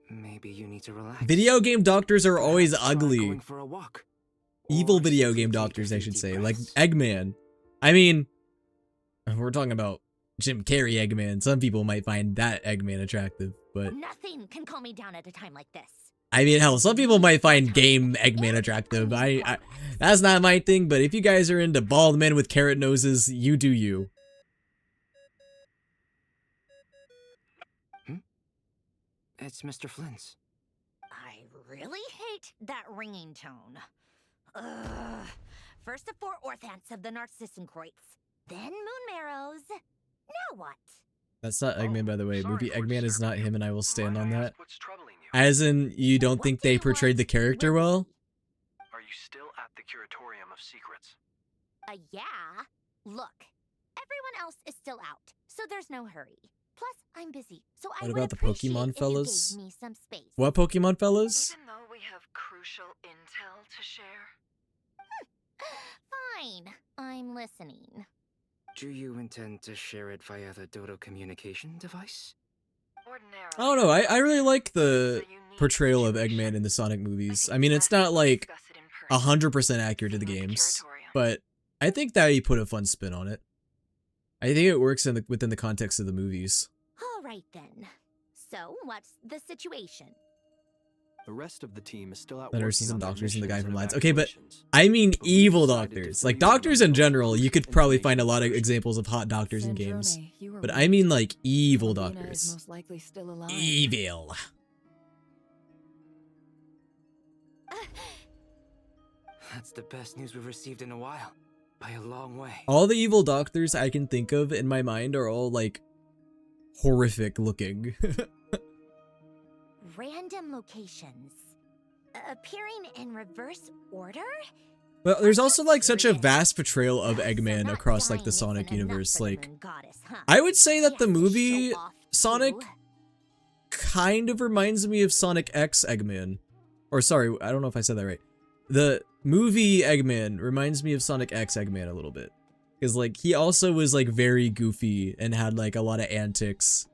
Maybe you need to relax. Video game doctors are always ugly. Going for a walk. Evil video game doctors, I should say. Like Eggman. I mean, we're talking about Jim Carrey Eggman. Some people might find that Eggman attractive, but Nothing can calm me down at a time like this. I mean, hell, some people might find game Eggman attractive. I that's not my thing, but if you guys are into bald men with carrot noses, you do you. It's Mr. Flynn's. I really hate that ringing tone. Ugh. First the 4 orthants of the Narcissenkreuz, then moon marrows. Now what? That's not Eggman, by the way. Movie Eggman is not him, and I will stand on that. As in, you don't think they portrayed the character well? Are you still at the Curatorium of Secrets? Yeah. Look, everyone else is still out, so there's no hurry. Plus, I'm busy, so I What would about the appreciate Pokemon if fellas? you gave me some space. What Pokemon fellas? Even though we have crucial intel to share. Fine, I'm listening. Do you intend to share it via the Dodo communication device? I don't know. I really like the portrayal of Eggman in the Sonic movies. I mean, it's not like 100% accurate to the games, but I think that he put a fun spin on it. I think it works within the context of the movies. All right then. So, what's the situation? The rest of the team is still out The nurses working and on their doctors and the guy missions from and Lines. Okay, but evacuations. I mean evil doctors. Like doctors in general, you could probably find a lot of examples of hot doctors in games. But I mean like evil Melina is doctors. most likely still alive. Evil. That's the best news we've received in a while. By a long way. All the evil doctors I can think of in my mind are all like horrific looking. Random locations. Appearing in reverse order? But there's also like such a vast portrayal of Eggman across like the Sonic universe. Like, I would say that the movie Sonic kind of reminds me of Sonic X Eggman. Or sorry, I don't know if I said that right. The movie Eggman reminds me of Sonic X Eggman a little bit. Because like he also was like very goofy and had like a lot of antics.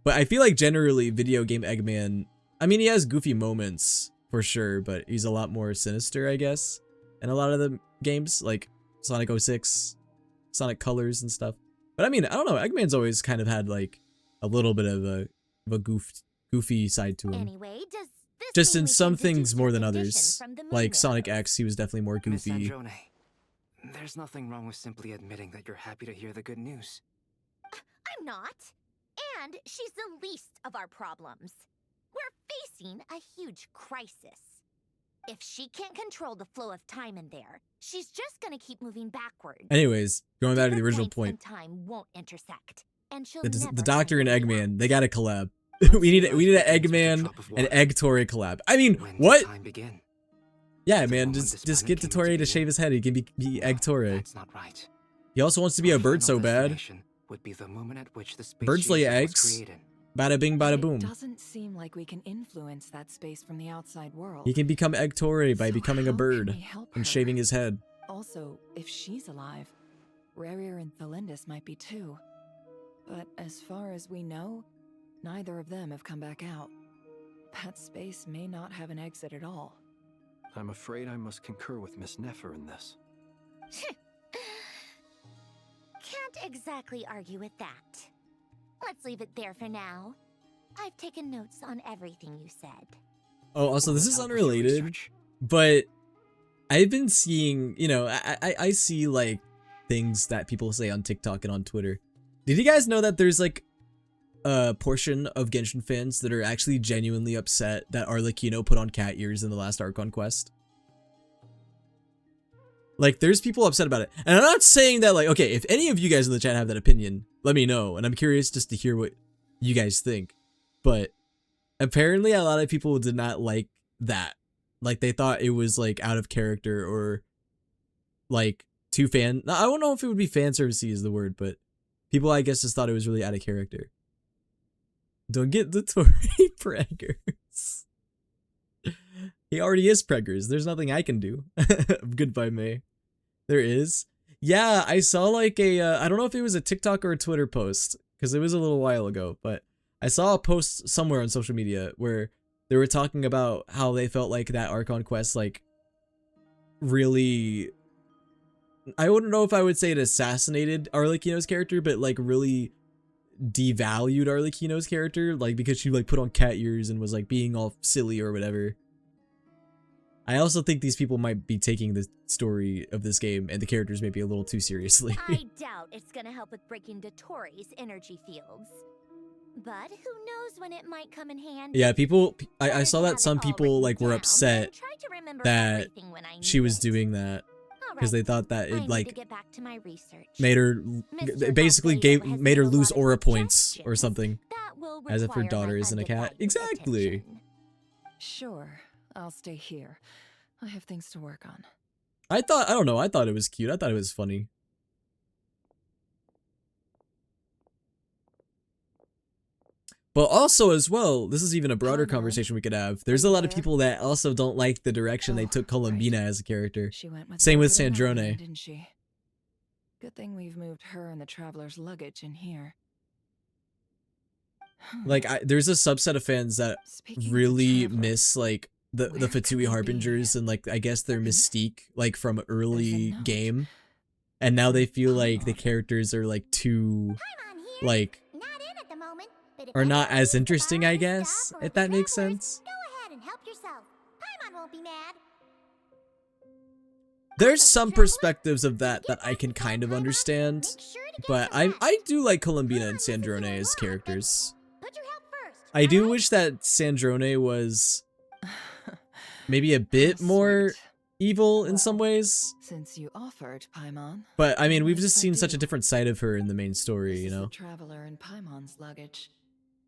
But I feel like generally video game Eggman, I mean he has goofy moments for sure, but he's a lot more sinister, I guess. In a lot of the games, like Sonic 06, Sonic Colors and stuff. But I mean, I don't know, Eggman's always kind of had like a little bit of a goofy side to him. Anyway, does this Just mean in we some can deduce things more your than condition others. from the moon Like mirror? Sonic X, he was definitely more Miss goofy. Androne, there's nothing wrong with simply admitting that you're happy to hear the good news. I'm not. And she's the least of our problems. We're facing a huge crisis. If she can't control the flow of time in there, she's just gonna keep moving backwards. Anyways, going back to the original Points point. in time won't intersect, and she'll The never Doctor and find Eggman, they gotta collab. we need an Eggman and Egg Torre collab. I mean, what? Yeah, man, just get to Torre to shave his head. He can be Egg Torre. That's not right. He also wants to be a bird so bad. Would be the moment at which the space Birds lay station was eggs. created. Bada bing, bada It boom. doesn't seem like we can influence that space from the outside world. He can become Egg Torre by becoming a bird and shaving his head. Also, if she's alive, Rarier and Thalindus might be too. but as far as we know, neither of them have come back out. That space may not have an exit at all. I'm afraid I must concur with Miss Nefer in this. Can't exactly argue with that. Let's leave it there for now. I've taken notes on everything you said. Oh, also, this is unrelated, but I've been seeing, you know, I see, like, things that people say on TikTok and on Twitter. Did you guys know that there's, like, a portion of Genshin fans that are actually genuinely upset that Arlecchino put on cat ears in the last Archon quest? Like, there's people upset about it. And I'm not saying that, like, okay, if any of you guys in the chat have that opinion, let me know. And I'm curious just to hear what you guys think. But apparently a lot of people did not like that. Like, they thought it was, like, out of character or, like, too fan... I don't know if it would be fan servicey is the word, but people, I guess, just thought it was really out of character. Don't get the Tory preggers. He already is preggers. There's nothing I can do. Goodbye, May. There is. Yeah, I saw, like, a... I don't know if it was a TikTok or a Twitter post, because it was a little while ago, but I saw a post somewhere on social media where they were talking about how they felt like that Archon quest, like, really... I wouldn't know if I would say it assassinated Arlecchino's character, but, like, really devalued Arlecchino's character, like, because she, like, put on cat ears and was, like, being all silly or whatever. I also think these people might be taking the story of this game and the characters maybe a little too seriously. I doubt it's gonna help with breaking Dotori's energy fields. But who knows when it might come in handy. Yeah, people... I saw that some people, like, were upset that she was doing that. Because they thought that it, like, made her... basically made her lose aura points or something. As if her daughter isn't a cat. Exactly! Sure, I'll stay here. I have things to work on. I don't know, I thought it was cute. I thought it was funny. But also as well, this is even a broader conversation we could have. There's a lot of people that also don't like the direction they took Columbina as a character. Same with Sandrone. Didn't she? Good thing we've moved her and the traveler's luggage in here. Like, there's a subset of fans that really miss, like, the Fatui Harbingers and, like, I guess their mystique, like, from early game. And now they feel like the characters are, like, too, like, are not as interesting, I guess, if that makes sense. Go ahead and help yourself. Paimon won't be mad. There's some perspectives of that I can kind of understand, but I do like Columbina and Sandrone as characters. I do wish that Sandrone was maybe a bit more evil in some ways. Since you offered, Paimon. But I mean, we've just seen such a different side of her in the main story, you know. The traveler and Paimon's luggage.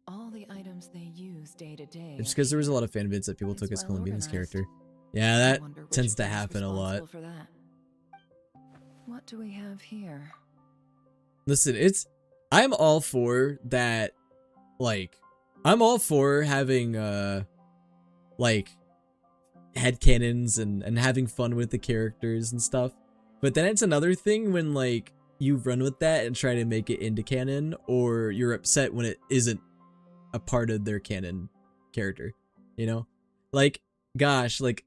All the items they use day to day. It's because there was a lot of fan vids that people took as Columbina's character. Yeah, that tends to happen a lot. For that. What do we have here? Listen, I'm all for that, like, I'm all for having, like, headcanons and having fun with the characters and stuff. But then it's another thing when, like, you run with that and try to make it into canon, or you're upset when it isn't a part of their canon character, you know? Like, gosh, like,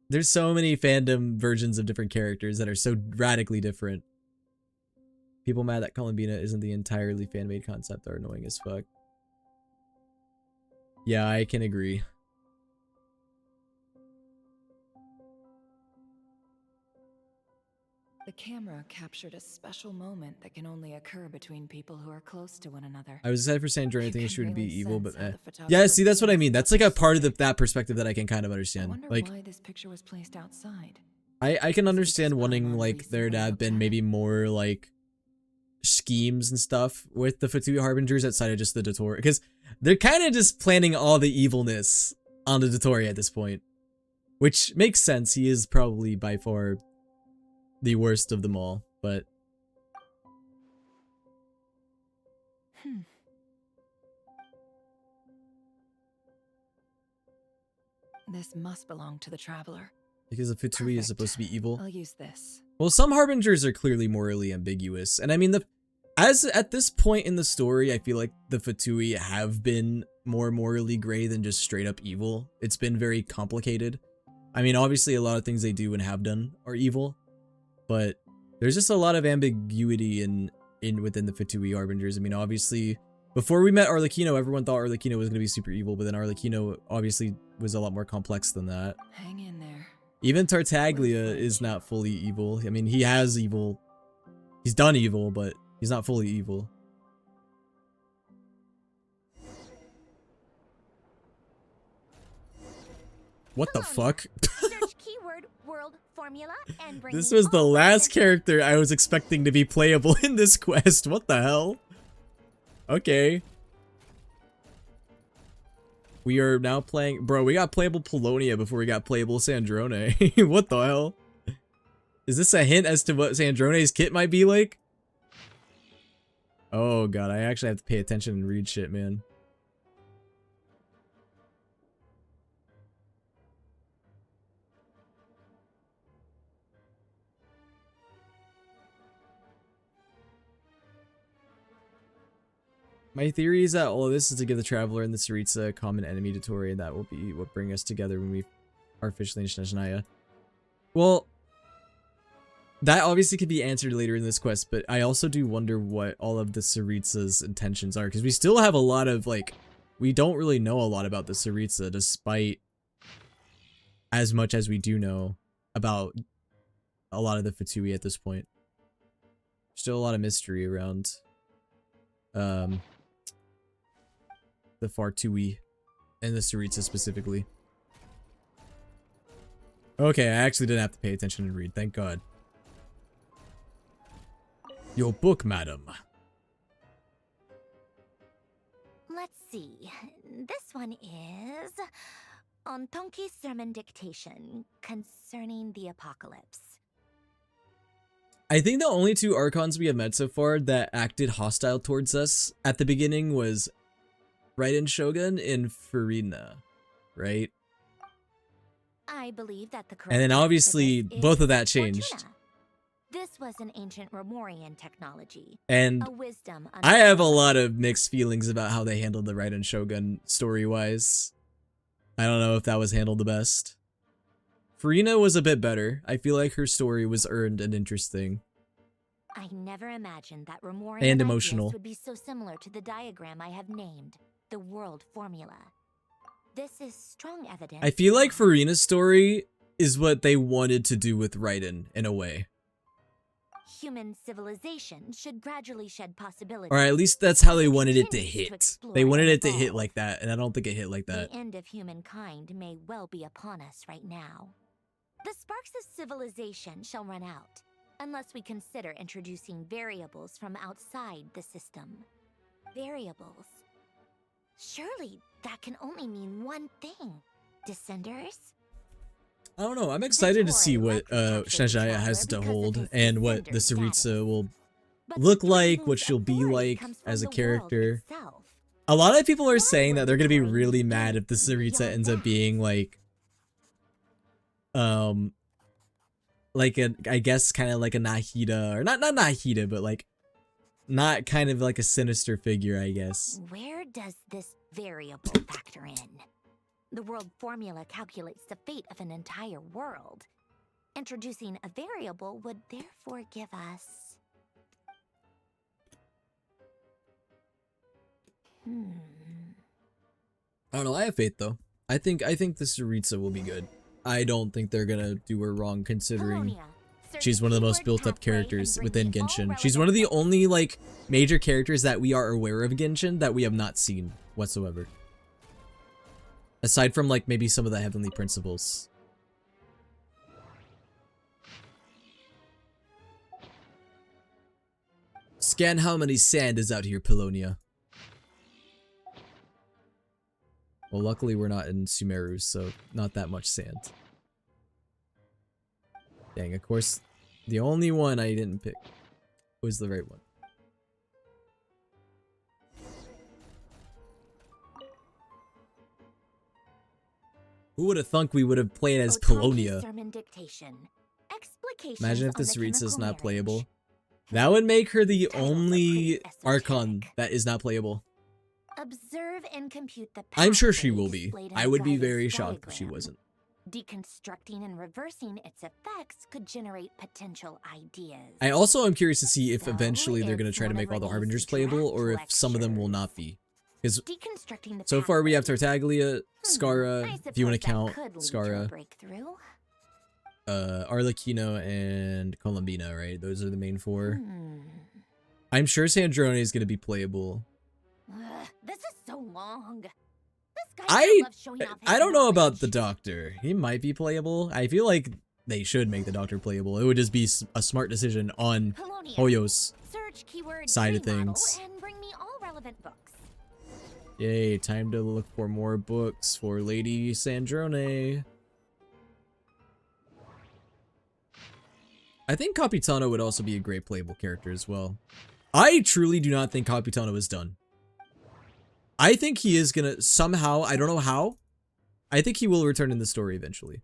there's so many fandom versions of different characters that are so radically different. People mad that Columbina isn't the entirely fan-made concept are annoying as fuck. Yeah, I can agree. The camera captured a special moment that can only occur between people who are close to one another. I was excited for Sandrone. I think she would be evil, but yeah, see, that's what I mean. That's like a part of that perspective that I can kind of understand. I wonder like, why this picture was placed outside. I can understand wanting, like, there to have been maybe more, like, schemes and stuff with the Fatui Harbingers outside of just the Dotori, because they're kind of just planning all the evilness on the Dotori at this point, which makes sense. He is probably by far the worst of them all, but This must belong to the traveler. because the Fatui is supposed to be evil. I'll use this. Well, some Harbingers are clearly morally ambiguous, and I mean, As at this point in the story, I feel like the Fatui have been more morally gray than just straight up evil. It's been very complicated. I mean, obviously a lot of things they do and have done are evil, but there's just a lot of ambiguity within the Fatui Harbingers. I mean, obviously, before we met Arlecchino, everyone thought Arlecchino was going to be super evil, but then Arlecchino obviously was a lot more complex than that. Hang in there. Even Tartaglia is not fully evil. I mean, he has evil. He's done evil, but he's not fully evil. What the fuck? Search keyword world formula and bring This me was the all last character I was expecting to be playable in this quest. What the hell? Okay. We are now playing... Bro, we got playable Polonia before we got playable Sandrone. What the hell? Is this a hint as to what Sandrone's kit might be like? Oh god, I actually have to pay attention and read shit, man. My theory is that all of this is to give the Traveler and the Tsaritsa a common enemy to Tori, and that will be what bring us together when we are officially in Snezhnaya. Well, that obviously could be answered later in this quest, but I also do wonder what all of the Tsaritsa's intentions are, because we still have a lot of, like, we don't really know a lot about the Tsaritsa, despite as much as we do know about a lot of the Fatui at this point. Still a lot of mystery around, the Fatui and the Tsaritsa specifically. Okay, I actually didn't have to pay attention and read, thank god. Your book, madam. Let's see. This one is on Tonki's sermon dictation concerning the apocalypse. I think the only two Archons we have met so far that acted hostile towards us at the beginning was Raiden Shogun and Furina, right? I believe that the And then obviously both of that changed. Fortuna. This was an ancient Romorian technology. And a wisdom I have a lot of mixed feelings about how they handled the Raiden Shogun story-wise. I don't know if that was handled the best. Furina was a bit better. I feel like her story was earned and interesting. I never imagined that Romorian And ideas emotional. would be so similar to the diagram I have named, the world formula. This is strong evidence. I feel like Furina's story is what they wanted to do with Raiden, in a way. Human civilization should gradually shed possibilities. Or at least that's how they wanted it to hit. They wanted it to hit like that, and I don't think it hit like that. The end of humankind may well be upon us right now. The sparks of civilization shall run out, unless we consider introducing variables from outside the system. Variables. Surely that can only mean one thing. Descenders? I don't know, I'm excited to see what Snezhnaya has to hold, and what the Tsaritsa will look like, what she'll be like as a character. A lot of people are saying that they're gonna be really mad if the Tsaritsa ends up being like I guess kind of like a Nahida, or not Nahida, but like not kind of like a sinister figure, I guess. Where does this variable factor in? The world formula calculates the fate of an entire world. Introducing a variable would therefore give us... I don't know, I have faith though. I think the Tsaritsa will be good. I don't think they're gonna do her wrong, considering she's one of the most built up characters within Genshin. She's one of the only like major characters that we are aware of in Genshin that we have not seen whatsoever. Aside from like maybe some of the heavenly principles. Scan how many sand is out here, Polonia. Well, luckily we're not in Sumeru, so not that much sand. Dang, of course, the only one I didn't pick was the right one. Who would have thunk we would have played as Polonia? Imagine if the Tsaritsa is not playable. That would make her the only Archon that is not playable. Observe and compute the I'm sure she will pathways be. displayed in I the would be guidance very shocked if she diagram. wasn't. Deconstructing and reversing its effects could generate potential ideas. I also am curious to see if So, eventually they're going to it's try to one make of all the Renee's Harbingers playable, or if draft some of them will not be. Because Deconstructing the so far we have pathways. Tartaglia, Scara, I if you want to suppose that count could lead to a Scara, breakthrough. Arlecchino, and Columbina, right? Those are the main four. Hmm. I'm sure Sandrone is going to be playable. This is so long. This guy I loves showing off his don't know knowledge. about the Doctor. He might be playable. I feel like they should make the Doctor playable. It would just be a smart decision on Polonia. Hoyo's Search keyword side of dream model things. and bring me all relevant books. Yay, time to look for more books for Lady Sandrone. I think Capitano would also be a great playable character as well. I truly do not think Capitano is done. I think he is gonna somehow, I don't know how, I think he will return in the story eventually.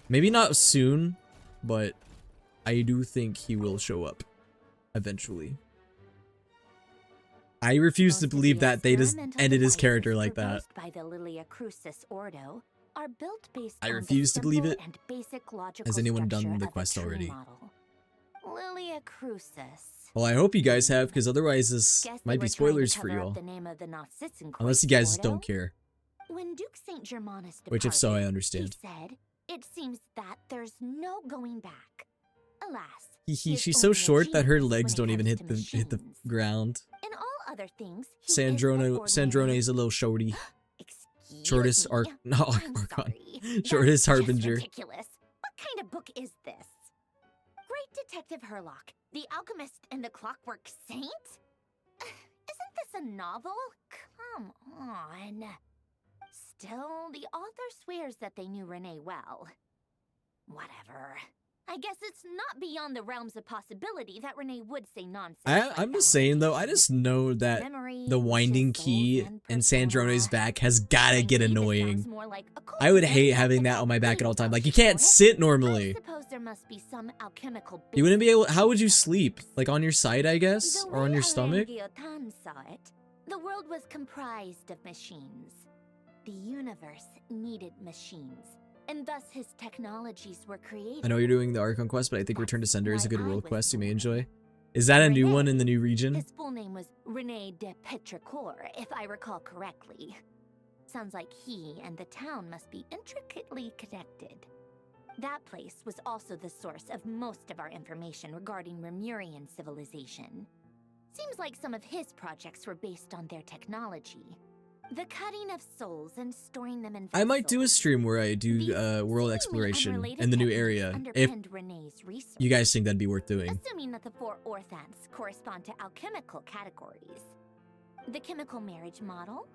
Maybe not soon, but I do think he will show up eventually. I refuse to believe that they just ended his character like that. By the Lilia Crucis Ordo are built based I on refuse the to believe simple it. and basic logical Has anyone done structure the of a quest tree already? model. Lilia Crucis. Well, I hope you guys have, because otherwise this Guess they might were be trying to spoilers for cover up y'all. the name of the Narcissan Unless you Christ guys Ordo. don't care. When Duke St. Germanus departed, Which if so, I understand. he said, "It seems that there's no going back." Alas, She's so short that her legs don't even hit the ground. in all other things, he Sandrone is a little shorty. Shortest Archon. Shortest That's just Harbinger. ridiculous. What kind of book is this? Great Detective Herlock, the Alchemist and the Clockwork Saint? Isn't this a novel? Come on. Still, the author swears that they knew Renee well. Whatever. I guess it's not beyond the realms of possibility that Renee would say nonsense. I'm just saying though, I just know that the winding key in Sandrone's back has gotta get annoying. I would hate having that on my back at all time. Like, you can't sit normally. Suppose there must be some alchemical You wouldn't be able, how would you sleep? Like on your side, I guess? Or on your stomach? Guillotin saw it, the world was comprised of machines. The universe needed machines, and thus his technologies were created. I know you're doing the Archon quest, but I think Return to Sender is a good world quest you may enjoy. Is that a new one in the new region? His full name was René de Petrichor, if I recall correctly. Sounds like he and the town must be intricately connected. That place was also the source of most of our information regarding Remurian civilization. Seems like some of his projects were based on their technology. The cutting of souls and storing them in I might do a stream where I do world exploration in the new area, if you guys think that'd be worth doing. Assuming that the 4 orthants correspond to alchemical categories. The chemical marriage model?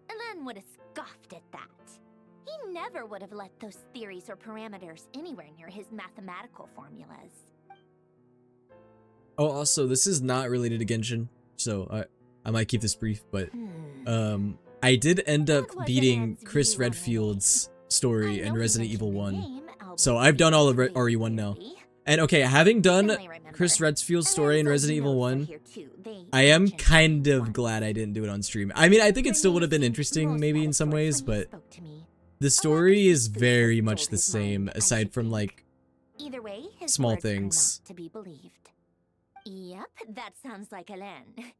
Elen would have scoffed at that. He never would have let those theories or parameters anywhere near his mathematical formulas. Oh, also, this is not related to Genshin, so I might keep this brief, but I did end up beating Chris Redfield's story in Resident Evil 1. So I've done all of RE1 now. And okay, having done Chris Redfield's story in Resident Evil 1, I am kind of glad I didn't do it on stream. I mean, I think it still would have been interesting maybe in some ways, but the story is very much the same, aside from like Either way, his small words are things. not to be believed. Yep, that sounds like Elen.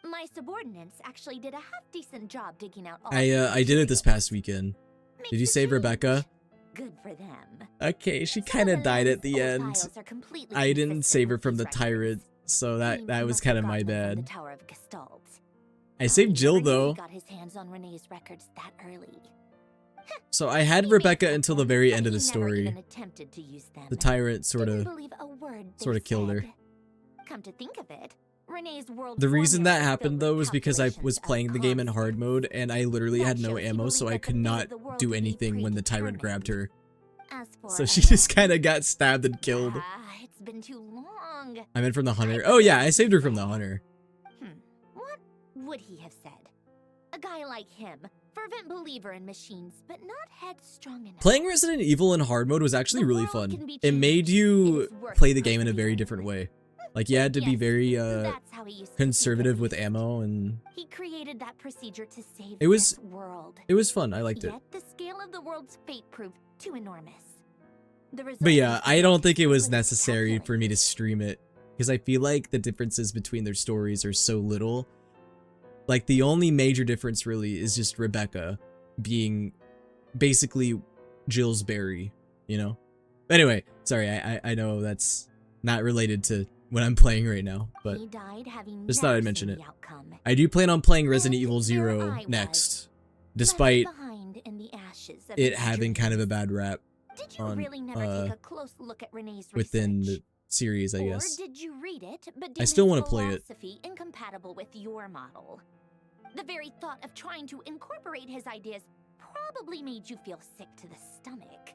My subordinates actually did a half-decent job digging out all I did it this past weekend. Did you save Rebecca? Good for them. Okay, she kind of died at the end. I didn't save her from the tyrant, so that was kind of my bad. Tower of Gestalt. I saved Jill though. Got his hands on Renee's records that early. So I had Rebecca until the very end of the He never story. even attempted to use them. The tyrant sort Didn't of believe a word they killed her. said. Come to think of it, Renee's world The reason formula that is happened filled though with was because I was calculations of playing the game in hard mode and I literally had no shows he ammo, so believed I that could the fate not of the world do would be anything when the tyrant grabbed her. As for So she Ellen, just kind of got stabbed and killed. it's been too long. I meant from the hunter. Oh yeah, I saved her from the hunter. What would he have said? A guy like him, Fervent believer in machines, but not headstrong enough. Playing Resident Evil in hard mode was actually really fun. It made you play the game in a very different way. Like, you had to be very conservative with ammo, and he created that procedure to save this world. It was fun. I liked it. Yet the scale of the world's fate proved too enormous. But yeah, I don't think it was necessary for me to stream it, because I feel like the differences between their stories are so little. Like, the only major difference really is just Rebecca being basically Jill's Barry, you know? Anyway, sorry, I know that's not related to what I'm playing right now, but just thought I'd mention it. I do plan on playing Resident Evil 0 next, despite it having kind of a bad rap on within the series, I guess. Or did you read it, but I still want to play it. Incompatible with your model. The very thought of trying to incorporate his ideas probably made you feel sick to the stomach.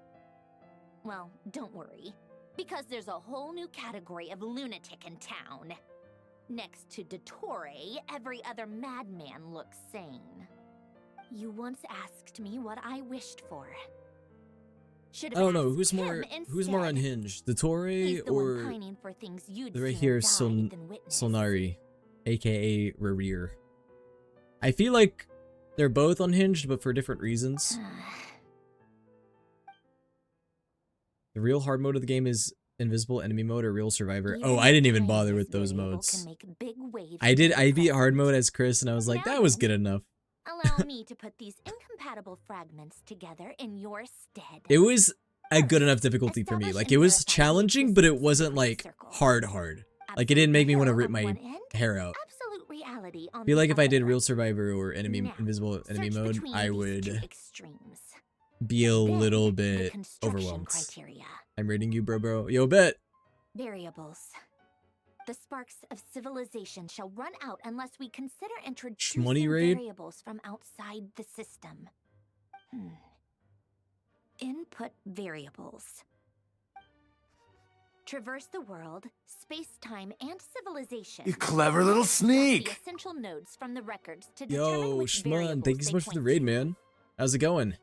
Well, don't worry, because there's a whole new category of lunatic in town. Next to Dottore, every other madman looks sane. You once asked me what I wished for. I don't know, who's more unhinged, Dottore or the right here Solnari, aka Rerir. I feel like they're both unhinged, but for different reasons. The real hard mode of the game is invisible enemy mode or real survivor. Oh, I didn't even bother with those modes. I beat hard mode as Chris, and I was like, that was good enough. Allow me to put these incompatible fragments together in your stead. It was a good enough difficulty for me. Like, it was challenging, but it wasn't like hard. Like, it didn't make me want to rip my hair out. I feel like if I did real survivor or invisible enemy mode, I would be a little bit overwhelmed. I'm rating you, bro. Yo, bet. Variables. The sparks of civilization shall run out unless we consider introducing variables from outside the system. Input variables. Traverse the world, space-time, and civilization. You clever little sneak! The essential nodes from the records to Yo, Shman, thank you so much for the raid, man. How's it going?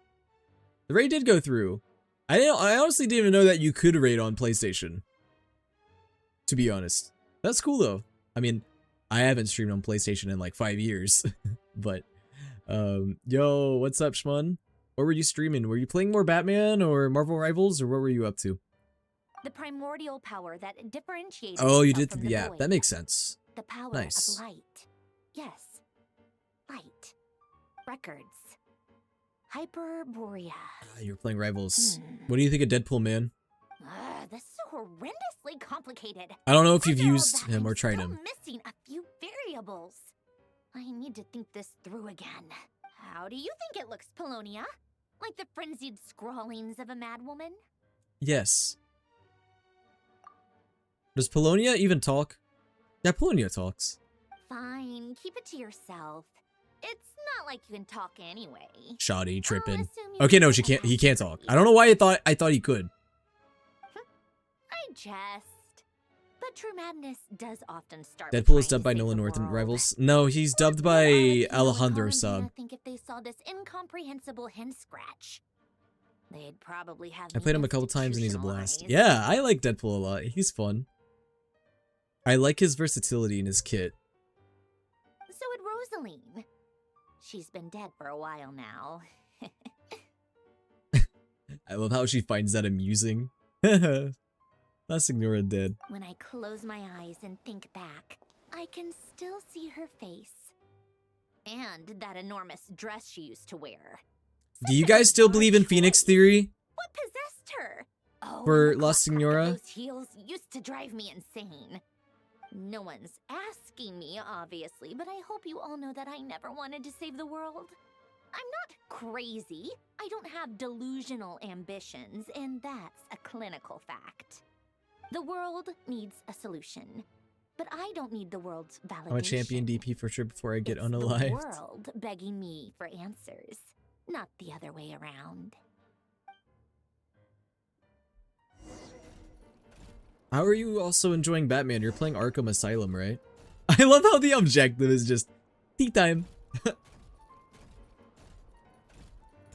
The raid did go through. I honestly didn't even know that you could raid on PlayStation. To be honest. That's cool though. I mean, I haven't streamed on PlayStation in like 5 years. But, yo, what's up, Shman? What were you streaming? Were you playing more Batman or Marvel Rivals, or what were you up to? The primordial power that differentiates. Oh, you did. Yeah, that makes sense. The power nice. of light. Yes. Light. Records. Hyperborea. You're playing Rivals. What do you think of Deadpool, man? This is horrendously complicated. I don't know if you've used him or tried him. Missing a few variables. I need to think this through again. How do you think it looks, Polonia? Like the frenzied scrawlings of a madwoman? Yes. Does Polonia even talk? Yeah, Polonia talks. Fine, keep it to yourself. It's not like you can talk anyway. Shoddy, tripping. Okay, no, she can't. He can't talk. I don't know why I thought he could. I jest. But true madness does often start. Deadpool is dubbed by Nolan North in Rivals. No, he's dubbed by Alejandro Sub. I think if they saw this incomprehensible hen scratch, they'd probably have. I played him a couple times and he's a blast. Yeah, I like Deadpool a lot. He's fun. I like his versatility in his kit. So would Rosaline. She's been dead for a while now. I love how she finds that amusing. La Signora dead. When I close my eyes and think back, I can still see her face. And that enormous dress she used to wear. Do you guys still believe in Phoenix Theory? What possessed her? Oh, for La Signora? Those heels used to drive me insane. No one's asking me, obviously, but I hope you all know that I never wanted to save the world. I'm not crazy. I don't have delusional ambitions, and that's a clinical fact. The world needs a solution, but I don't need the world's validation. I'm a champion DP for sure before I get unalived. The world begging me for answers, not the other way around. How are you also enjoying Batman? You're playing Arkham Asylum, right? I love how the objective is just tea time.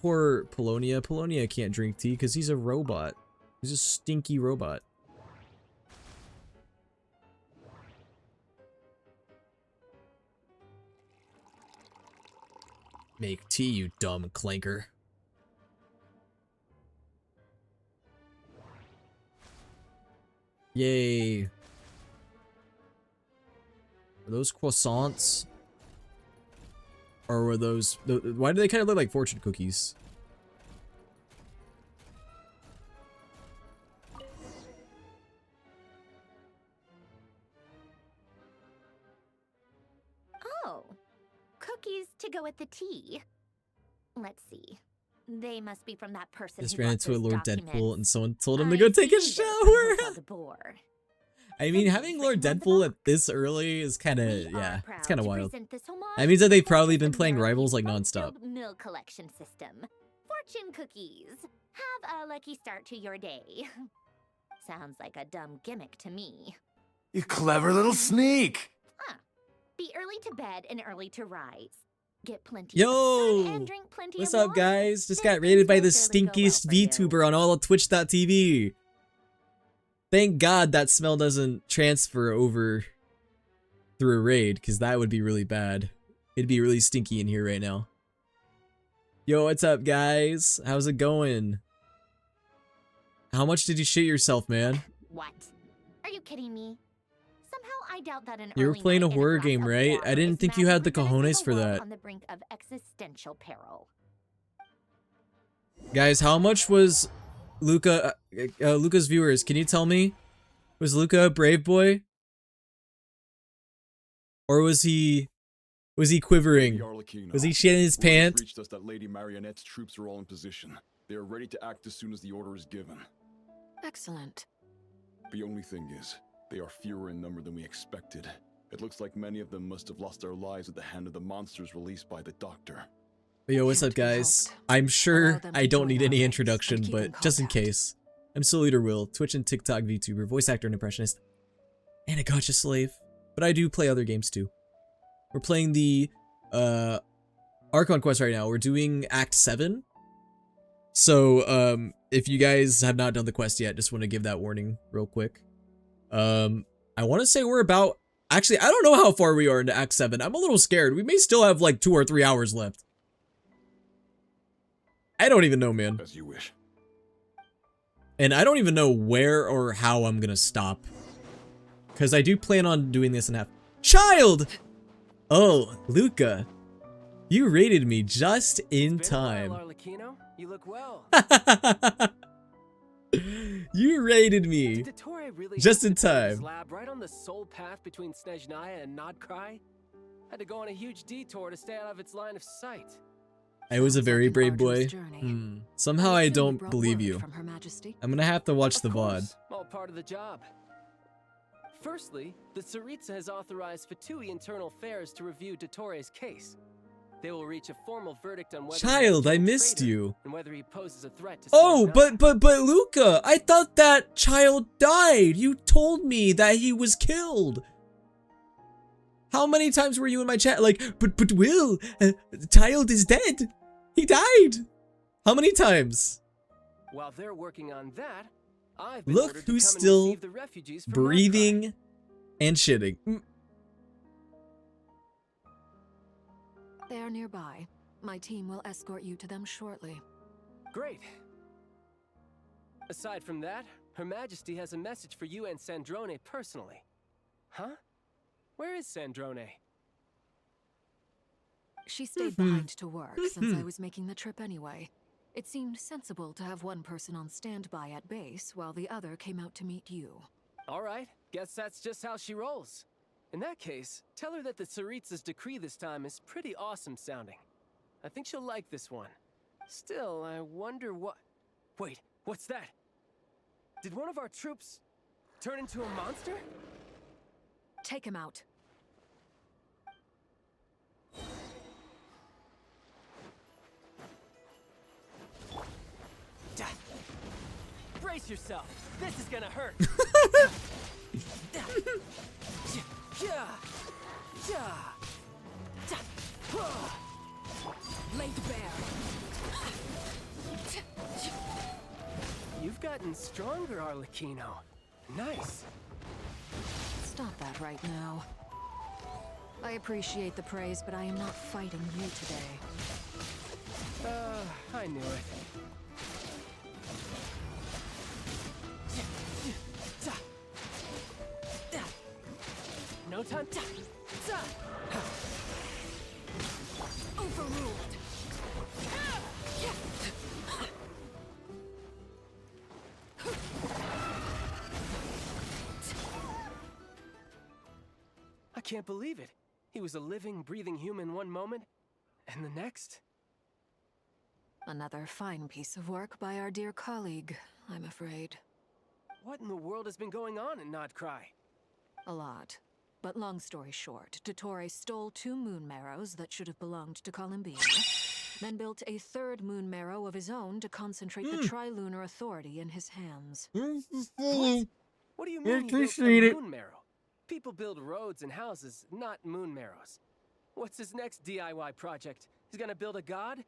Poor Polonia. Polonia can't drink tea because he's a robot. He's a stinky robot. Make tea, you dumb clanker. Yay. Are those croissants? Or were those... Why do they kind of look like fortune cookies? Oh. Cookies to go with the tea. Let's see. They must be from that person Just who ran bought into a those Lord documents. Deadpool and someone told him to go take a shower. I mean, having Lord Deadpool at this early is kind of, yeah, it's kind of wild. That means that they've probably been playing Rivals like nonstop. Mill collection system. Fortune cookies. Have a lucky start to your day. Sounds like a dumb gimmick to me. You clever little sneak! Huh. Be early to bed and early to rise. Get plenty Yo! of sun and drink plenty What's of up, water. guys? Just got rated by the stinkiest VTuber on all of Twitch.tv. Thank God that smell doesn't transfer over through a raid, because that would be really bad. It'd be really stinky in here right now. Yo, what's up, guys? How's it going? How much did you shit yourself, man? What? Are you kidding me? Somehow I doubt that an You were early playing a night and horror glass game, of right? water I didn't is think you had the magic gonna cojones save for a world that. on the brink of existential peril. Guys, how much was Luca, Luca's viewers? Can you tell me? Was Luca a brave boy? Or was he quivering? Was he shitting his pants? Reached us that Lady Marionette's troops are all in position. They are ready to act as soon as the order is given. Excellent. The only thing is, they are fewer in number than we expected. It looks like many of them must have lost their lives at the hand of the monsters released by the Doctor. Yo, what's up, guys? I'm sure I don't need any introduction, but just in case. I'm souleaterwill, Twitch and TikTok VTuber, voice actor and impressionist, and a gotcha slave. But I do play other games too. We're playing the Archon quest right now. We're doing Act 7. So, if you guys have not done the quest yet, just want to give that warning real quick. I want to say we're about... Actually, I don't know how far we are into Act 7. I'm a little scared. We may still have like 2 or 3 hours left. I don't even know, man. As you wish. And I don't even know where or how I'm gonna stop. Because I do plan on doing this in half. Child! Oh, Luca. You raided me just in time. Arlecchino, you look well. You raided me Did Dottore really just in have to build his time. lab right on the sole path between Snezhnaya and Nodcry? Had to go on a huge detour to stay out of its line of sight. I was a very brave boy. Somehow I don't believe you. From Her Majesty. I'm gonna have to watch the VOD. All part of the job. Firstly, the Tsaritsa has authorized Fatui Internal Affairs to review Dottore's case. They will reach a formal verdict on whether Child, he is I a missed traitor you. and whether he poses a threat to Oh, Snezhnaya. but Luca, I thought that child died. You told me that he was killed. How many times were you in my chat like, but Will, the child is dead. He died. How many times? While they're working on that, I've been Look ordered to who's come and still receive the refugees from breathing and shitting. They are nearby. My team will escort you to them shortly. Great. Aside from that, Her Majesty has a message for you and Sandrone personally. Huh? Where is Sandrone? She stayed behind to work since I was making the trip anyway. It seemed sensible to have one person on standby at base while the other came out to meet you. All right, guess that's just how she rolls. In that case, tell her that the Tsaritsa's decree this time is pretty awesome sounding. I think she'll like this one. Still, I wonder what... Wait, what's that? Did one of our troops turn into a monster? Take him out. Brace yourself. This is gonna hurt. Laid bare. You've gotten stronger, Arlecchino. Nice. Stop that right now. I appreciate the praise, but I am not fighting you today. I knew it. No time. Overruled. I can't believe it. He was a living, breathing human one moment, and the next? Another fine piece of work by our dear colleague, I'm afraid. What in the world has been going on in Nodcry? A lot. But long story short, Dottore stole 2 moon marrows that should have belonged to Columbia, then built a 3rd moon marrow of his own to concentrate the Trilunar Authority in his hands. What do you mean he built a moon marrow? People build roads and houses, not moon marrows. What's his next DIY project? He's gonna build a god?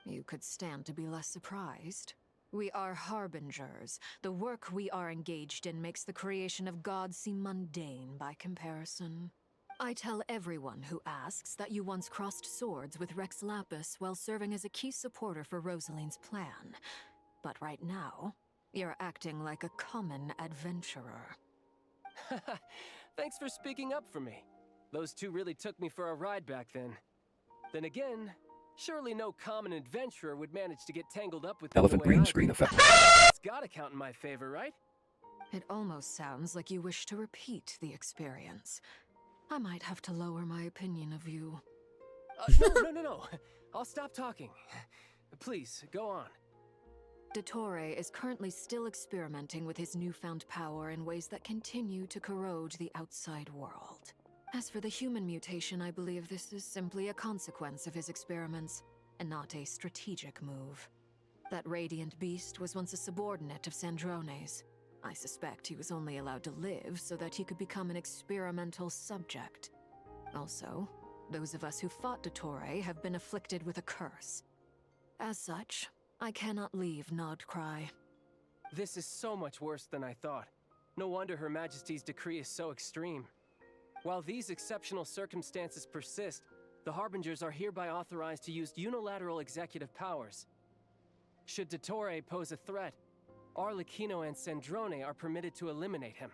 You could stand to be less surprised. We are harbingers. The work we are engaged in makes the creation of gods seem mundane by comparison. I tell everyone who asks that you once crossed swords with Rex Lapis while serving as a key supporter for Rosaline's plan. But right now, you're acting like a common adventurer. Thanks for speaking up for me. Those 2 really took me for a ride back then. Then again, surely no common adventurer would manage to get tangled up with Elephant green screen effect. It's gotta count in my favor, right? It almost sounds like you wish to repeat the experience. I might have to lower my opinion of you. No. I'll stop talking. Please, go on. Dottore is currently still experimenting with his newfound power in ways that continue to corrode the outside world. As for the human mutation, I believe this is simply a consequence of his experiments, and not a strategic move. That radiant beast was once a subordinate of Sandrone's. I suspect he was only allowed to live so that he could become an experimental subject. Also, those of us who fought Dottore have been afflicted with a curse. As such, I cannot leave Nodcry. This is so much worse than I thought. No wonder Her Majesty's decree is so extreme. While these exceptional circumstances persist, the Harbingers are hereby authorized to use unilateral executive powers. Should Dottore pose a threat, Arlecchino and Sandrone are permitted to eliminate him.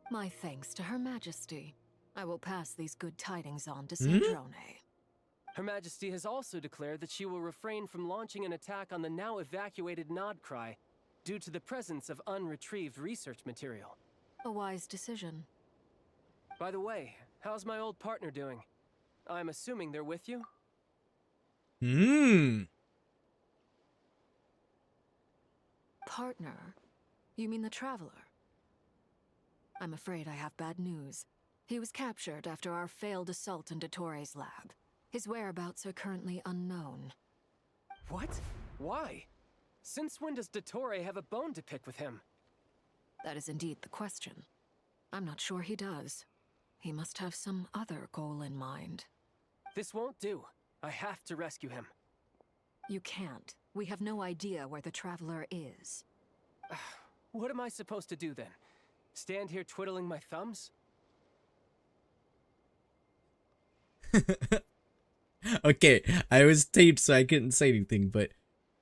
My thanks to Her Majesty. I will pass these good tidings on to Sandrone. Her Majesty has also declared that she will refrain from launching an attack on the now evacuated Nodcry due to the presence of unretrieved research material. A wise decision. By the way, how's my old partner doing? I'm assuming they're with you? Partner? You mean the Traveler? I'm afraid I have bad news. He was captured after our failed assault in Dottore's lab. His whereabouts are currently unknown. What? Why? Since when does Dottore have a bone to pick with him? That is indeed the question. I'm not sure he does. He must have some other goal in mind. This won't do. I have to rescue him. You can't. We have no idea where the Traveler is. What am I supposed to do then? Stand here twiddling my thumbs? Okay, I was taped so I couldn't say anything, but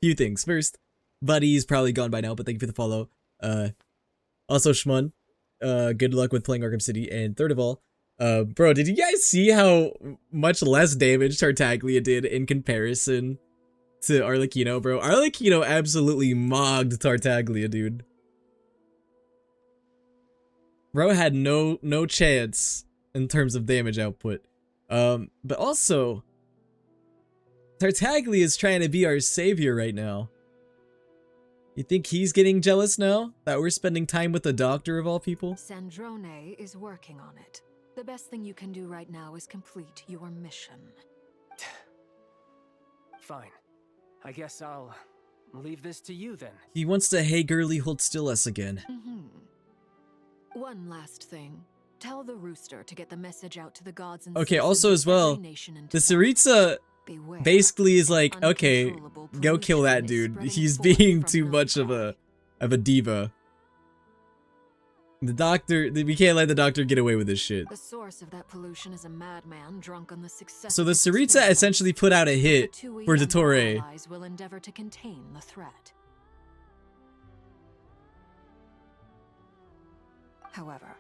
few things. First, Buddy's probably gone by now, but thank you for the follow. Also Shmun, good luck with playing Arkham City. And third of all, bro, did you guys see how much less damage Tartaglia did in comparison to Arlecchino, bro? Arlecchino absolutely mogged Tartaglia, dude. Bro had no chance in terms of damage output. But also, Tartaglia is trying to be our savior right now. You think he's getting jealous now that we're spending time with the doctor of all people? Sandrone is working on it. The best thing you can do right now is complete your mission. Fine. I guess I'll leave this to you then. He wants to hey girly hold still us again. One last thing. Tell the rooster to get the message out to the gods and okay, also as well, the Tsaritsa basically is like, okay, go kill that dude. He's being too much of a of a diva. The doctor, we can't let the doctor get away with this shit. The source of that pollution is a madman drunk on the success. So the Saritsa essentially put out a hit for Dottore. Will endeavor to contain the threat. However,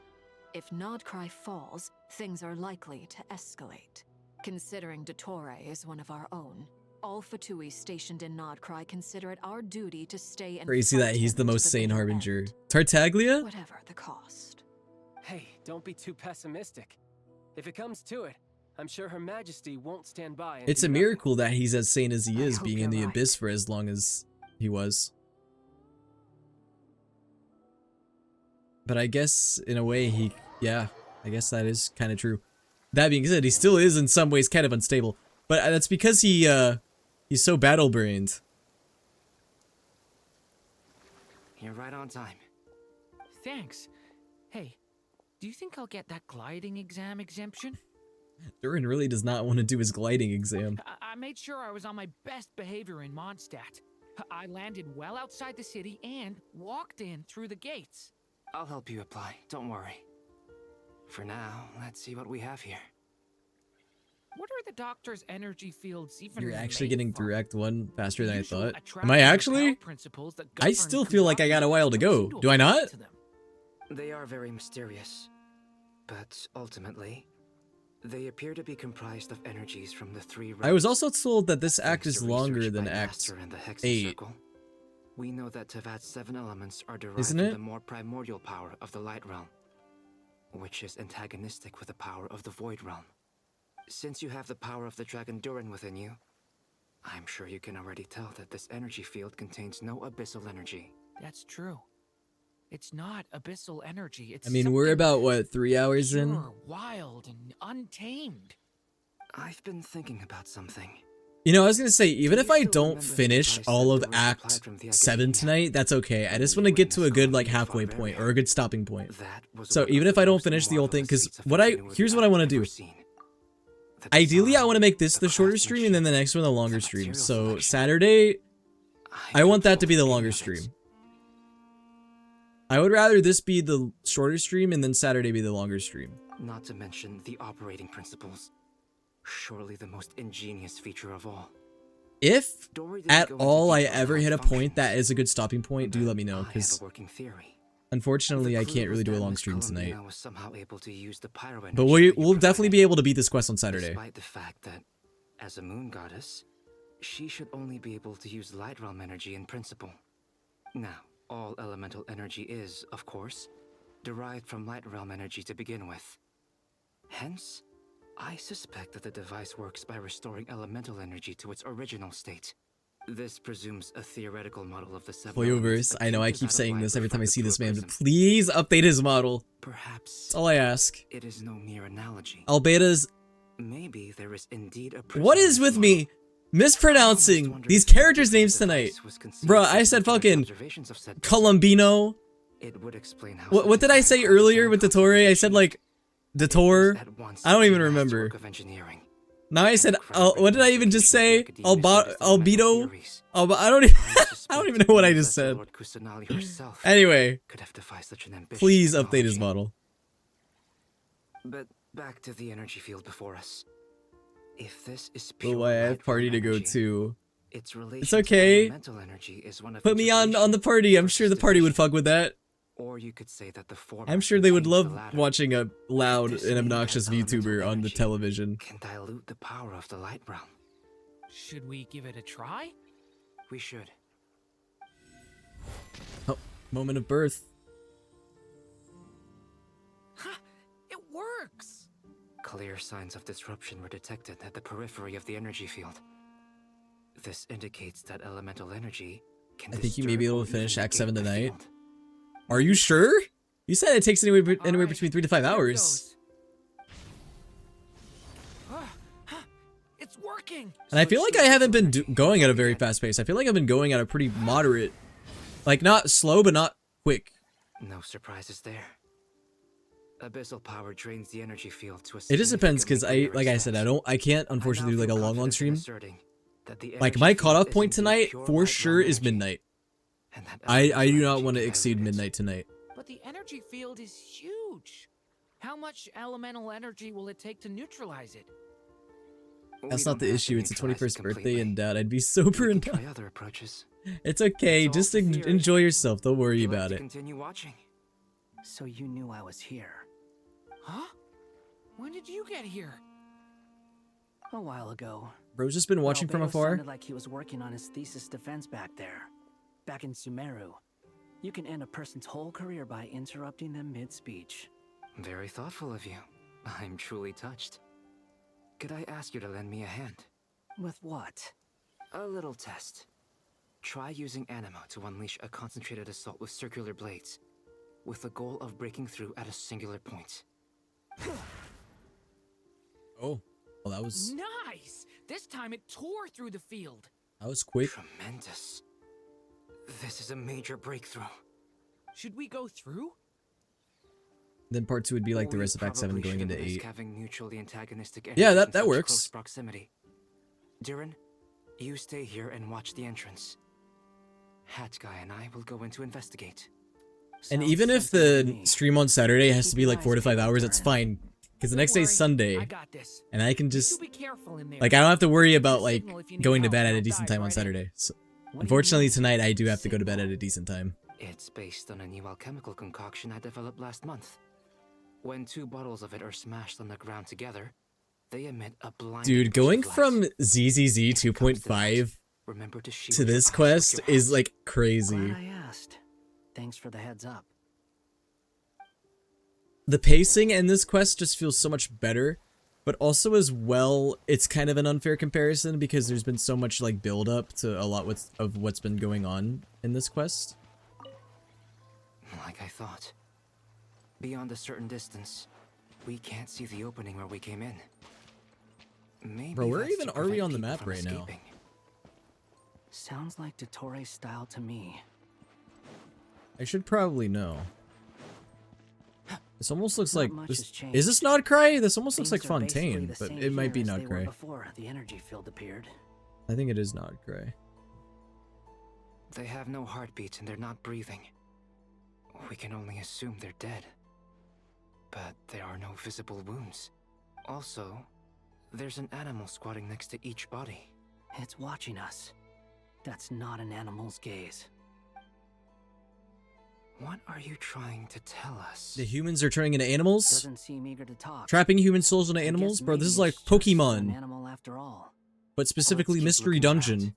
if Nodcry falls, things are likely to escalate. Considering Dottore is one of our own, all Fatui stationed in Nodcry consider it our duty to stay and Crazy that he's the most sane harbinger. Tartaglia? Whatever the cost. Hey, don't be too pessimistic. If it comes to it, I'm sure Her Majesty won't stand by and It's do a nothing. miracle that he's as sane as he is, being in the abyss for as long as he was. But I guess, in a way, yeah, I guess that is kind of true. That being said, he still is in some ways kind of unstable. But that's because he's so battle-brained. You're right on time. Thanks. Hey, do you think I'll get that gliding exam exemption? Durin really does not want to do his gliding exam. I made sure I was on my best behavior in Mondstadt. I landed well outside the city and walked in through the gates. I'll help you apply, don't worry. For now, let's see what we have here. What are the doctor's energy fields even You're actually made getting from? through Act 1 faster than I thought. attraction Am I actually? and power principles that I govern still feel like I got a while to go. Do I not? They are very mysterious, but ultimately, they appear to be comprised of energies from the three realms. I was also told that this act is to longer research than by Act Master in the Hexen 8. Circle, we know that Tevat's 7 elements are derived Isn't from it? the more primordial power of the Light Realm, which is antagonistic with the power of the Void Realm. Since you have the power of the Dragon Durin within you, I'm sure you can already tell that this energy field contains no abyssal energy. That's true. It's not abyssal energy. It's I mean, we're about, what, 3 hours in? pure, wild, and untamed. I've been thinking about something. You know, I was gonna say, even if I don't finish all of Act 7 tonight, that's okay. I just want to get to a good, like, halfway point, or a good stopping point. So even if I don't finish the whole thing, because here's what I want to do. Ideally, I want to make this the shorter stream, and then the next one the longer stream. So Saturday, I want that to be the longer stream. I would rather this be the shorter stream, and then Saturday be the longer stream. Not to mention the operating principles. Surely the most ingenious feature of all. If at all I ever hit a point that is a good stopping point, do let me know, because unfortunately I can't really do a long stream tonight. But we'll definitely be able to beat this quest on Saturday. Despite the fact that, as a moon goddess, she should only be able to use Light Realm energy in principle. Now, all elemental energy is, of course, derived from Light Realm energy to begin with. Hence, I suspect that the device works by restoring elemental energy to its original state. This presumes a theoretical model of the seven elements Hoyoverse, I know I akin to keep that saying of this light every time I see refracted this to a man, but prism. please update his model. Perhaps That's all I ask. it is no mere analogy. Albeda's... Maybe there is indeed a What is with me mispronouncing these characters' names tonight? Bruh, I said fucking Colombino. It would explain how What did I say earlier with Dottore? I said like Dottore. I don't even remember. Now I said, what did I even just say? Albedo? I don't even know what I just said. Anyway, please update his model. But back to the energy field before us. If this is Oh, pure I have light party realm to go energy, to. its relation It's to okay. elemental energy is one of Put me on the party. I'm sure the party would fuck with that. Or you could say that the former I'm sure they would contains the love latter. watching a loud This and means that obnoxious elemental VTuber on the energy television. Can dilute the power of the light realm. Should we give it a try? We should. Oh, moment of birth. It works! Clear signs of disruption were detected at the periphery of the energy field. This indicates that elemental energy can I think you may be able to finish Act 7 negate the tonight. field. Are you sure? You said it takes anywhere between 3 to 5 hours. It's working! And I feel like I haven't been going at a very fast pace. I feel like I've been going at a pretty moderate, like not slow, but not quick. No surprises there. Abyssal power drains the energy field to a It just depends, because significantly like I greater said, extent. I can't unfortunately do like a long confident in stream. asserting that the Like energy my field cutoff is point indeed tonight pure for light sure realm is energy. midnight. And that I do not want to exceed midnight tonight. But the energy field is huge. How much elemental energy will it take to neutralize it? That's not the issue. It's a 21st birthday and I'd be sober and try other approaches. It's okay. Just enjoy yourself. Don't worry about it. Continue watching. So you knew I was here. Huh? When did you get here? A while ago. Bro's just been watching from afar. Sounded like he was working on his thesis defense back there. Back in Sumeru. You can end a person's whole career by interrupting them mid-speech. Very thoughtful of you. I'm truly touched. Could I ask you to lend me a hand? With what? A little test. Try using Animo to unleash a concentrated assault with circular blades, with the goal of breaking through at a singular point. Oh, well that was... Nice! This time it tore through the field. That was quick. Tremendous. This is a major breakthrough. Should we go through? Then part 2 would be like the rest of Act 7 going into 8. Having mutually antagonistic yeah, that works. Close proximity. Durin, you stay here and watch the entrance. Hat Guy and I will go in to investigate. And even if the stream on Saturday has to be like 4 to 5 hours, that's fine. Because the next day is Sunday. And I can just... Like, I don't have to worry about, like, going to bed at a decent time on Saturday. So, unfortunately, tonight I do have to go to bed at a decent time. It's based on a new alchemical concoction I developed last month. When 2 bottles of it are smashed on the ground together, they emit a blinding Dude, going from ZZZ 2.5 to this quest is like crazy. Glad I asked. Thanks for the heads up. The pacing in this quest just feels so much better, but also as well, it's kind of an unfair comparison because there's been so much like build up to a lot of what's been going on in this quest. Like I thought. Beyond a certain distance, we can't see the opening where we came in. Maybe Bro, where even are we on the map right now? Sounds like Dottore style to me. I should probably know. This almost looks like is this Nodcry? This almost looks like Fontaine, but it might be Nodcry. Before the energy field appeared. I think it is Nodcry. They have no heartbeat and they're not breathing. We can only assume they're dead. But there are no visible wounds. Also, there's an animal squatting next to each body. It's watching us. That's not an animal's gaze. What are you trying to tell us? The humans are turning into animals? Doesn't seem eager to talk. Trapping human souls into animals? Bro, this is like Pokemon. An animal after all. But specifically Mystery Dungeon.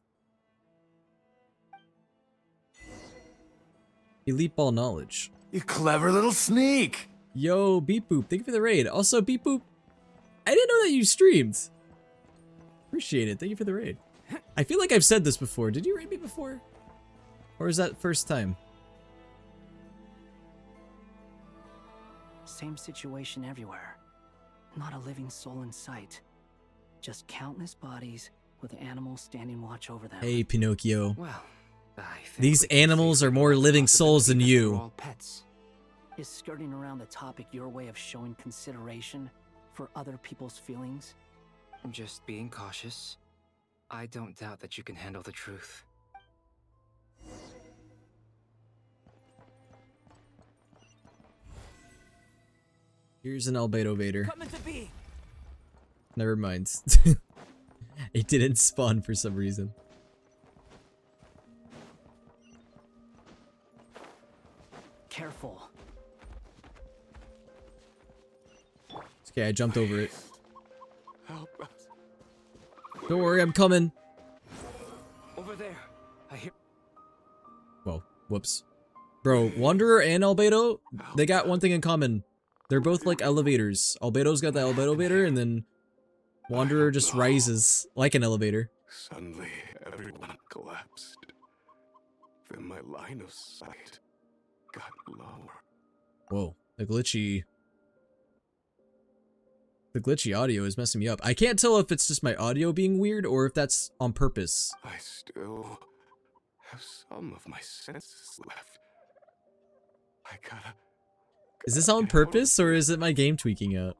Elite Ball Knowledge. You clever little sneak! Yo, Beep Boop, thank you for the raid. Also, Beep Boop, I didn't know that you streamed. Appreciate it. Thank you for the raid. I feel like I've said this before. Did you raid me before? Or is that first time? Same situation everywhere. Not a living soul in sight. Just countless bodies with animals standing watch over them. Hey, Pinocchio. Well, these animals are more living souls than you. Pets. Is skirting around the topic your way of showing consideration for other people's feelings? Just being cautious. I don't doubt that you can handle the truth. Here's an Albedo Vader. Never mind. It didn't spawn for some reason. Careful. Okay, I jumped over it. Help us. Don't worry, I'm coming. Over there. I hear. Whoa, whoops. Bro, Wanderer and Albedo, they got one thing in common. They're both like elevators. Albedo's got the Albedo Vader, and then Wanderer just rises like an elevator. Suddenly, everyone collapsed. Then my line of sight got lower. Whoa, the glitchy audio is messing me up. I can't tell if it's just my audio being weird or if that's on purpose. I still have some of my senses left. I gotta... Is this on purpose or is it my game tweaking out?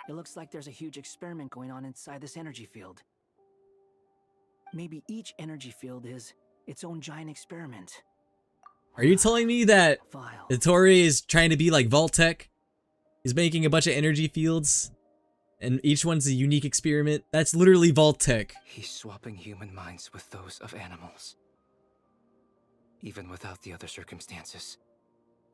It looks like there's a huge experiment going on inside this energy field. Maybe each energy field is its own giant experiment. Are you telling me that Dottore is trying to be like Vault-Tec? He's making a bunch of energy fields, and each one's a unique experiment? That's literally Vault-Tec. He's swapping human minds with those of animals. Even without the other circumstances,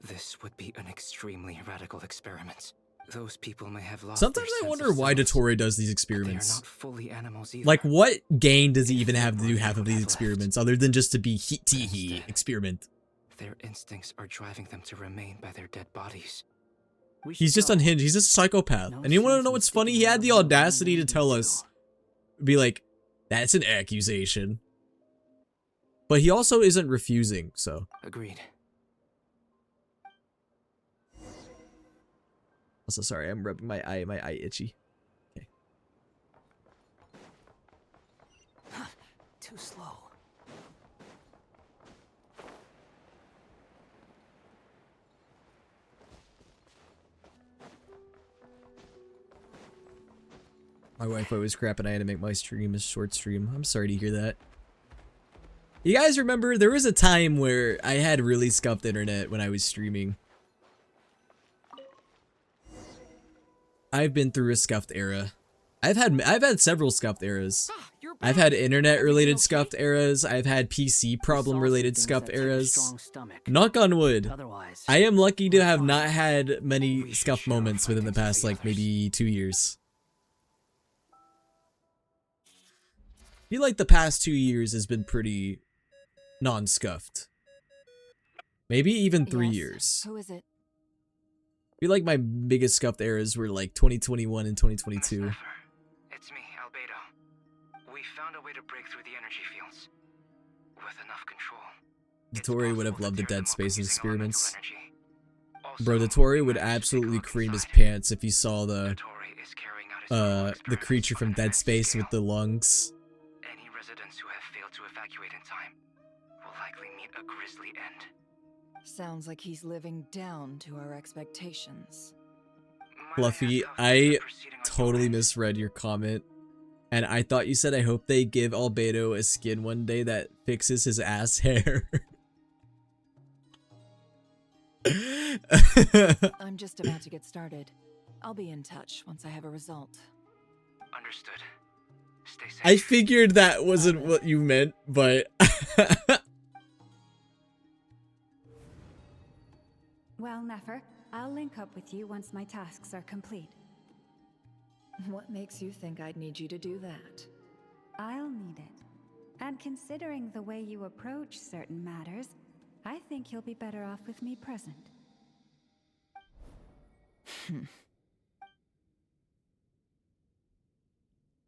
this would be an extremely radical experiment. Those people may have lost. Sometimes I wonder why Dottore does these experiments. They are not fully animals either. Like, what gain does he even have to do half of these experiments, other than just to be Teehee experiment? Their instincts are driving them to remain by their dead bodies. He's just unhinged. He's a psychopath. And you want to know what's funny? He had the audacity to tell us, be like, that's an accusation. But he also isn't refusing, so. Agreed. Also, sorry, I'm rubbing my eye itchy. Okay. Too slow. My Wi-Fi was crap and I had to make my stream a short stream. I'm sorry to hear that. You guys remember, there was a time where I had really scuffed internet when I was streaming. I've been through a scuffed era. I've had several scuffed eras. I've had internet related scuffed eras. I've had PC problem related scuffed eras. Knock on wood. I am lucky to have not had many scuffed moments within the past like maybe 2 years. I feel like the past 2 years has been pretty non-scuffed. Maybe even 3 years. Who is it? I feel like my biggest scuffed eras were like 2021 and 2022. It's me, Albedo. We found a way to break through the energy fields. With enough control. Dottore would have loved the Dead Space experiments. Bro, Dottore would absolutely cream his pants if he saw the creature from Dead Space with the lungs. Any residents who have failed to evacuate in time will likely meet a grisly end. Sounds like he's living down to our expectations. Fluffy, I totally misread your comment. And I thought you said, I hope they give Albedo a skin one day that fixes his ass hair. I'm just about to get started. I'll be in touch once I have a result. Understood. Stay safe. I figured that wasn't what you meant, but... Well, Nefer, I'll link up with you once my tasks are complete. What makes you think I'd need you to do that? I'll need it. And considering the way you approach certain matters, I think you'll be better off with me present.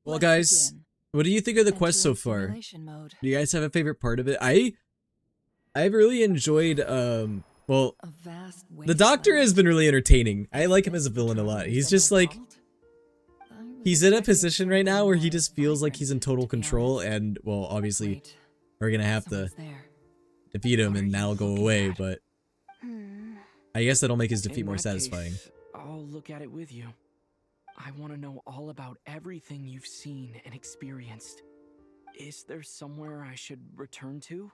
Well, guys, what do you think of the quest so far? Do you guys have a favorite part of it? I've really enjoyed, well, the Doctor has been really entertaining. I like him as a villain a lot. He's just like, he's in a position right now where he just feels like he's in total control, and, well, obviously, we're gonna have to defeat him and that'll go away, but I guess that'll make his defeat more satisfying. I'll look at it with you. I want to know all about everything you've seen and experienced. Is there somewhere I should return to?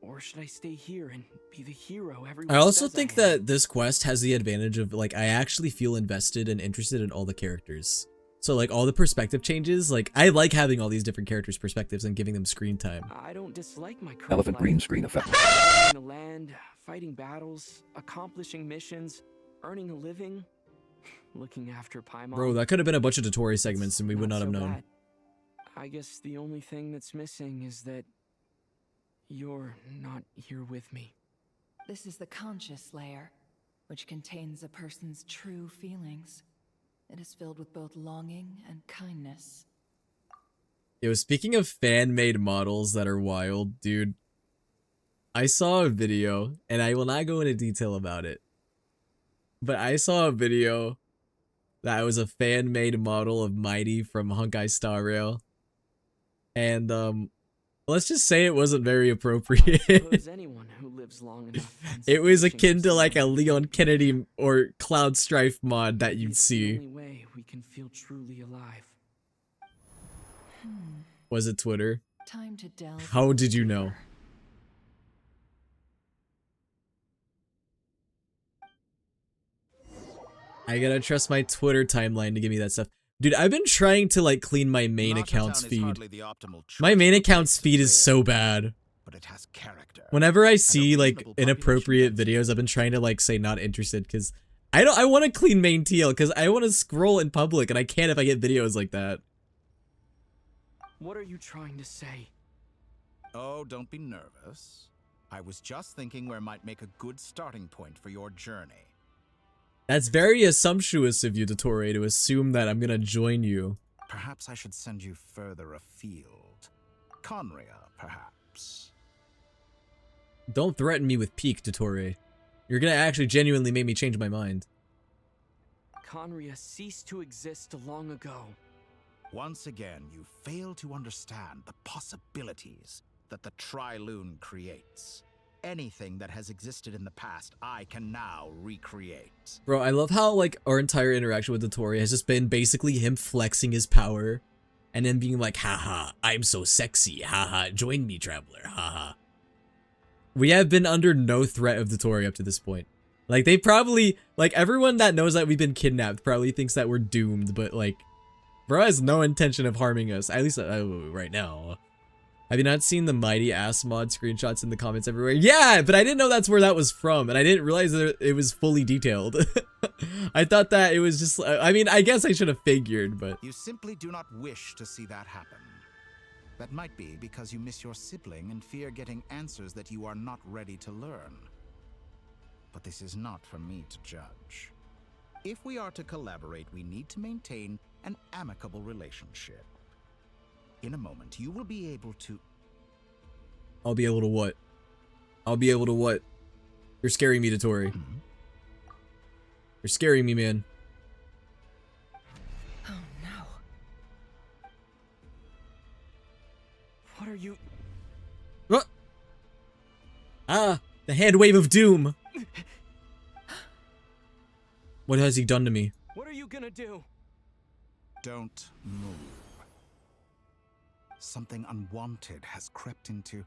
Or should I stay here and be the hero everyone I also says think I am? that this quest has the advantage of, like, I actually feel invested and interested in all the characters. So, like, all the perspective changes, like, I like having all these different characters' perspectives and giving them screen time. I don't dislike my current Elephant life. green screen effect. Living in the land, fighting battles, accomplishing missions, earning a living, looking after Paimon. Bro, that could have been a bunch of Dottore segments and we would not have so known. bad. I guess the only thing that's missing is that you're not here with me. This is the conscious layer, which contains a person's true feelings. It is filled with both longing and kindness. Yo, speaking of fan-made models that are wild, dude, I saw a video, and I will not go into detail about it, but I saw a video that was a fan-made model of Mighty from Honkai Star Rail, and, let's just say it wasn't very appropriate. Anyone who lives long enough It was akin to like a Leon Kennedy or Cloud Strife mod that you'd see. The only way we can feel truly alive. Was it Twitter? Time to delve. How did you know? I gotta trust my Twitter timeline to give me that stuff. Dude, I've been trying to like clean my main account's feed. My main account's feed is so bad. But it has character. Whenever I see like inappropriate videos, I've been trying to like say not interested because I want to clean main TL because I want to scroll in public and I can't if I get videos like that. What are you trying to say? Oh, don't be nervous. I was just thinking where might make a good starting point for your journey. That's very assumptuous of you, Dottore, to assume that I'm gonna join you. Perhaps I should send you further afield. Conria, perhaps. Don't threaten me with peak, Dottore. You're gonna actually genuinely make me change my mind. Conria ceased to exist long ago. Once again, you fail to understand the possibilities that the Trilune creates. Anything that has existed in the past, I can now recreate. Bro, I love how like our entire interaction with Dottore has just been basically him flexing his power and then being like, haha, I'm so sexy, haha, join me, traveler, haha. We have been under no threat of Dottore up to this point. Like, they probably, like, everyone that knows that we've been kidnapped probably thinks that we're doomed, but like, bro has no intention of harming us, at least right now. Have you not seen the Mighty Ass mod screenshots in the comments everywhere? Yeah, but I didn't know that's where that was from, and I didn't realize that it was fully detailed. I thought that it was just, I mean, I guess I should have figured, but... You simply do not wish to see that happen. That might be because you miss your sibling and fear getting answers that you are not ready to learn. But this is not for me to judge. If we are to collaborate, we need to maintain an amicable relationship. In a moment, you will be able to... I'll be able to what? I'll be able to what? You're scaring me, Dottore. You're scaring me, man. Oh no. What are you... What? Ah, the hand wave of doom. What has he done to me? What are you gonna do? Don't move. Something unwanted has crept into...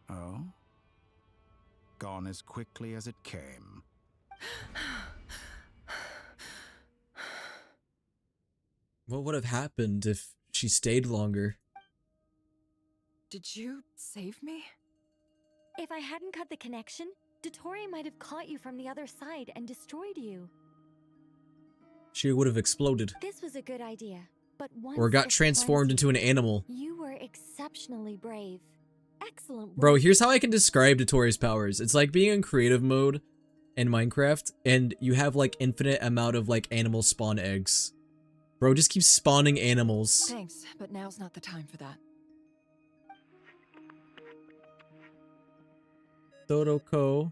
Oh? Gone as quickly as it came. What would have happened if she stayed longer? Did you save me? If I hadn't cut the connection, Dottore might have caught you from the other side and destroyed you. She would have exploded. This was a good idea, but once Or got it's transformed into an animal. You were exceptionally brave. Excellent work. Bro, here's how I can describe Dottore's powers. It's like being in creative mode in Minecraft, and you have like infinite amount of like animal spawn eggs. Bro, just keep spawning animals. Thanks, but now's not the time for that. Todoko.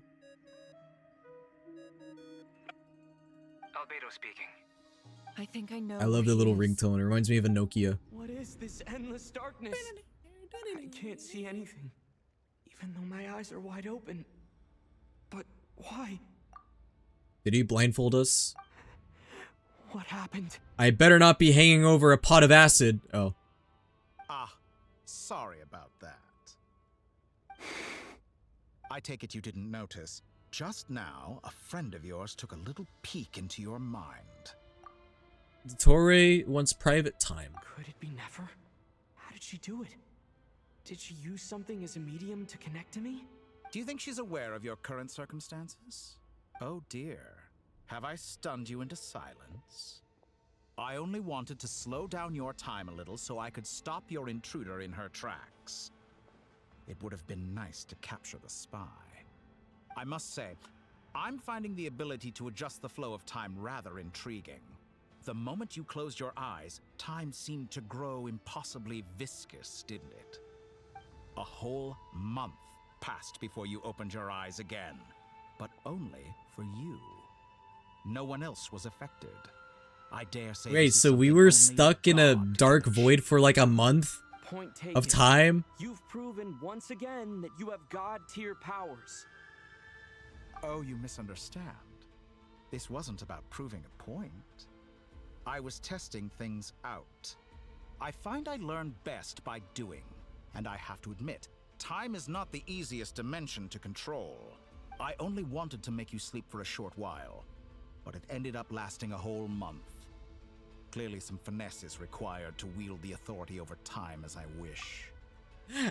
Albedo speaking. I think I know. I love the little ringtone. It reminds me of a Nokia. What is this endless darkness? I can't see anything, even though my eyes are wide open. But why? Did he blindfold us? What happened? I better not be hanging over a pot of acid. Oh. Ah, sorry about that. I take it you didn't notice. Just now, a friend of yours took a little peek into your mind. Dottore wants private time. Could it be Nefer? How did she do it? Did she use something as a medium to connect to me? Do you think she's aware of your current circumstances? Oh dear. Have I stunned you into silence? I only wanted to slow down your time a little so I could stop your intruder in her tracks. It would have been nice to capture the spy. I must say, I'm finding the ability to adjust the flow of time rather intriguing. The moment you closed your eyes, time seemed to grow impossibly viscous, didn't it? A whole month passed before you opened your eyes again, but only for you. No one else was affected. I dare say. Wait, so we were stuck in a dark void for like a month of time? You've proven once again that you have god-tier powers. Oh, you misunderstand. This wasn't about proving a point. I was testing things out. I find I learn best by doing. And I have to admit, time is not the easiest dimension to control. I only wanted to make you sleep for a short while, but it ended up lasting a whole month. Clearly some finesse is required to wield the authority over time as I wish.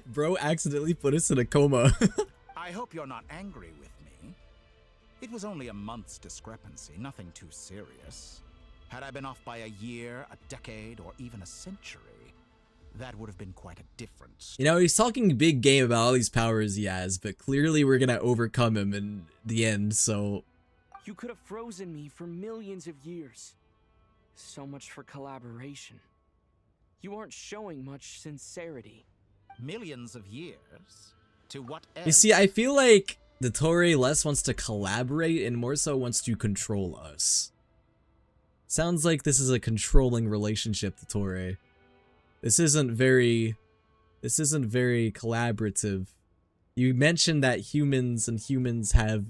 Bro accidentally put us in a coma. I hope you're not angry with me. It was only a month's discrepancy, nothing too serious. Had I been off by a year, a decade, or even a century, that would have been quite a difference. You know, he's talking big game about all these powers he has, but clearly we're gonna overcome him in the end, so... You could have frozen me for millions of years. So much for collaboration. You aren't showing much sincerity. Millions of years? To what end? You see, I feel like Dottore less wants to collaborate and more so wants to control us. Sounds like this is a controlling relationship, Dottore. This isn't very collaborative. You mentioned that humans have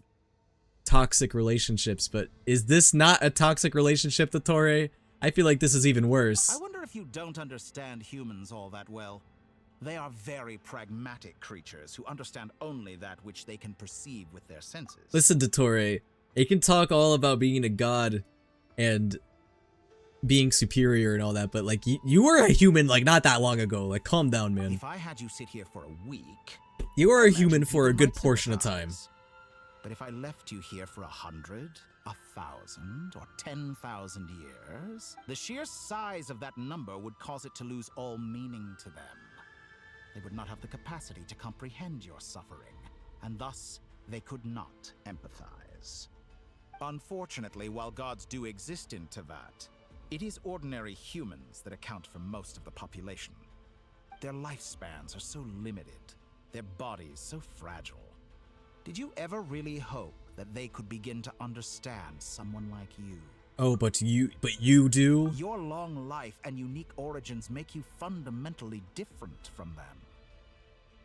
toxic relationships, but is this not a toxic relationship, Dottore? I feel like this is even worse. I wonder if you don't understand humans all that well. They are very pragmatic creatures who understand only that which they can perceive with their senses. Listen, Dottore, you can talk all about being a god and being superior and all that, but like you were a human like not that long ago. Like, calm down, man. If I had you sit here for a week, you are a human for a good portion of time. But if I left you here for 100, 1,000, or 10,000 years, the sheer size of that number would cause it to lose all meaning to them. They would not have the capacity to comprehend your suffering, and thus they could not empathize. Unfortunately, while gods do exist in Teyvat, it is ordinary humans that account for most of the population. Their lifespans are so limited, their bodies so fragile. Did you ever really hope that they could begin to understand someone like you? Oh, but you do? Your long life and unique origins make you fundamentally different from them.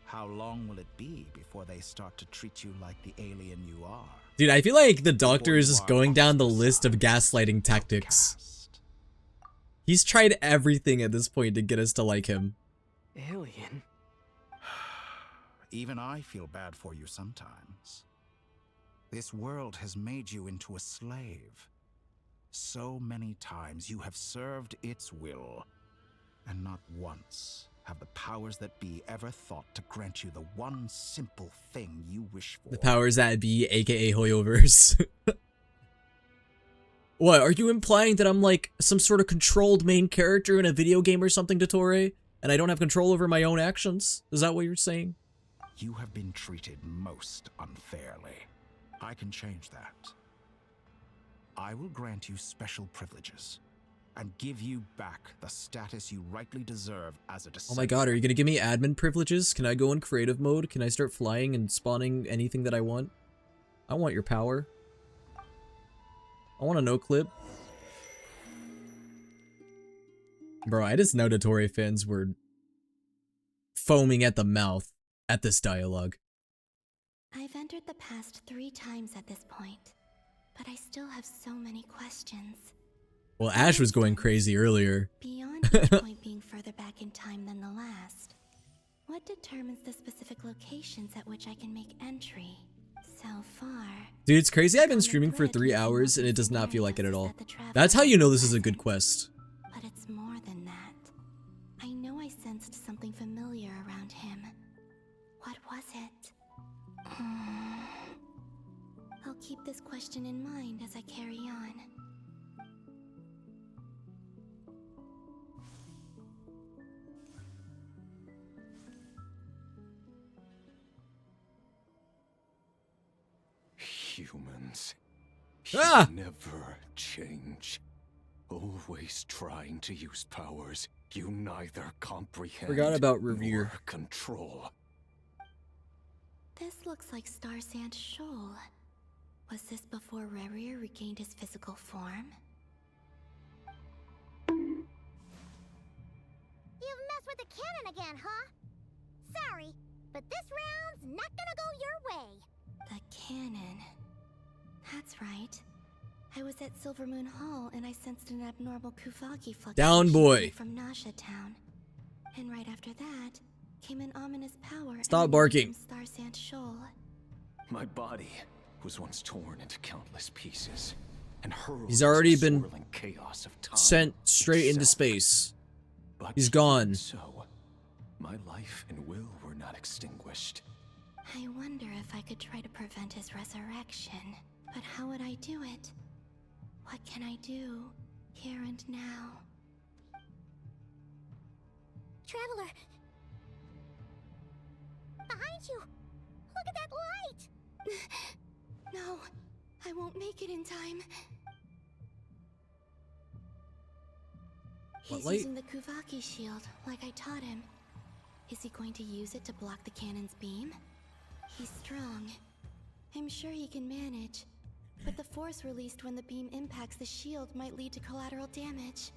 How long will it be before they start to treat you like the alien you are? Dude, I feel like the doctor is just going down the list of gaslighting tactics. He's tried everything at this point to get us to like him. Alien? Even I feel bad for you sometimes. This world has made you into a slave. So many times you have served its will, and not once have the powers that be ever thought to grant you the one simple thing you wish for. The powers that be, aka Hoyoverse. What, are you implying that I'm like some sort of controlled main character in a video game or something, Dottore? And I don't have control over my own actions? Is that what you're saying? You have been treated most unfairly. I can change that. I will grant you special privileges and give you back the status you rightly deserve as a descendant. Oh my god, are you gonna give me admin privileges? Can I go in creative mode? Can I start flying and spawning anything that I want? I want your power. I want a no-clip. Bro, I just know Dottore fans were foaming at the mouth at this dialogue. I've entered the past 3 times at this point, but I still have so many questions. Well, Ash was going crazy earlier. Beyond each point being further back in time than the last, what determines the specific locations at which I can make entry? So far, Dude, it's crazy. I've been streaming for 3 hours and it does not feel like it at all. That's how you know this is a good quest. but it's more than that. I know I sensed something familiar around him. What was it? I'll keep this question in mind as I carry on. Humans. Ah! You never change. Always trying to use powers you neither comprehend Forgot about Revere. nor control. This looks like Star Sand Shoal. Was this before Revere regained his physical form? You've messed with the cannon again, huh? Sorry, but this round's not gonna go your way. The cannon. That's right. I was at Silver Moon Hall and I sensed an abnormal Kuvaki fluctuation Down boy. from Nasha Town. And right after that, came an ominous power. Stop barking. From Star Sand Shoal. My body was once torn into countless pieces and hurled He's already into the been swirling chaos of time sent straight into itself. space. But He's gone. even so, my life and will were not extinguished. I wonder if I could try to prevent his resurrection. But how would I do it? What can I do, here and now? Traveler! Behind you! Look at that light! No, I won't make it in time. What He's light? using the Kuvaki shield, like I taught him. Is he going to use it to block the cannon's beam? He's strong. I'm sure he can manage. But the force released when the beam impacts the shield might lead to collateral damage.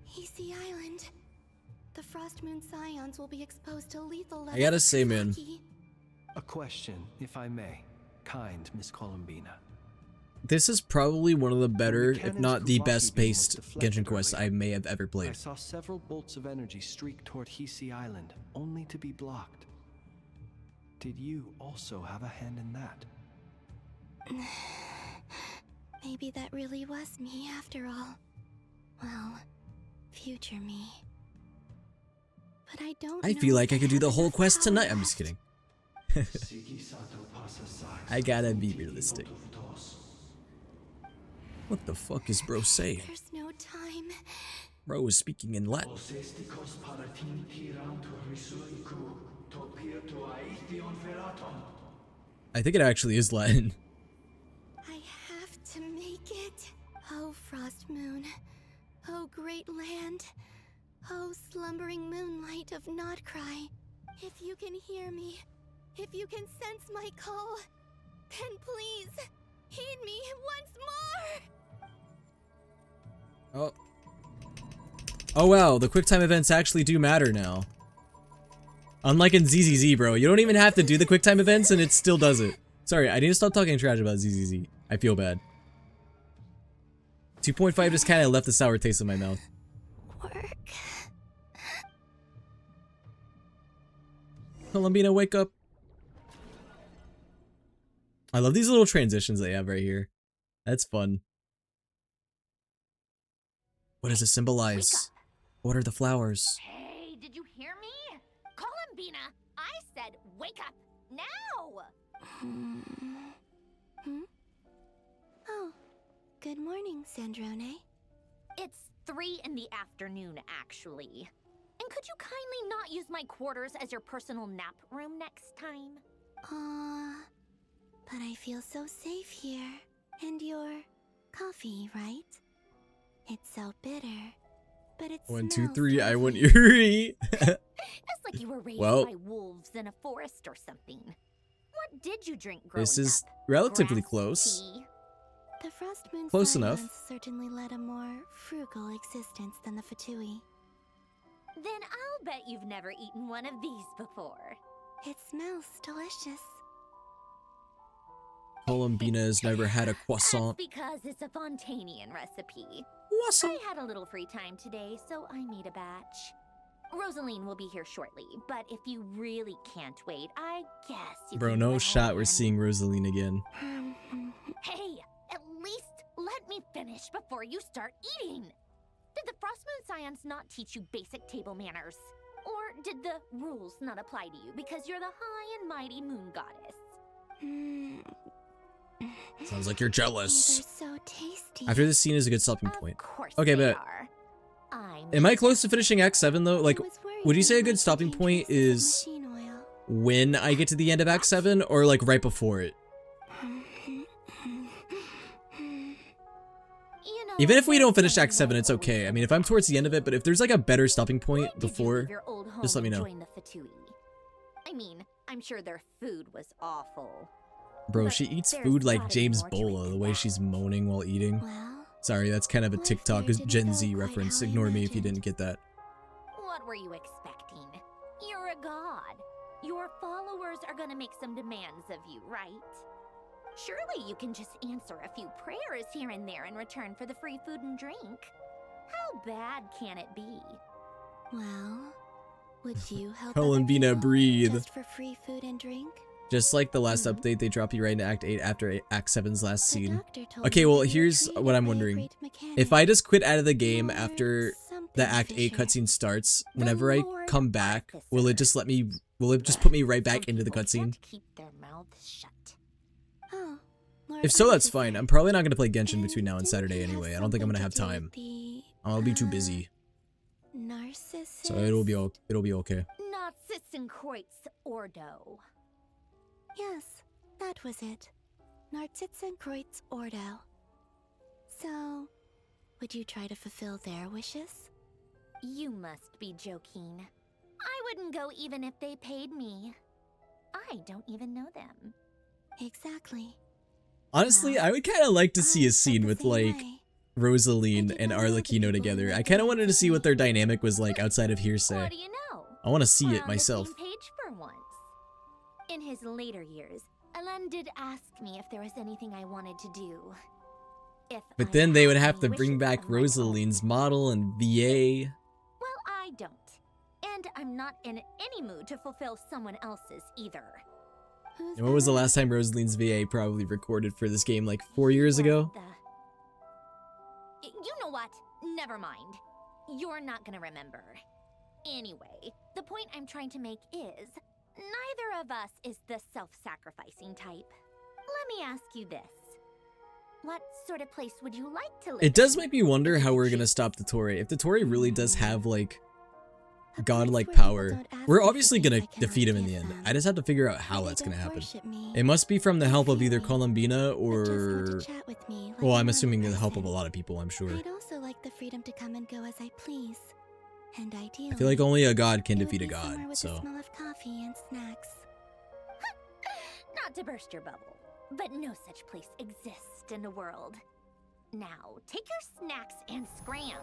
He's the island. The Frost Moon Scions will be exposed to lethal levels. I gotta say, man. A question, if I may. Kind Miss Columbina. This is probably one of the better, if Cannon's not the Kuvaki best beam was paced deflected Genshin quest earlier. I may have ever I played. saw several bolts of energy streak toward Hisi Island, only to be blocked. Did you also have a hand in that? Maybe that really was me after all. Well, future me. But I don't I know feel if like I could do the have whole enough quest power tonight. I'm left. just kidding. I gotta be realistic. What the fuck is bro saying? There's no time. Bro is speaking in Latin. I think it actually is Latin. I have to make it. Oh, Frost Moon. Oh, great land. Oh, slumbering moonlight of Nodcry. If you can hear me, if you can sense my call, then please, heed me once more! Oh. Oh wow, the QuickTime events actually do matter now. Unlike in ZZZ, bro. You don't even have to do the QuickTime events and it still does it. Sorry, I need to stop talking trash about ZZZ. I feel bad. 2.5 just kind of left a sour taste in my mouth. Work. Columbina, wake up. I love these little transitions they have right here. That's fun. What does it symbolize? What are the flowers? Hey, did you hear me? Columbina, I said wake up now! Oh, good morning, Sandrone. It's 3 in the afternoon, actually. And could you kindly not use my quarters as your personal nap room next time? But I feel so safe here. And your coffee, right? It's so bitter. But it 1, 2, smells 3, I want lovely. Yuri. It's like you were raised Well. by wolves in a forest or something. What did you drink growing This is up? relatively Grass close. tea? The Frost Moon Close Scions enough. certainly led a more frugal existence than the Fatui. Then I'll bet you've never eaten one of these before. It smells delicious. Columbina has never had a croissant. That's because it's a Fontanian recipe. Croissant. I had a little free time today, so I made a batch. Rosaline will be here shortly, but if you really can't wait, I guess you Bro, can no go shot ahead we're and- seeing Rosaline again. Hey, at least let me finish before you start eating. Did the Frost Moon Scions not teach you basic table manners? Or did the rules not apply to you because you're the high and mighty moon goddess? Sounds like you're jealous. These are so tasty. After this scene is a good stopping point. Okay, they but are. am I close to finishing Act 7 though? Like, would you say a good stopping point is when I get to the end of Act 7 or like right before it? Even if we don't finish Act 7, it's okay. I mean, if I'm towards the end of it, but if there's like a better stopping point before, Your old home just let me and know. join the Fatui. I mean, I'm sure their food was awful. Bro, she eats food like James Bola, the way she's moaning while eating. Sorry, that's kind of a TikTok Gen Z reference. Ignore me if you didn't get that. What were you expecting? You're a god. Your followers are gonna make some demands of you, right? Surely you can just answer a few prayers here and there in return for the free food and drink. How bad can it be? Well, Would you help Columbina, other people breathe. just for free food and drink? Just like the last update, they drop you right into Act 8 after Act 7's last scene. doctor told Okay, me well, that you were here's treated what I'm by a wondering. great mechanic. If I just quit out of the game after the Act 8 Fisher. cutscene starts, whenever I come back, will it just put me right back into the cutscene? Keep their mouths shut. Oh, Lord If so, that's Artificer. fine. I'm probably not going to play Genshin between now and Saturday anyway. I don't think I'm going to have time. I'll be too busy. Narcissus? So it'll be okay. Narcissenkreuz Ordo. Yes, that was it. Narcissenkreuz Ordo. So, would you try to fulfill their wishes? You must be joking. I wouldn't go even if they paid me. I don't even know them. Exactly. Honestly, I would kind of like to see a scene with, like, Rosaline and Arlecchino together. I kind of wanted to see what their dynamic was like outside of hearsay. What do you know? I want to see We're it on the myself. same page for once. In his later years, Alan did ask me if there was anything I wanted to do. But then they would have to bring back Rosaline's model and VA. Well, I don't. And I'm not in any mood to fulfill someone else's either. And when was the last time Rosaline's VA probably recorded for this game? Like 4 years ago? You know what? Never mind. You're not gonna remember. Anyway, the point I'm trying to make is, neither of us is the self-sacrificing type. Let me ask you this. What sort of place would you like to live It does make me wonder how we're gonna stop Dottore. If Dottore really does have, like, godlike power, we're obviously gonna defeat him in the end. I just have to figure out how that's gonna happen. It must be from the help of either Columbina or... Well, I'm assuming the help of a lot of people, I'm sure. I'd also like the freedom to come and go as I please. And ideally, I feel like only a god can it would defeat a be somewhere god, with so... the smell of coffee and snacks. Not to burst your bubble, but no such place exists in the world. Now, take your snacks and scram.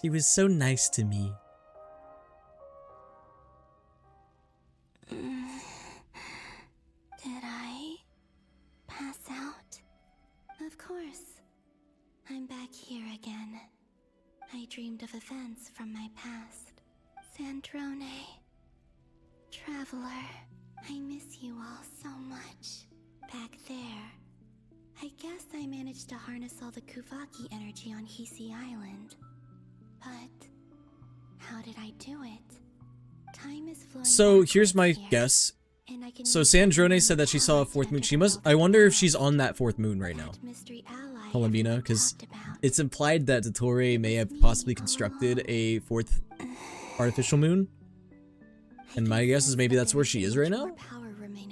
She was so nice to me. Did I pass out? Of course. I'm back here again. I dreamed of events from my past. Sandrone. Traveler. I miss you all so much. Back there. I guess I managed to harness all the Kuvaki energy on Hisi Island. But how did I do it? Time is flowing. So here's my guess. So Sandrone said that she saw a fourth moon. She must... I wonder if she's on that fourth moon right now. Columbina, because it's implied that Dottore may have possibly constructed a fourth artificial moon. And my guess is maybe that's where she is right now?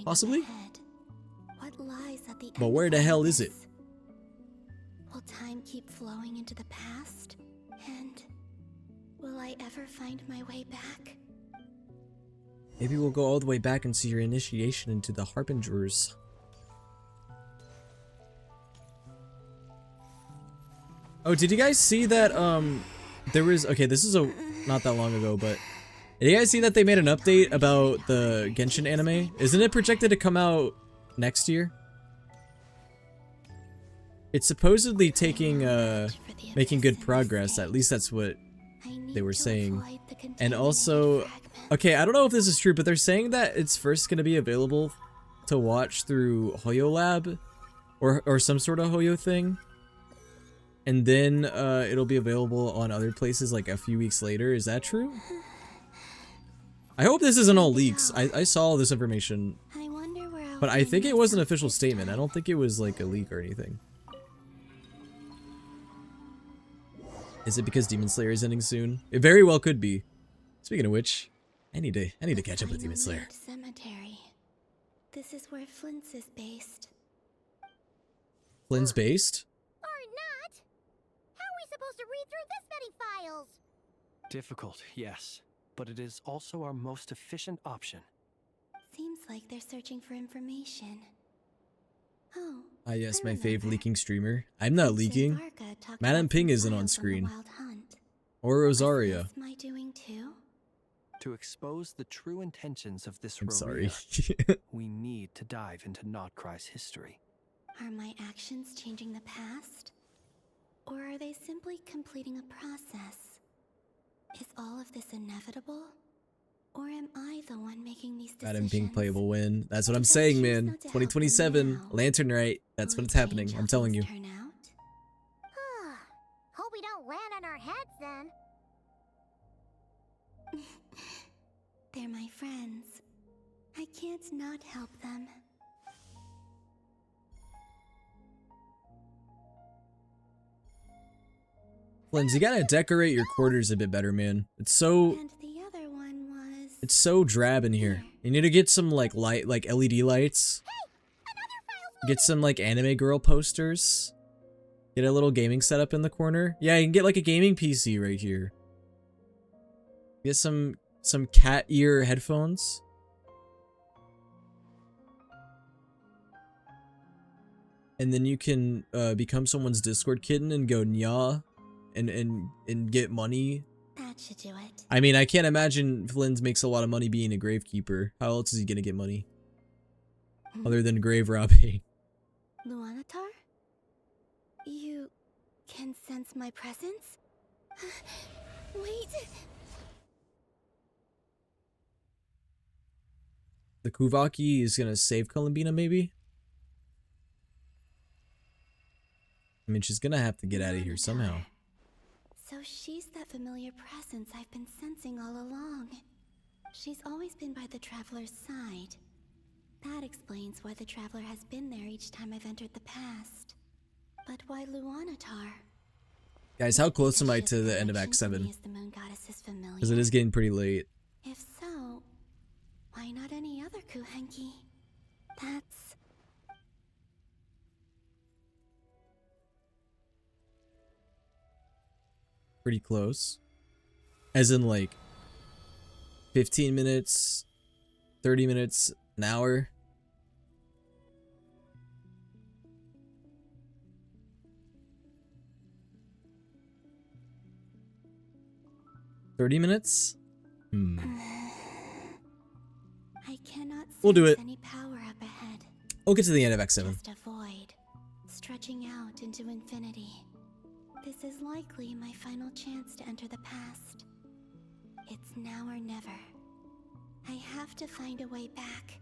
Possibly? But where the hell is it? Will time keep flowing into the past? And will I ever find my way back? Maybe we'll go all the way back and see your initiation into the Harbingers. Oh, did you guys see that, there was... Okay, this is not that long ago, but... Did you guys see that they made an update about the Genshin anime? Isn't it projected to come out next year? It's supposedly making good progress. At least that's what they were saying. And also... Okay, I don't know if this is true, but they're saying that it's first going to be available to watch through Hoyo Lab or some sort of Hoyo thing. And then it'll be available on other places like a few weeks later. Is that true? I hope this isn't all leaks. I saw all this information, but I think it was an official statement. I don't think it was like a leak or anything. Is it because Demon Slayer is ending soon? It very well could be. Speaking of which, I need to catch up with Demon Slayer. Cemetery. This is where Flint's is based. Flynn's based? Or not. How are we supposed to read through this many files? Difficult, yes. But it is also our most efficient option. Seems like they're searching for information. Oh. Ah yes, my fave leaking streamer. I'm not leaking. Madame Ping isn't on screen. Or Rosaria. My doing too? To expose the true intentions of this I'm sorry. we need to dive into Notcry's history. Are my actions changing the past? Or are they simply completing a process? Is all of this inevitable? Or am I the one making these Got him decisions? pink playable win. That's what I'm If I saying, choose man. not to help them 2027, now, Lantern Right. That's what's happening. I'm telling you. turn out? Hope we don't land on our heads then. They're my friends. I can't not help them. Flins, you gotta decorate your quarters a bit better, man. It's so drab in here. You need to get some like LED lights. Get some like anime girl posters. Get a little gaming setup in the corner. Yeah, you can get like a gaming PC right here. Get some cat ear headphones. And then you can become someone's Discord kitten and go nya and get money. That should do it. I mean, I can't imagine Flins makes a lot of money being a gravekeeper. How else is he gonna get money? Other than grave robbing. Luanatar? You can sense my presence? Wait. The Kuvaki is gonna save Columbina, maybe? I mean, she's gonna have to get out of here somehow. So she's that familiar presence I've been sensing all along. She's always been by the Traveler's side. That explains why the Traveler has been there each time I've entered the past. But why Luanatar? Guys, how close am I to the end of Act 7? Because it is getting pretty late. If so, why not any other Kuhenki? That's... Pretty close. As in like 15 minutes, 30 minutes, an hour. $30 minutes? I cannot We'll do it. any power up ahead. We'll get to the end of Act 7. Just a void, stretching out into infinity. This is likely my final chance to enter the past. It's now or never. I have to find a way back.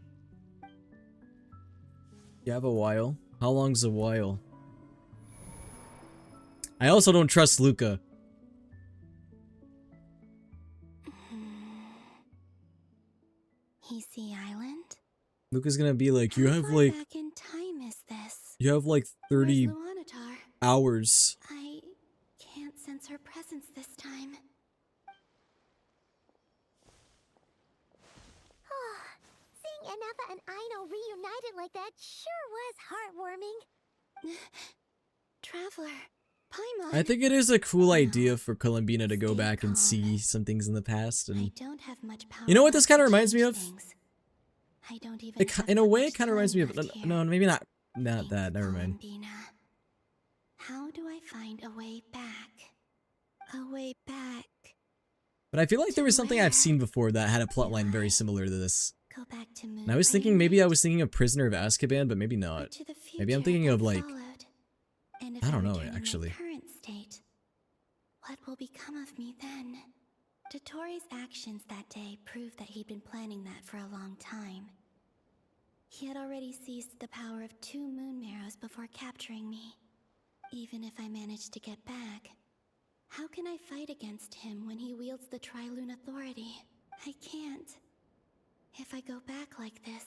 You have a while? How long's a while? I also don't trust Luca. Heasy Island? Luca's gonna be like, you have like... Back in time is this? You have like 30 Luanatar? hours. I can't sense her presence this time. Seeing Anafa and Aino reunited like that sure was heartwarming. Traveler, Paimon. I think it is a cool idea for Columbina to go back and see some things in the past. And don't have much power. you know what this kind of reminds me of? I don't even In a way, it kind of reminds me of... No, maybe not. Not that. Never mind. How do I find a way back? A way back. But I feel like there was something I've seen before that had a plotline very similar to this. Go back to Moon. And I was thinking maybe I was thinking of Prisoner of Azkaban, but maybe not. Maybe I'm thinking of like... I don't know, actually. Current state. What will become of me then? Dottoro's actions that day proved that he'd been planning that for a long time. He had already seized the power of 2 moon marrows before capturing me. Even if I managed to get back, how can I fight against him when he wields the Tri-Lune authority? I can't. If I go back like this,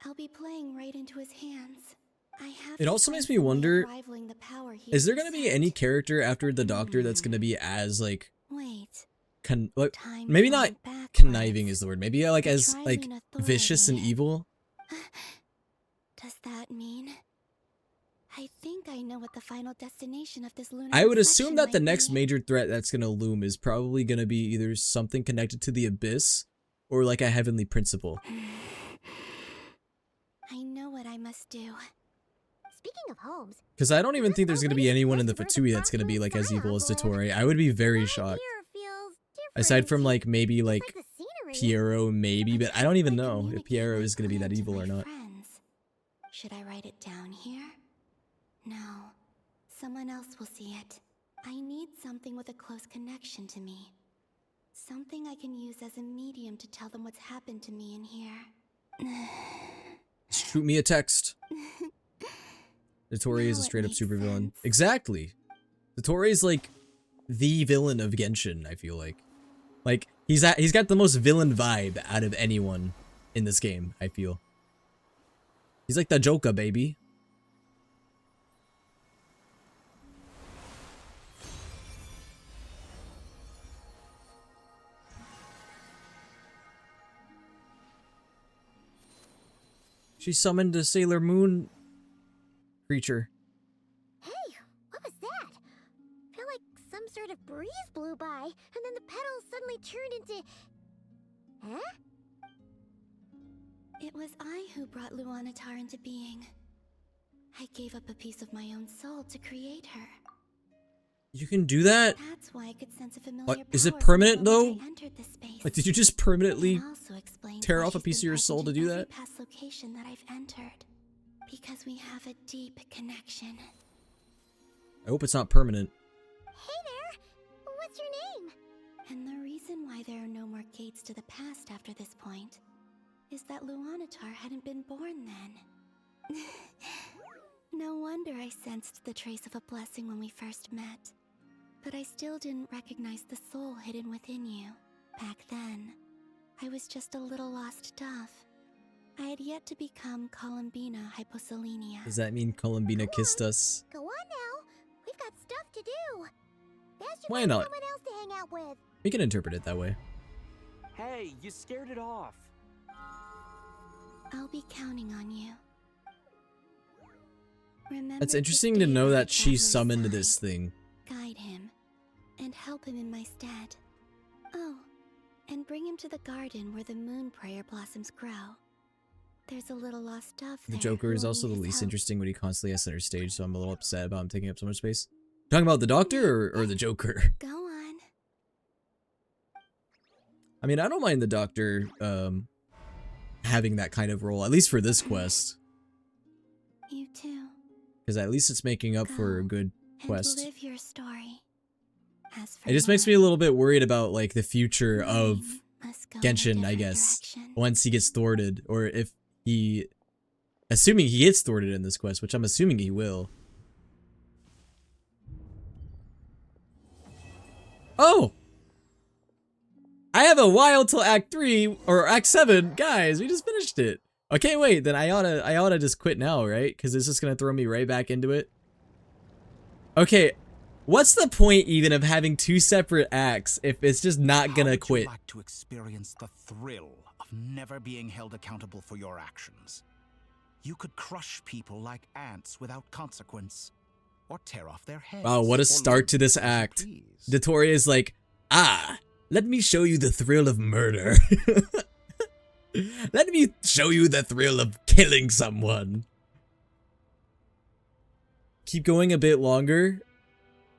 I'll be playing right into his hands. It also makes me wonder, is there going to be any character after the Doctor that's going to be as like... maybe not conniving is the word. Maybe like as like vicious and evil. Does that mean? I think I know what the final destination of this lunar I would assume reflection that the might next be. major threat that's going to loom is probably going to be either something connected to the Abyss or like a heavenly principle. I know what I must do. Speaking of homes, Because I don't even think there's going to be anyone in the Fatui that's going to be like as evil as Dottore. I would be very shocked. Aside from like maybe like Piero maybe, but I don't even know if Piero is going to be that evil or not. Should I write it down here? No. Someone else will see it. I need something with a close connection to me. Something I can use as a medium to tell them what's happened to me in here. Shoot me a text. Dottore is a straight up supervillain. Exactly. Dottore is like the villain of Genshin, I feel like. Like, he's got the most villain vibe out of anyone in this game, I feel. He's like the Joker, baby. She summoned a Sailor Moon creature. Hey, what was that? Felt like some sort of breeze blew by, and then the petals suddenly turned into... Huh? It was I who brought Luanatar into being. I gave up a piece of my own soul to create her. You can do that? That's why I could sense a familiar Is it power permanent from the though? moment I entered this space. Like, did you just permanently It also explains tear why off a she's piece of been your present soul to in do every that? past location that I've entered. Because we have a deep connection. I hope it's not permanent. Hey there! What's your name? And the reason why there are no more gates to the past after this point is that Luanatar hadn't been born then. No wonder I sensed the trace of a blessing when we first met. But I still didn't recognize the soul hidden within you. Back then, I was just a little lost dove. I had yet to become Columbina Hyposelenia. Does that mean Columbina kissed us? Go on now. We've got stuff to do. Best you Why find not? someone else to hang out with. We can interpret it that way. Hey, you scared it off. I'll be counting on you. Remember It's to interesting to stay know by that she Traveler's summoned side, this thing. guide him, and help him in my stead. Oh, and bring him to the garden where the moon prayer blossoms grow. There's a little lost dove The there Joker who is will also need the his least help. interesting when he constantly has center stage, so I'm a little upset about him taking up so much space. Talking about the Doctor or the Joker? Go on. I mean, I don't mind the Doctor having that kind of role, at least for this quest. You too. Because at least it's making up for a good quest. And live your story. As for It just makes me a little bit worried about like the future of must go in a Genshin, I different guess, direction. once he gets thwarted, or if he, assuming he gets thwarted in this quest, which I'm assuming he will. Oh! I have a while till Act 3, or Act 7. Guys, we just finished it. Okay, wait, then I oughta just quit now, right? Because it's just gonna throw me right back into it. Okay, what's the point even of having two separate acts if it's just not gonna quit? Would you like to experience the thrill of never being held accountable for your actions? You could crush people like ants without consequence, or tear off their heads. Wow, what a or start to this legs as you act. please. Dottore is like, let me show you the thrill of murder. Let me show you the thrill of killing someone. Keep going a bit longer.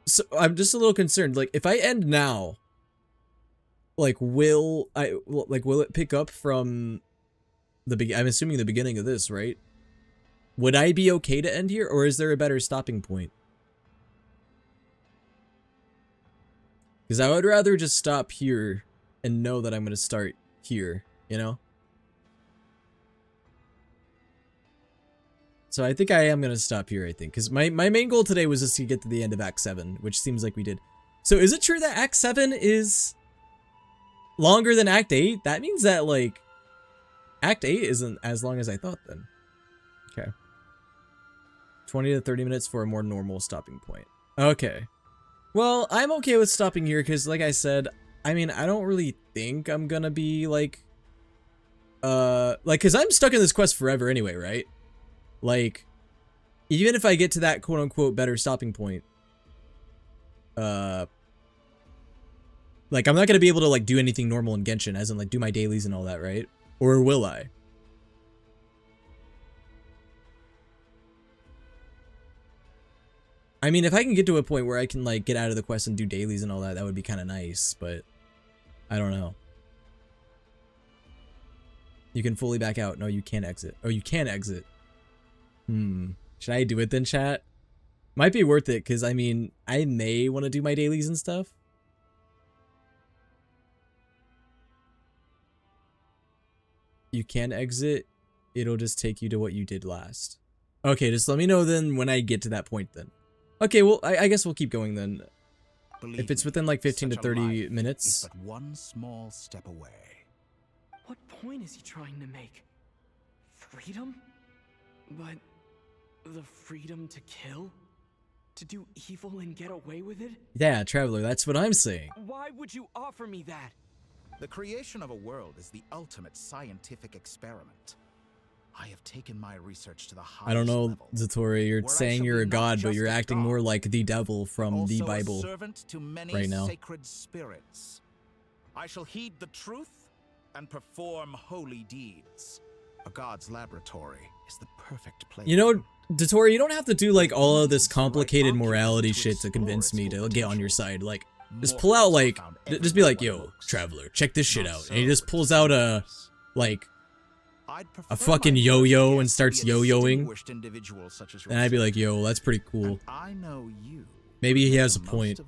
So I'm just a little concerned. Like, if I end now, like, will it pick up from the I'm assuming the beginning of this, right? Would I be okay to end here, or is there a better stopping point? Because I would rather just stop here and know that I'm going to start here, you know? So I think I am going to stop here, I think. Because my main goal today was just to get to the end of Act 7, which seems like we did. So is it true that Act 7 is longer than Act 8? That means that, like, Act 8 isn't as long as I thought then. Okay. 20 to 30 minutes for a more normal stopping point. Okay. Well, I'm okay with stopping here because, like I said, I mean, I don't really think I'm gonna be, like, because I'm stuck in this quest forever anyway, right? Like, even if I get to that quote-unquote better stopping point, like, I'm not gonna be able to, like, do anything normal in Genshin, as in, like, do my dailies and all that, right? Or will I? I mean, if I can get to a point where I can, like, get out of the quest and do dailies and all that, that would be kind of nice, but I don't know. You can fully back out. No, you can't exit. Oh, you can exit. Should I do it then, chat? Might be worth it, because, I mean, I may want to do my dailies and stuff. you can exit, it'll just take you to what you did last. Okay, just let me know then when I get to that point then. Okay, well, I guess we'll keep going then. If it's within like 15 to 30 minutes. But one small step away. What point is he trying to make? Freedom? But the freedom to kill? To do evil and get away with it? Yeah, Traveler, that's what I'm saying. Why would you offer me that? The creation of a world is the ultimate scientific experiment. I have taken my research to the highest I don't know, level, Zatori, you're saying you're a god, but you're acting more like the devil from the also a Bible servant to many right now. sacred spirits. I shall heed the truth and perform holy deeds. A god's laboratory is the perfect place. You know, Dotori, you don't have to do like all of this complicated morality shit to convince me to get on your side. Like, just pull out like, just be like, yo, Traveler, check this shit out. And he just pulls out a, like, a fucking yo-yo and starts yo-yoing. And I'd be like, yo, that's pretty cool. Maybe he has a point.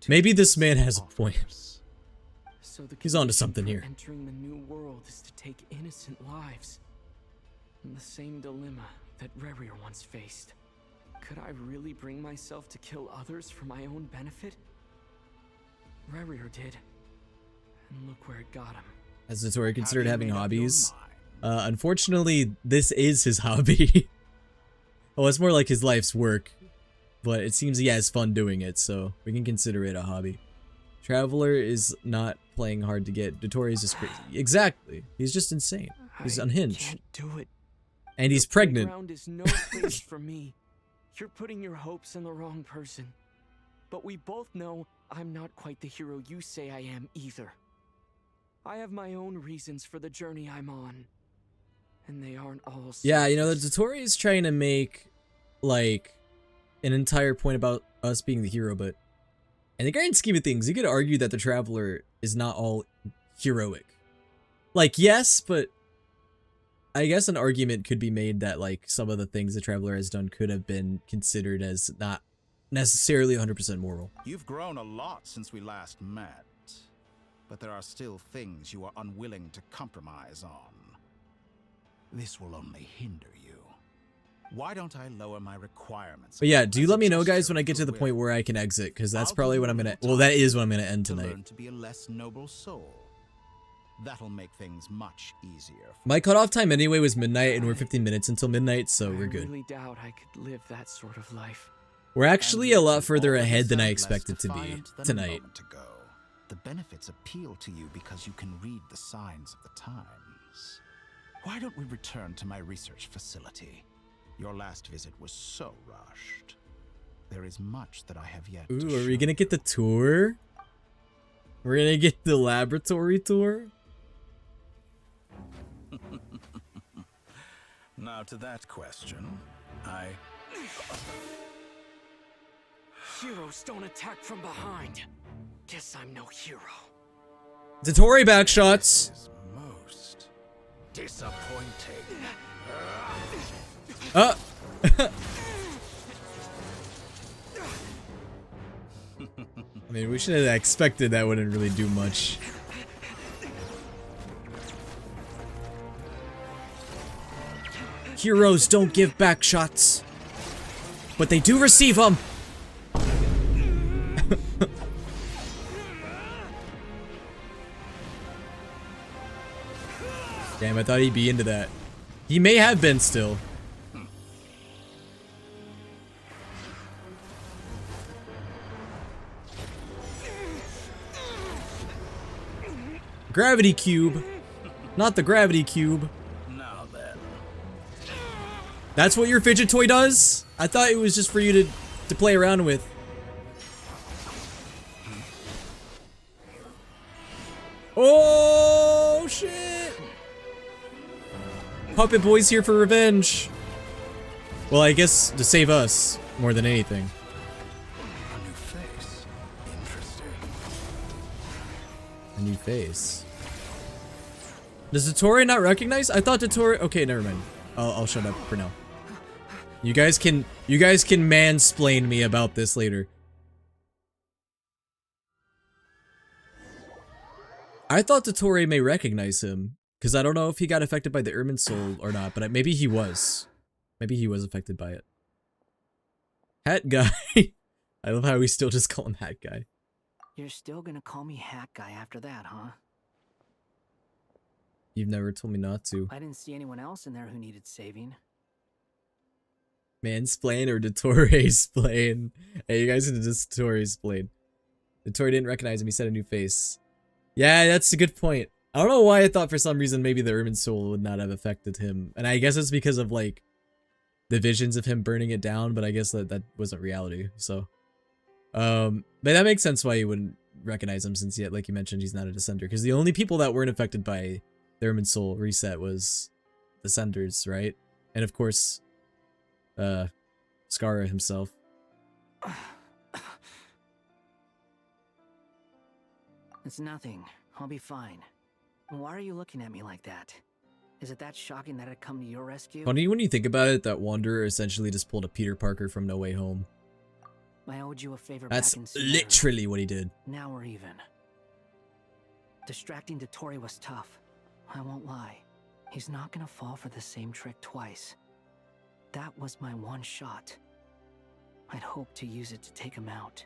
Maybe this man has a point. So the He's onto something here. Entering the new world is to take innocent lives. The same dilemma that Rerir once faced. Could I really bring myself to kill others for my own benefit? Rerir did. And look where it got him. Has Zatori considered having hobbies? Unfortunately, this is his hobby. Well, it's more like his life's work. But it seems he has fun doing it, so we can consider it a hobby. Traveler is not playing hard to get. Dotori is just crazy. Exactly. He's just insane. He's unhinged. I can't do it. And he's pregnant. Playground is no place for me. You're putting your hopes in the wrong person. But we both know I'm not quite the hero you say I am either. I have my own reasons for the journey I'm on. And they aren't all... Yeah, you know, the Dotori is trying to make, like, an entire point about us being the hero, but in the grand scheme of things, you could argue that the Traveler is not all heroic. Like, yes, but I guess an argument could be made that, like, some of the things the Traveler has done could have been considered as not necessarily 100% moral. You've grown a lot since we last met, but there are still things you are unwilling to compromise on. This will only hinder you. Why don't I lower my requirements? But yeah, do you let me know, guys, when I get to the point where I can exit, because that's probably what I'm gonna... Well, that is what I'm gonna end tonight. Learn to be a less noble soul. That'll make things much easier. My cutoff time anyway was midnight, and we're 15 minutes until midnight, so we're good. I really doubt I could live that sort of life. We're actually a lot further ahead than I expected to be tonight. The benefits appeal to you because you can read the signs of the times. Why don't we return to my research facility? Your last visit was so rushed. There is much that I have yet to Ooh, are we gonna get the tour? We're gonna get the laboratory tour? Now to that question, Heroes don't attack from behind. Guess I'm no hero. Dotori backshots. Most disappointing. I mean, we should have expected that wouldn't really do much. Heroes don't give back shots, but they do receive them. Damn, I thought he'd be into that. He may have been still. Gravity cube. Not the gravity cube. Now then. That's what your fidget toy does? I thought it was just for you to play around with. Oh shit! Puppet Boy's here for revenge. Well, I guess to save us more than anything. A new face. Interesting. A new face. Does Dotori not recognize? I thought Dotori... Okay, never mind. I'll shut up for now. You guys can mansplain me about this later. I thought Dotori may recognize him, Because I don't know if he got affected by the Ermin Soul or not, but maybe he was. Maybe he was affected by it. Hat Guy. I love how we still just call him Hat Guy. You're still gonna call me Hat Guy after that, huh? You've never told me not to. I didn't see anyone else in there who needed saving. Mansplain or Dottore splain? Hey, you guys into this Dottore splain. Dottore didn't recognize him, he said a new face. Yeah, that's a good point. I don't know why I thought for some reason maybe the Ermin Soul would not have affected him. And I guess it's because of like the visions of him burning it down, but I guess that wasn't reality, so. But that makes sense why you wouldn't recognize him since, like you mentioned, he's not a Descender. Because the only people that weren't affected by the Ermin Soul reset was Descenders, right? And of course, Skara himself. It's nothing. I'll be fine. Why are you looking at me like that? Is it that shocking that I'd come to your rescue? Funny when you think about it, that Wanderer essentially just pulled a Peter Parker from No Way Home. I owed you a favor That's back in Sumeru. literally what he did. Now we're even. Distracting Dottore was tough. I won't lie. He's not gonna fall for the same trick twice. That was my one shot. I'd hoped to use it to take him out.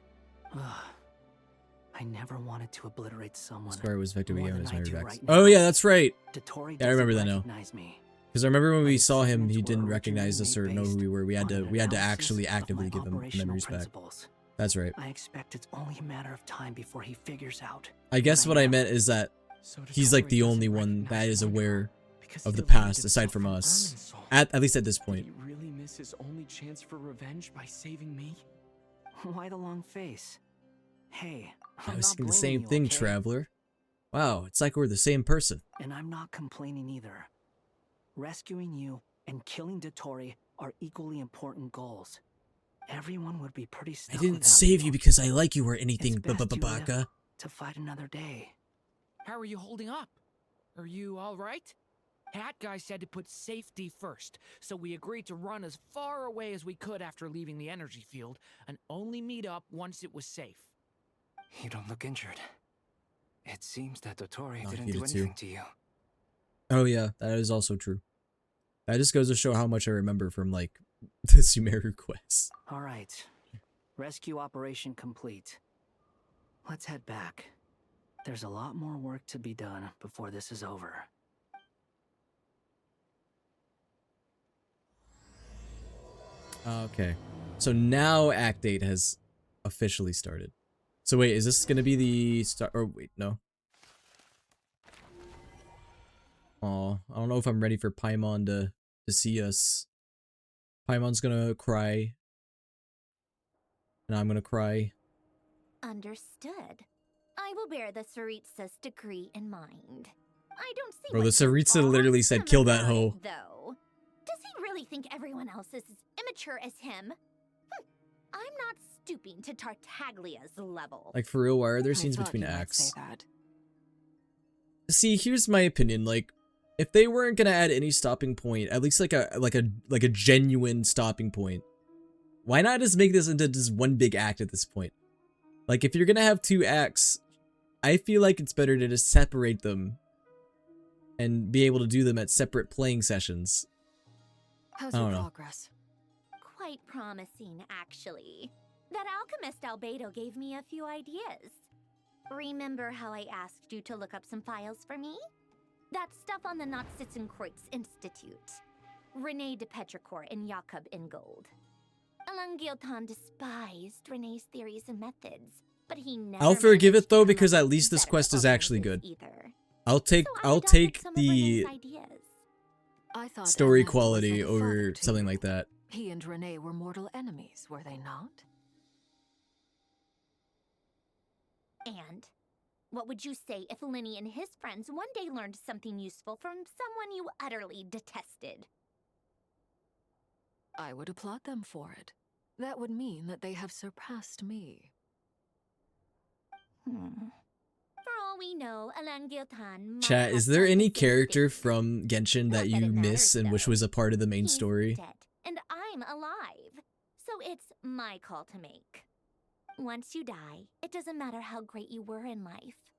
Ugh. I never wanted to obliterate someone. Scar was Vector more Began than as I Mary do Vex. right Oh now. yeah, that's right. Dottore Yeah, I remember that doesn't now. recognize me. Because I remember when we saw him, segments he were didn't recognize us or know who we were. We had to analysis actually of actively my give him operational memories back. principles. That's right. I expect it's only a matter of time before he figures out. I guess what I meant is that So he's like Dottore the doesn't only one recognize that is Wanderer aware because of he the eliminated past aside himself from from us. Ermin's soul. At least at this point. Did he really miss his only chance for revenge by saving me? Why the long face? Hey, I I'm was not thinking the blaming same you, thing, okay? Traveler. Wow, it's like we're the same person. And I'm not complaining either. Rescuing you and killing Dottore are equally important goals. Everyone would be pretty I stuck didn't without save you because I like you or anything, It's best you live Baka. to fight another day. How are you holding up? Are you all right? Hat Guy said to put safety first, so we agreed to run as far away as we could after leaving the energy field and only meet up once it was safe. You don't look injured. It seems that Dottore Oh, didn't he do did too. anything to you. Oh yeah, that is also true. That just goes to show how much I remember from like the Sumeru quests. All right. Rescue operation complete. Let's head back. There's a lot more work to be done before this is over. Okay. So now Act 8 has officially started. So wait, is this gonna be the start? Or wait, no. Aw, I don't know if I'm ready for Paimon to see us. Paimon's gonna cry. And I'm gonna cry. Understood. I will bear the Tsaritsa's decree in mind. I don't see Bro, the what's so Tsaritsa literally said, kill that awesome hoe. about it, though. Does he really think everyone else is as immature as him? I'm not stooping to Tartaglia's level. Like, for real, why are there I scenes thought between you might acts? say that. See, here's my opinion. Like, if they weren't gonna add any stopping point, at least like a genuine stopping point, why not just make this into just one big act at this point? Like, if you're gonna have two acts, I feel like it's better to just separate them and be able to do them at separate playing sessions. How's I your don't know. progress? Quite promising, actually. That alchemist Albedo gave me a few ideas. Remember how I asked you to look up some files for me? That stuff on the Nachtschützenkreuz Institute. Rene de Petrichor and Jakob Ingold. Alain Guillotin despised Rene's theories and methods, but he never I'll forgive managed it though to come because up at with least this better quest is actually good. alternatives either. I'll take So I adopted some of the Rene's ideas. I thought story Annette was quality like a father over to something you. like that. He and Renee were mortal enemies, were they not? And what would you say if Linny and his friends one day learned something useful from someone you utterly detested? I would applaud them for it. That would mean that they have surpassed me. For all we know, Alain Guillotin might Chat, have is there done any the same character thing. from Genshin that you miss and wish was a part of the main He's story? dead, and I'm alive, so it's my call to make. Once you die, it doesn't matter how great you were in life.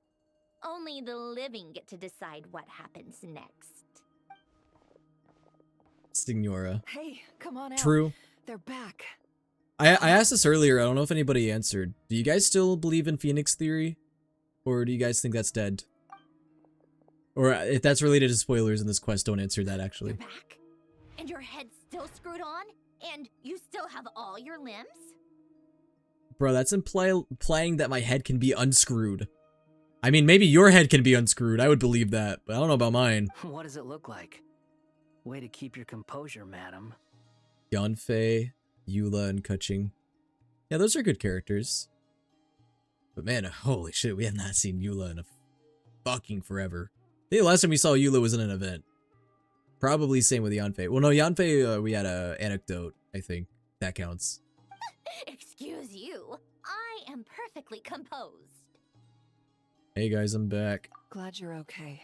Only the living get to decide what happens next. Signora. Hey, come on out. True. They're back. I asked this earlier. I don't know if anybody answered. Do you guys still believe in Phoenix theory? Or do you guys think that's dead? Or if that's related to spoilers in this quest, don't answer that actually. You're back? And your head's still screwed on? And you still have all your limbs? Bro, that's implying that my head can be unscrewed. I mean, maybe your head can be unscrewed. I would believe that, but I don't know about mine. What does it look like? Way to keep your composure, madam. Yanfei, Eula, and Kuching. Yeah, those are good characters. But man, holy shit, we have not seen Eula in a fucking forever. I think the last time we saw Eula was in an event. Probably same with Yanfei. Well, no, Yanfei, we had a anecdote, I think. That counts. Excuse you. I am perfectly composed. Hey guys, I'm back. Glad you're okay.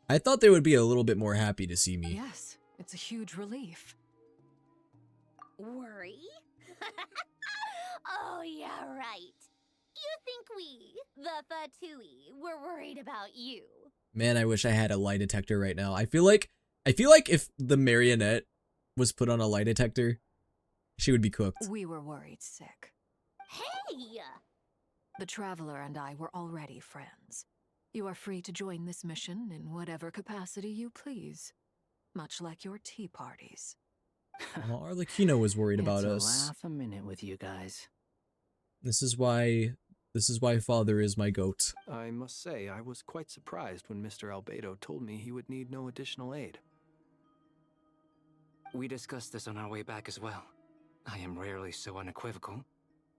I thought they would be a little bit more happy to see me. Yes, it's a huge relief. Worry? Oh, yeah, right. You think we, the Fatui, were worried about you? Man, I wish I had a lie detector right now. I feel like if the marionette was put on a lie detector, she would be cooked. We were worried sick. Hey! The Traveler and I were already friends. You are free to join this mission in whatever capacity you please. Much like your tea parties. Well, Arlecchino was worried about it's us. a laugh a minute with you guys. This is why Father is my goat. I must say, I was quite surprised when Mr. Albedo told me he would need no additional aid. We discussed this on our way back as well. I am rarely so unequivocal,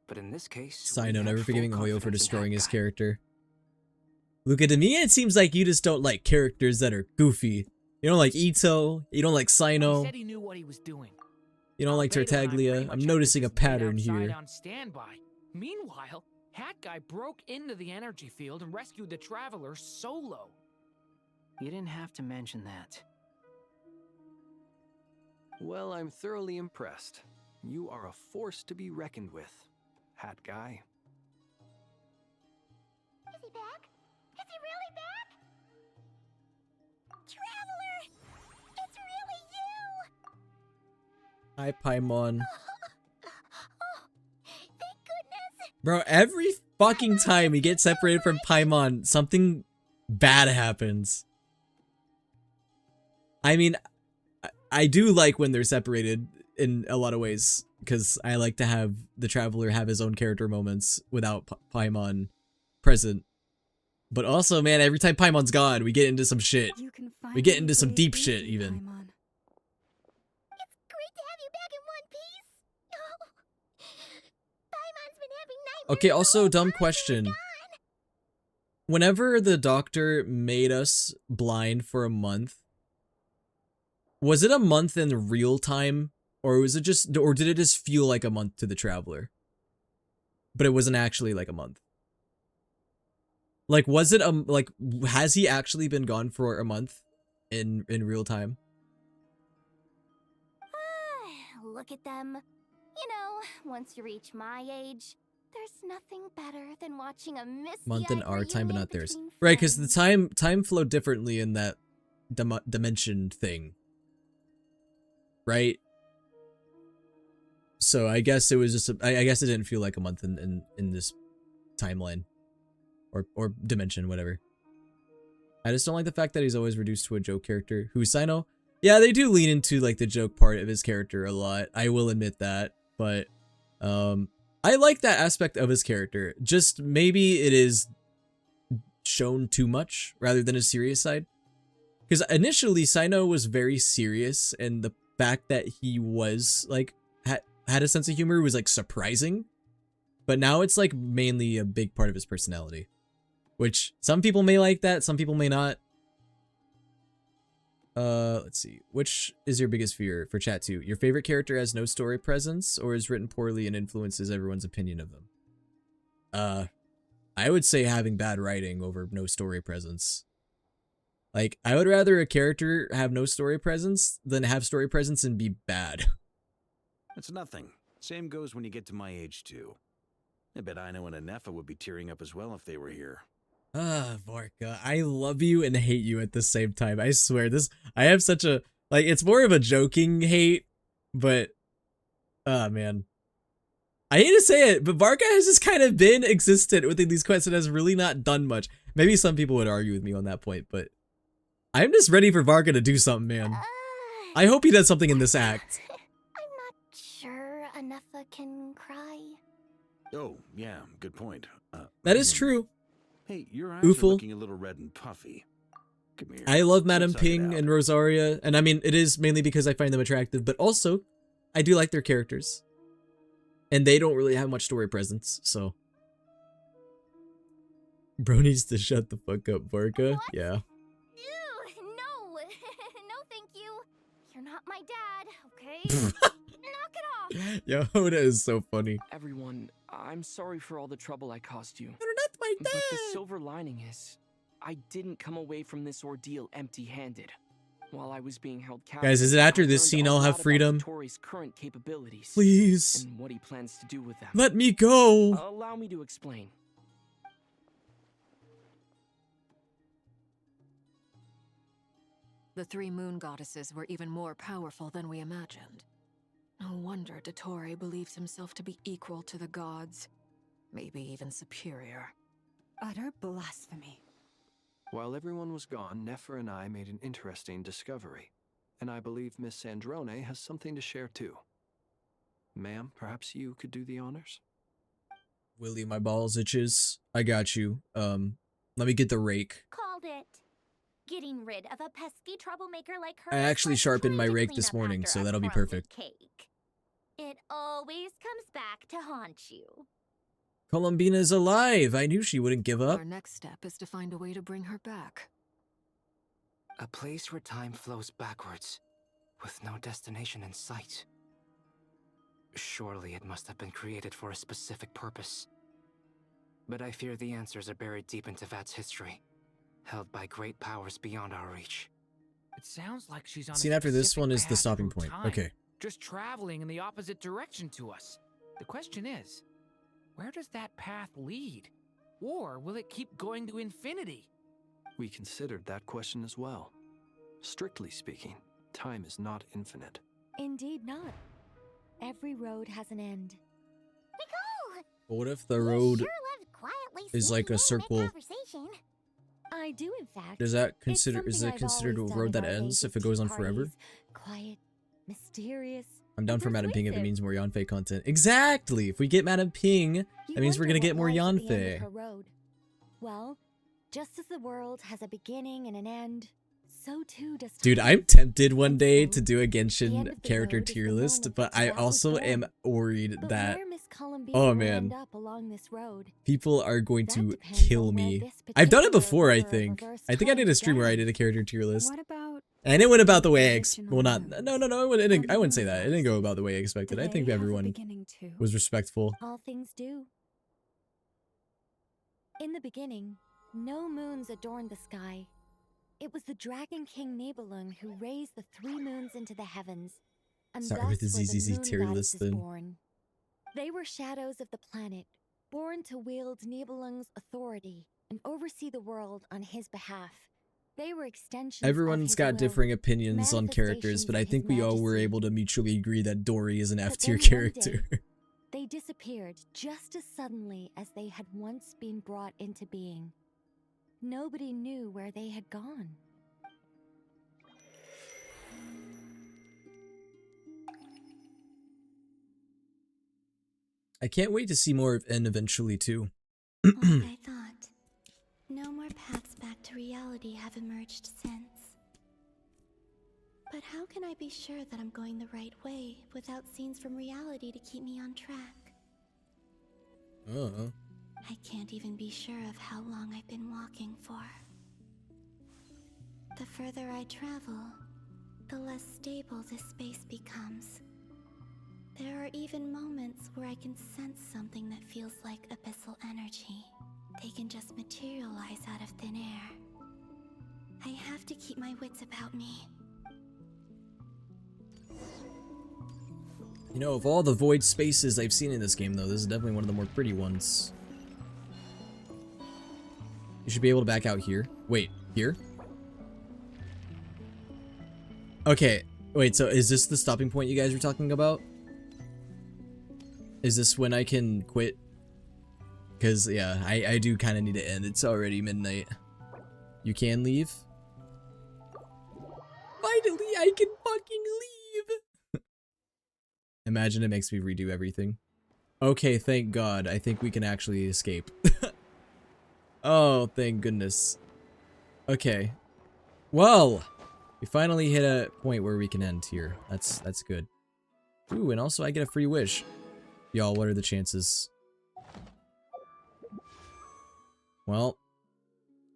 but in this case... Side note, never forgiving Hoyo for destroying his character. Luca, to me, it seems like you just don't like characters that are goofy. You don't like Ito, you don't like Sino. He said he knew what he was doing. You don't like Tartaglia. I'm noticing a pattern here. On standby. Meanwhile, Hat Guy broke into the energy field and rescued the Traveler solo. You didn't have to mention that. Well, I'm thoroughly impressed. You are a force to be reckoned with, Hat Guy. Is he back? Is he really back? Traveler! It's really you! Hi, Paimon. Thank goodness! Bro, every fucking time we get separated from Paimon, something bad happens. I mean, I do like when they're separated in a lot of ways, because I like to have the Traveler have his own character moments without Paimon present. But also, man, every time Paimon's gone, we get into some shit. We get into some deep shit, even. Paimon. It's great to have you back in one piece. Oh, Paimon's been having nightmares. Okay, also, dumb question. Whenever the doctor made us blind for a month, was it a month in real time? Or was it just, or did it just feel like a month to the Traveler? But it wasn't actually like a month. Like, was it like, has he actually been gone for a month in real time? Look at them. You know, once you reach my age, there's nothing better than watching a misty Month in our time, but not theirs. Right, because the time flowed differently in that dimension thing. Right? So I guess it was just, I guess it didn't feel like a month in this timeline. Or dimension, whatever. I just don't like the fact that he's always reduced to a joke character. Who's Sino? Yeah, they do lean into like the joke part of his character a lot. I will admit that. But I like that aspect of his character. Just maybe it is shown too much rather than his serious side. Because initially Sino was very serious, and the fact that he was like had a sense of humor was like surprising. But now it's like mainly a big part of his personality. Which, some people may like that, some people may not. Let's see. Which is your biggest fear for chat 2? Your favorite character has no story presence, or is written poorly and influences everyone's opinion of them? I would say having bad writing over no story presence. Like, I would rather a character have no story presence than have story presence and be bad. That's nothing. Same goes when you get to my age, too. I bet Ino and Anefa would be tearing up as well if they were here. Ah, Vorka, I love you and hate you at the same time. I swear, I have such a, like, it's more of a joking hate, but, oh man. I hate to say it, but Varka has just kind of been existent within these quests and has really not done much. Maybe some people would argue with me on that point, but I'm just ready for Varka to do something, man. I hope he does something in this act. I'm not sure Anafa can cry. Oh, yeah, good point. That is true. Hey, your eyes Oofle. are looking a little red and puffy. Come here. I love Madame Let's suck it Ping out. and Rosaria, and I mean, it is mainly because I find them attractive, but also, I do like their characters. And they don't really have much story presence, so. Bro needs to shut the fuck up, Varka. Yeah. Ew, no. No, thank you. You're not my dad, okay? Knock it off. Yo, Hoda is so funny. Everyone, I'm sorry for all the trouble I caused you. You're not my dad. But the silver lining is, I didn't come away from this ordeal empty-handed. While I was being held captive, Guys, is it after I this learned scene a I'll lot have about freedom? Tori's current capabilities. Please. And what he plans to do with them. Let me go. Allow me to explain. The three moon goddesses were even more powerful than we imagined. No wonder Dottore believes himself to be equal to the gods. Maybe even superior. Utter blasphemy. While everyone was gone, Nefer and I made an interesting discovery. And I believe Miss Sandrone has something to share too. Ma'am, perhaps you could do the honors? Willie, my balls itches. I got you. Let me get the rake. Called it. Getting rid of a pesky troublemaker like her. I actually is like sharpened my trying to rake clean this up morning, after so a that'll be crumbled perfect. Cake. It always comes back to haunt you. Columbina's alive. I knew she wouldn't give up. Our next step is to find a way to bring her back. A place where time flows backwards, with no destination in sight. Surely it must have been created for a specific purpose. But I fear the answers are buried deep into Vat's history, held by great powers beyond our reach. It sounds like she's on Scene a after this specific one is the path stopping through point. time, Okay. Just traveling in the opposite direction to us. The question is, where does that path lead? Or will it keep going to infinity? We considered that question as well. Strictly speaking, time is not infinite. Indeed not. Every road has an end. But what if the road Sure lived quietly is like a sneaking in circle? mid-conversation. I do, in fact. Does that It's consider is something it I've considered a always road done that at our ends if latest it goes on tea forever? parties. Quiet, mysterious. I'm down and for Madame Ping if it persuasive. means more Yanfei content. Exactly! If we get Madame Ping, that means we're wonder gonna get what more lies at the end of Yanfei. her road. Well, just as the world has a beginning and an end, so too does time. Dude, I'm tempted one day to do a end Genshin of the character road is tier the list, moment but that I Val was also born. am worried But that, where Miss Columbine oh will man, end up along this road, people are going to depends kill on where me. this I've done it particular before, I river of think. reverse I think I did time a stream where I began. did a character tier list. What about And it went about the way I original well, not no, I wouldn't say that. It didn't go universe? about the way I expected. I Do think they have a everyone beginning too? was respectful. All things do. In the beginning, no moons adorned the sky. It was the Dragon King Nibelung who raised the three moons into the heavens, and Sorry thus with the were the ZZZ moon tier list goddesses then. born. They were shadows of the planet, born to wield Nibelung's authority and oversee the world on his behalf. They were extensions of Everyone's his got will, differing opinions on characters, but I manifestations think of we his all were majesty. able to mutually agree that Dory is an F But tier then one character. day, they disappeared just as suddenly as they had once been brought into being. Nobody knew where they had gone. I can't wait to see more of N eventually too. Like I thought, no more paths back to reality have emerged since. But how can I be sure that I'm going the right way without scenes from reality to keep me on track? I can't even be sure of how long I've been walking for. The further I travel, the less stable this space becomes. There are even moments where I can sense something that feels like abyssal energy. They can just materialize out of thin air. I have to keep my wits about me. You know, of all the void spaces I've seen in this game though, this is definitely one of the more pretty ones. You should be able to back out here. Wait, here? Okay, wait, so is this the stopping point you guys were talking about? Is this when I can quit? Because, yeah, I do kind of need to end. It's already midnight. You can leave? Finally, I can fucking leave! Imagine it makes me redo everything. Okay, thank God. I think we can actually escape. Oh, thank goodness. Okay. Well, we finally hit a point where we can end here. That's good. Ooh, and also I get a free wish. Y'all, what are the chances? Well,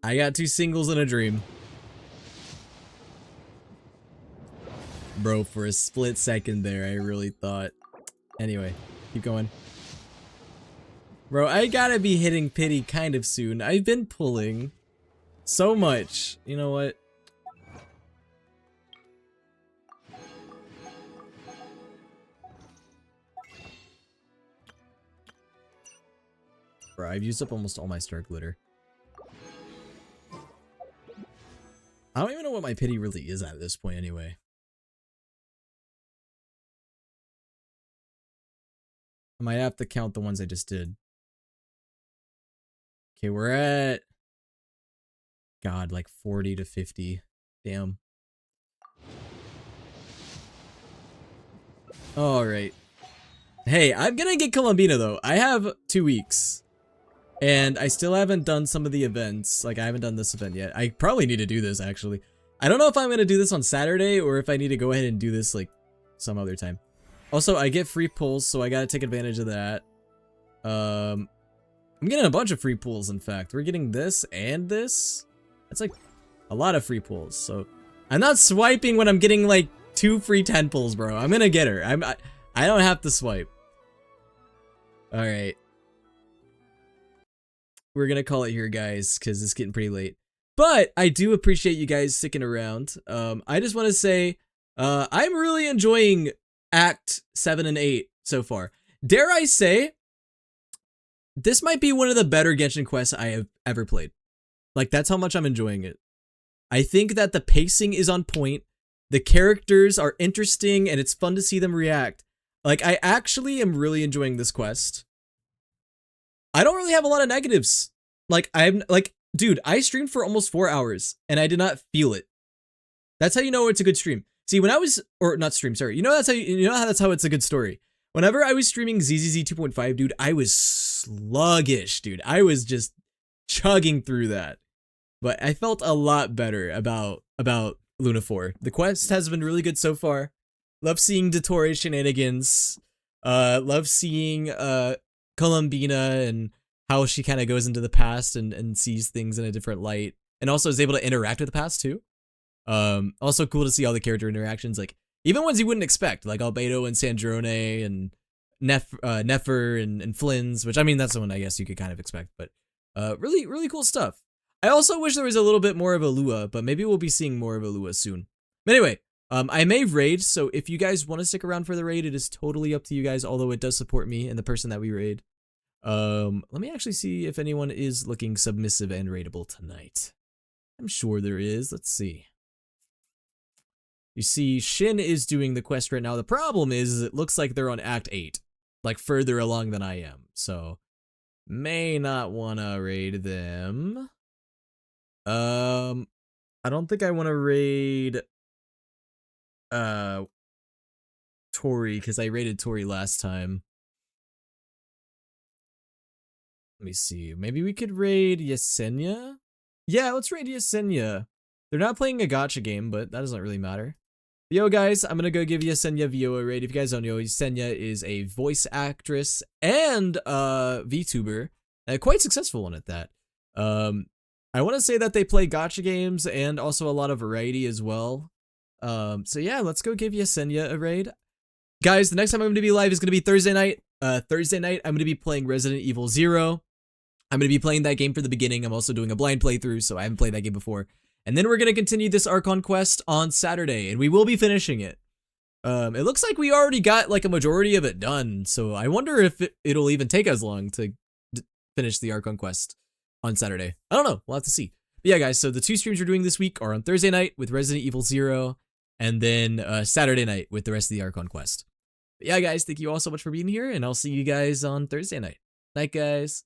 I got 2 singles and a dream. Bro, for a split second there, I really thought. Anyway, keep going. Bro, I gotta be hitting pity kind of soon. I've been pulling so much. You know what? Bro, I've used up almost all my star glitter. I don't even know what my pity really is at this point anyway. I might have to count the ones I just did. Okay, we're at... God, like 40 to 50. Damn. Alright. Hey, I'm gonna get Columbina though. I have 2 weeks. And I still haven't done some of the events. Like, I haven't done this event yet. I probably need to do this, actually. I don't know if I'm gonna do this on Saturday or if I need to go ahead and do this, like, some other time. Also, I get free pulls, so I gotta take advantage of that. I'm getting a bunch of free pulls, in fact. We're getting this and this. That's, like, a lot of free pulls, so... I'm not swiping when I'm getting, like, 2 free 10 pulls, bro. I'm gonna get her. I don't have to swipe. Alright. We're gonna call it here, guys, because it's getting pretty late. But I do appreciate you guys sticking around. I just want to say, I'm really enjoying Act 7 and 8 so far. Dare I say, this might be one of the better Genshin quests I have ever played. Like, that's how much I'm enjoying it. I think that the pacing is on point. The characters are interesting, and it's fun to see them react. Like, I actually am really enjoying this quest. I don't really have a lot of negatives. Like, dude, I streamed for almost 4 hours, and I did not feel it. That's how you know it's a good stream. See, when I was, or not stream, sorry. You know that's how it's a good story. Whenever I was streaming ZZZ 2.5, dude, I was sluggish, dude. I was just chugging through that. But I felt a lot better about Luna 4. The quest has been really good so far. Love seeing Dottore shenanigans. Love seeing Columbina and how she kind of goes into the past and sees things in a different light. And also is able to interact with the past too. Also cool to see all the character interactions, like even ones you wouldn't expect, like Albedo and Sandrone and Nefer and Flynn's, which I mean that's the one I guess you could kind of expect, but really, really cool stuff. I also wish there was a little bit more of Alua, but maybe we'll be seeing more of Alua soon. But anyway, I may raid, so if you guys want to stick around for the raid, it is totally up to you guys, although it does support me and the person that we raid. Let me actually see if anyone is looking submissive and raidable tonight. I'm sure there is. Let's see. You see, Shin is doing the quest right now. The problem is it looks like they're on Act 8, like further along than I am, so may not want to raid them. I don't think I want to raid Tori, because I raided Tori last time. Let me see. Maybe we could raid Yesenia? Yeah, let's raid Yesenia. They're not playing a gacha game, but that doesn't really matter. Yo, guys, I'm gonna go give Yesenia Vio a raid. If you guys don't know, Yesenia is a voice actress and VTuber. Quite successful one at that. I want to say that they play gacha games and also a lot of variety as well. So yeah, let's go give Yesenia a raid. Guys, the next time I'm going to be live is going to be Thursday night. Thursday night, I'm going to be playing Resident Evil 0. I'm going to be playing that game for the beginning. I'm also doing a blind playthrough, so I haven't played that game before. And then we're going to continue this Archon quest on Saturday, and we will be finishing it. It looks like we already got like a majority of it done, so I wonder if it'll even take as long to finish the Archon quest. on Saturday. I don't know. We'll have to see. But yeah, guys, so the 2 streams we're doing this week are on Thursday night with Resident Evil 0, and then Saturday night with the rest of the Archon quest. But yeah, guys, thank you all so much for being here, and I'll see you guys on Thursday night. Night, guys.